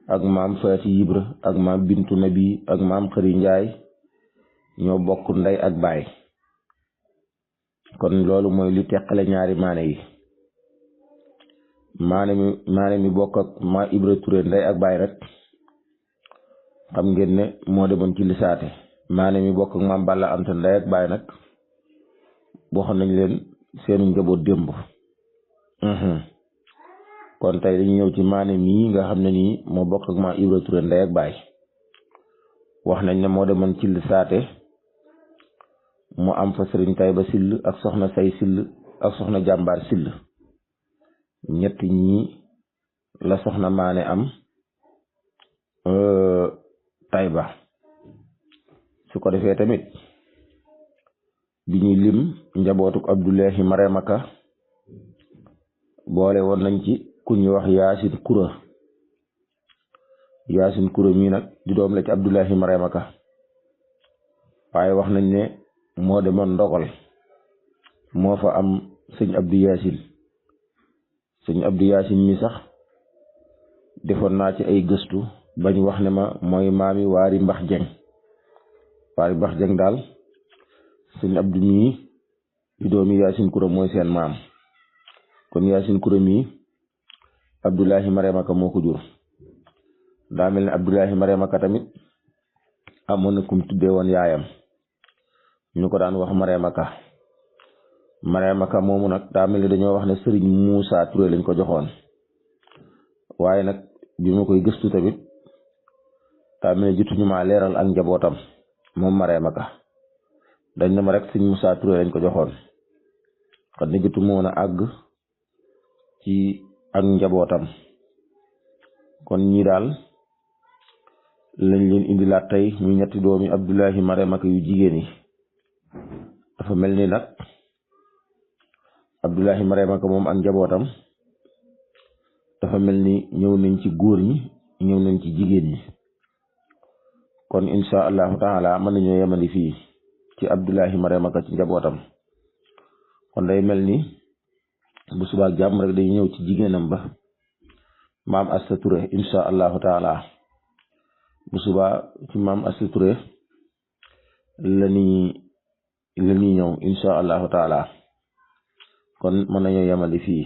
ak maam Faati Ibra ak maam Bintu Nabi ak maam Xari Njaay ñoo bokk ndey ak baay kon loolu mooy li teqale ñaari maane yi maane mi bokk ak maam Ibra Touré ndey ak baay rek xam ngeen ne moo demoon ci lisaate maane mi bokk ak maam Balla Anta ndey ak baay nag waxoon nañ leen seenu njaboot démb kon tey dañu ñëw ci maane mii nga xam ne nii moo bokk ak maam Ibra Touré ndey ak baay wax nañ ne moo demoon ci lisaate mu am fa sëriñ Tayba Sill ak soxna Say Sill ak soxna Jàmbaar Sill ñett ñii la soxna Maane am Tayba su ko defee tamit bi ñuy lim njabootuk Abdoulahi Mariama Ka boole woon nañ ci ku ñuy wax Yaasin Kura mii nag di doom la ci Abdoulahi Mariama Ka waaye wax nañ ne moo demoon ndogal moo fa am sëñ Abdou Yaasin mi sax defoon naa ci ay gëstu bañ wax ne ma mooy maami Waari Mbax Jeng daal sëñ Abdou mii di doomi Yaasin Kura mooy seen maam kon Yaasin Kura mii Abdoulahi Mariama Ka moo ko jur daa mel ne Abdoulahi Mariama Ka tamit amoon na kum tuddee woon yaayam ñu ko daan wax Mariama Ka moomu nag daa mel ni dañoo wax ne sëriñ Muusa Touré lañ ko joxoon waaye nag bi ma koy gëstu tamit daa mel ne jotuñu maa leeral ak njabootam moom Marème Ka dañ ne ma rek sëñ Moussa Touré lañ ko joxoon xam ne jotu moon a àgg ci ak njabootam kon ñii daal lañ leen indilaat tey muy ñetti doomi Abdoulahi Marème Ka yu jigéen yi dafa mel ni nag Abdoulahi Marème Ka moom ak njabootam dafa mel ni ñëw nañ ci góor ñi ñëw nañ ci jigéen ñi kon insha allahu taala mën nañoo yemandi fii ci Abdoulahi Marème Ka ci njabootam kon day mel ni bu subaa jàmm rek day ñëw ci jigéenam ba maam Asta Touré insha allahu taala bu subaa ci maam Asta Touré la ñuy ñëw insha allahu taala kon mën nañoo yemandi fii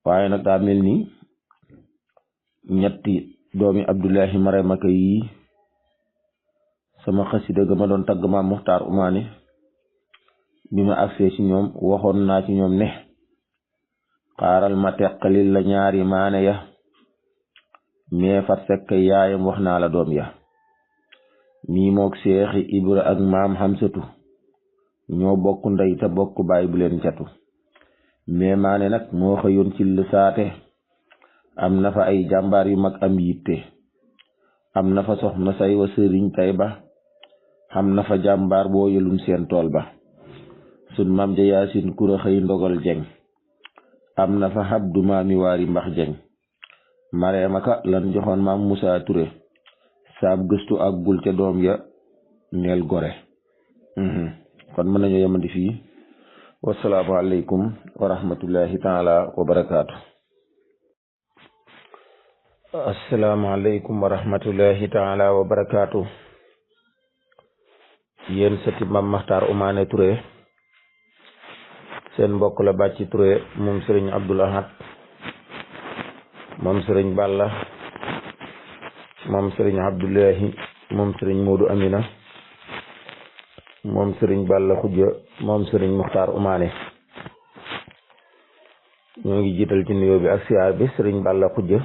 waaye nag daa mel ni ñetti doomi Abdoulahi Marème Ka yi sama xasida ga ma doon tagg maam Muxtaar Umaane bi ma agsee ci ñoom waxoon naa ci ñoom ne xaaral ma teqalil la ñaari maane ya mee fat sekk yaayam wax naa la doom ya mii mook seexi Ibra ak maam Xamsatu ñoo bokk ndey te bokk baay bu leen catu mais maane nag moo xëyoon ci lu saate am na fa ay jàmbaar yu mag am yitte am na fa soxna say wa sëriñ tay ba xam na fa jàmbaar boo yëlum seen tool ba sun maam ja yaasin kura xëy ndogal jeng am na fa Abdu maami waari mbax jeng Marème Ka lan joxoon maam Moussa Touré saab gëstu ak gul ca doom ya neel gore kon mën nañu yemandi fii wasalaamu aleykum wa rahmatullahi taala wa barakaatu. asalaamaaleykum wa rahmatullahi taala wa barakaatu. yéen sëti Mame Makhtar Oumane Touré seen mbokk la Bàcci Touré moom sëriñ Abdoul Ahad moom sëriñ Balla moom sëriñ Abdoulahi moom sëriñ Modou Amina moom sëriñ Balla Xujja moom sëriñ Makhtar Oumane ñoo ngi jiital ci nuyoo bi ak siyaar bi sëriñ Balla Xujja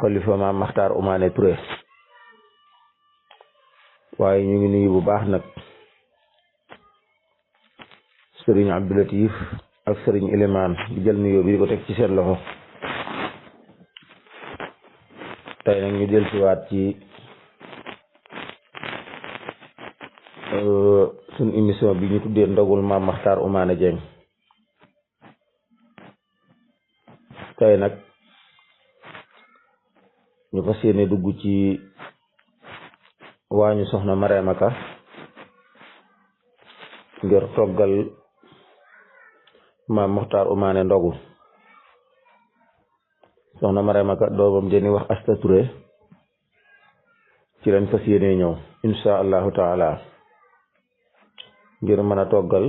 xalifa Mame Makhtar Oumane Touré waaye ñu ngi nuyu bu baax nag sëriñ Abdou Latif ak sëriñ Ilimaan di jël nuyoo bi di ko teg ci seen loxo tey nag ñu del siwaat ci suñ émission bi ñu tuddee ndogul Mame Makhtar Oumane Dieng tey nag ñu fas yéene dugg ci waañu soxna Marème Ka ngir toggal Mame Makhtar Oumane ndogu soxna Marème Ka doomam jëni wax Asta Touré ci lañ fas yéene ñëw insha allahu taala ngir mën a toggal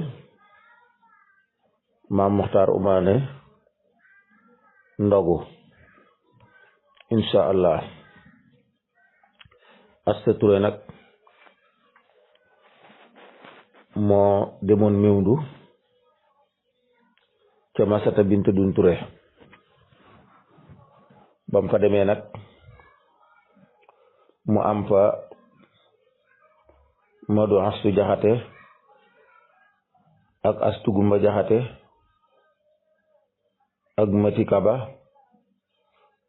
Mame Makhtar Oumane ndogu insha allah. Asta Touré nag moo demoon Mewndu ca Masata bint Dun Touré bam fa demee nag mu am fa Madu Astu Jaxate ak Astu Gumba Jaxate ak Mati Kaba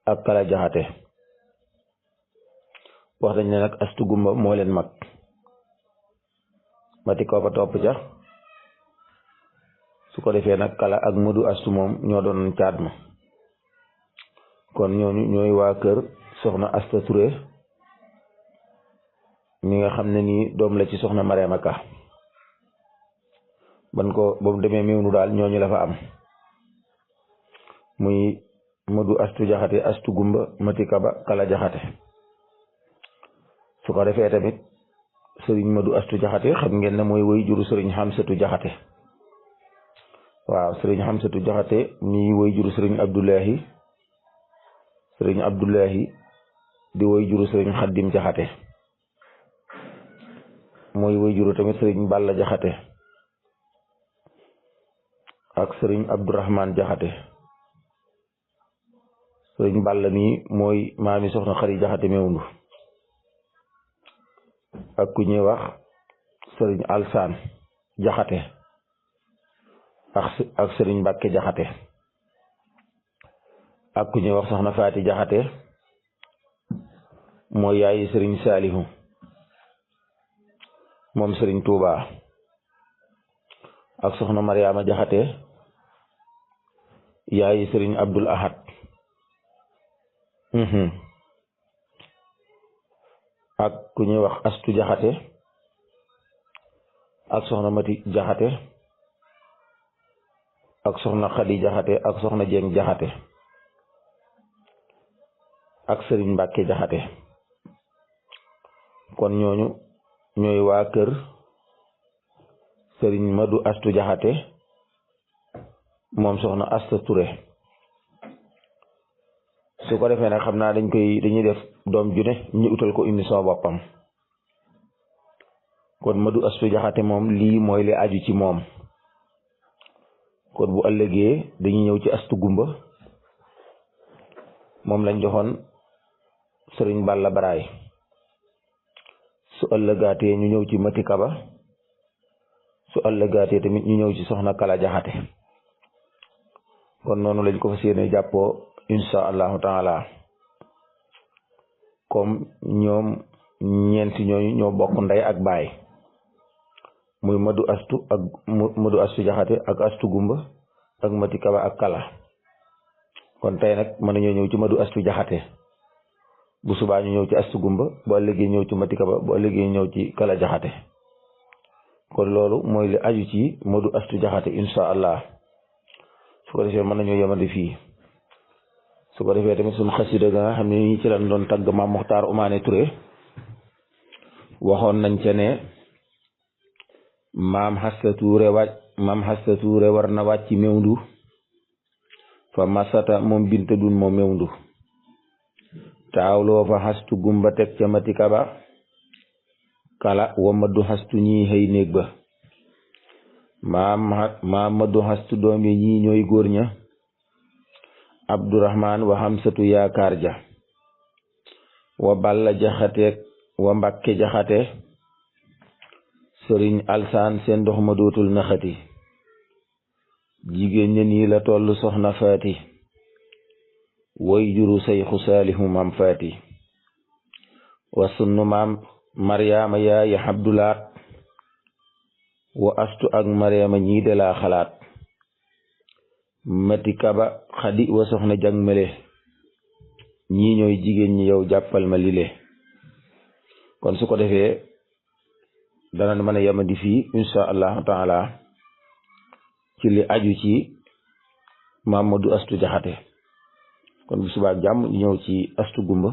ak Kala Jaxate wax dañ ne nag Astu Gumba moo leen mag Mati Kaba topp ca su ko defee nag Kala ak Madu Astu moom ñoo doon caat ma kon ñooñu ñooy waa kër soxna Asta Touré mi nga xam ne nii doom la ci soxna Marème Ka ban ko ba mu demee Mewndu daal ñooñu la fa am muy Madu Astu Jaxate Astu Gumba Mati Kaba Kala Jaxate su ko defee tamit sëriñ Madu Astu Jaxate xam ngeen ne mooy woy juru sëriñ Xamsatu Jaxate waaw sëriñ Xamsatu Jaxate mi woy juru sëriñ Abdoulahi di woy juru sëriñ Xaddim Jaxate mooy woy juru tamit sëriñ Balla Jaxate ak sëriñ Abdourahman Jaxate sëriñ Balla mi mooy maami soxna Xari Jaxate Mewndu ak ku ñuy wax sëriñ Alsaan Jaxate ak sëriñ Mbàkke Jaxate ak ku ñuy wax soxna Faati Jaxate mooy yaayi sëriñ Saalihu moom sëriñ Tuuba ak soxna Mariama Jaxate yaayi sëriñ Abdul Ahad ak ku ñuy wax Astu Jaxate ak soxna Mati Jaxate ak soxna Xadi Jaxate ak soxna Jeng Jaxate ak sëriñ Mbàkke Jaxate kon ñooñu ñooy waa kër sëriñ Madu Astu Jaxate moom soxna Asta Ture su ko defee nag xam naa dañuy def doom ju ne ñu utal ko émission boppam kon Madu Astu Jaxate moom lii mooy li aju ci moom kon bu ëllëgee dañuy ñëw ci Astu Gumba moom lañ joxoon sëriñ Balla Baraay su ëllëgaatee ñu ñëw ci Mati Kaba su ëllëgaatee tamit ñu ñëw ci soxna Kala Jaxate kon noonu lañ ko fas yéene jàppoo insha allahu taala comme ñoom ñeenti ñooñu ñoo bokk ndey ak baay muy Madu Astu Jaxate ak Astu Gumba ak Mati Kaba ak Kala kon tey nag mën nañoo ñëw ci Madu Astu Jaxate bu subaa ñu ñëw ci Astu Gumba bu ëllëgee ñëw ci Mati Kaba bu ëllëgee ñëw ci Kala Jaxate kon loolu mooy li aju ci Madu Astu Jaxate insha allah su ko defee mën nañoo yemandi fii su ko defee tamit suñu xasida ga nga xam ne ñi ci lañ doon tagg Maam Muxtaar Umaane Ture waxoon nañ ca ne maam Xasta Tuure war na wàcc Mewndu fa masata moom binta dun moom Mewndu taawloo fa Xastu Gumba teg ca Mati Kaba Kala wa Madu Xastu ñii xëy néeg ba maam Madu Xastu doom yi ñii ñooy góor ña Abdurahmaan wa Xamsatu yaakaar ja wa Balla Jaxate wa Mbàkke Jaxate sëriñ Alsaan seen ndox ma dootul naxati jigéen ña nii la toll soxna Faati way juru Sayxu Saalihu maam Faati wa sunnu maam Maryaama yaayi Abdulaat wa Astu ak Maryaama ñii de laa xalaat Mati Kaba Xadi wa soxna Jang Mele ñii ñooy jigéen ñi yow jàppal ma lile kon su ko defee dana mën a yemandi fii insha allahu taala ci li aju ci Mamadu Astu Jaxate kon bu subaa jàmm ñu ñëw ci Astu Gumba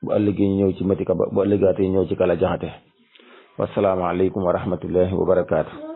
bu ëllëgee ñu ñëw ci Mati Kaba bu ëllëgaatee ñëw ci Kala Jaxate wassalaamu aleykum wa rahmatullahi wa barakaatu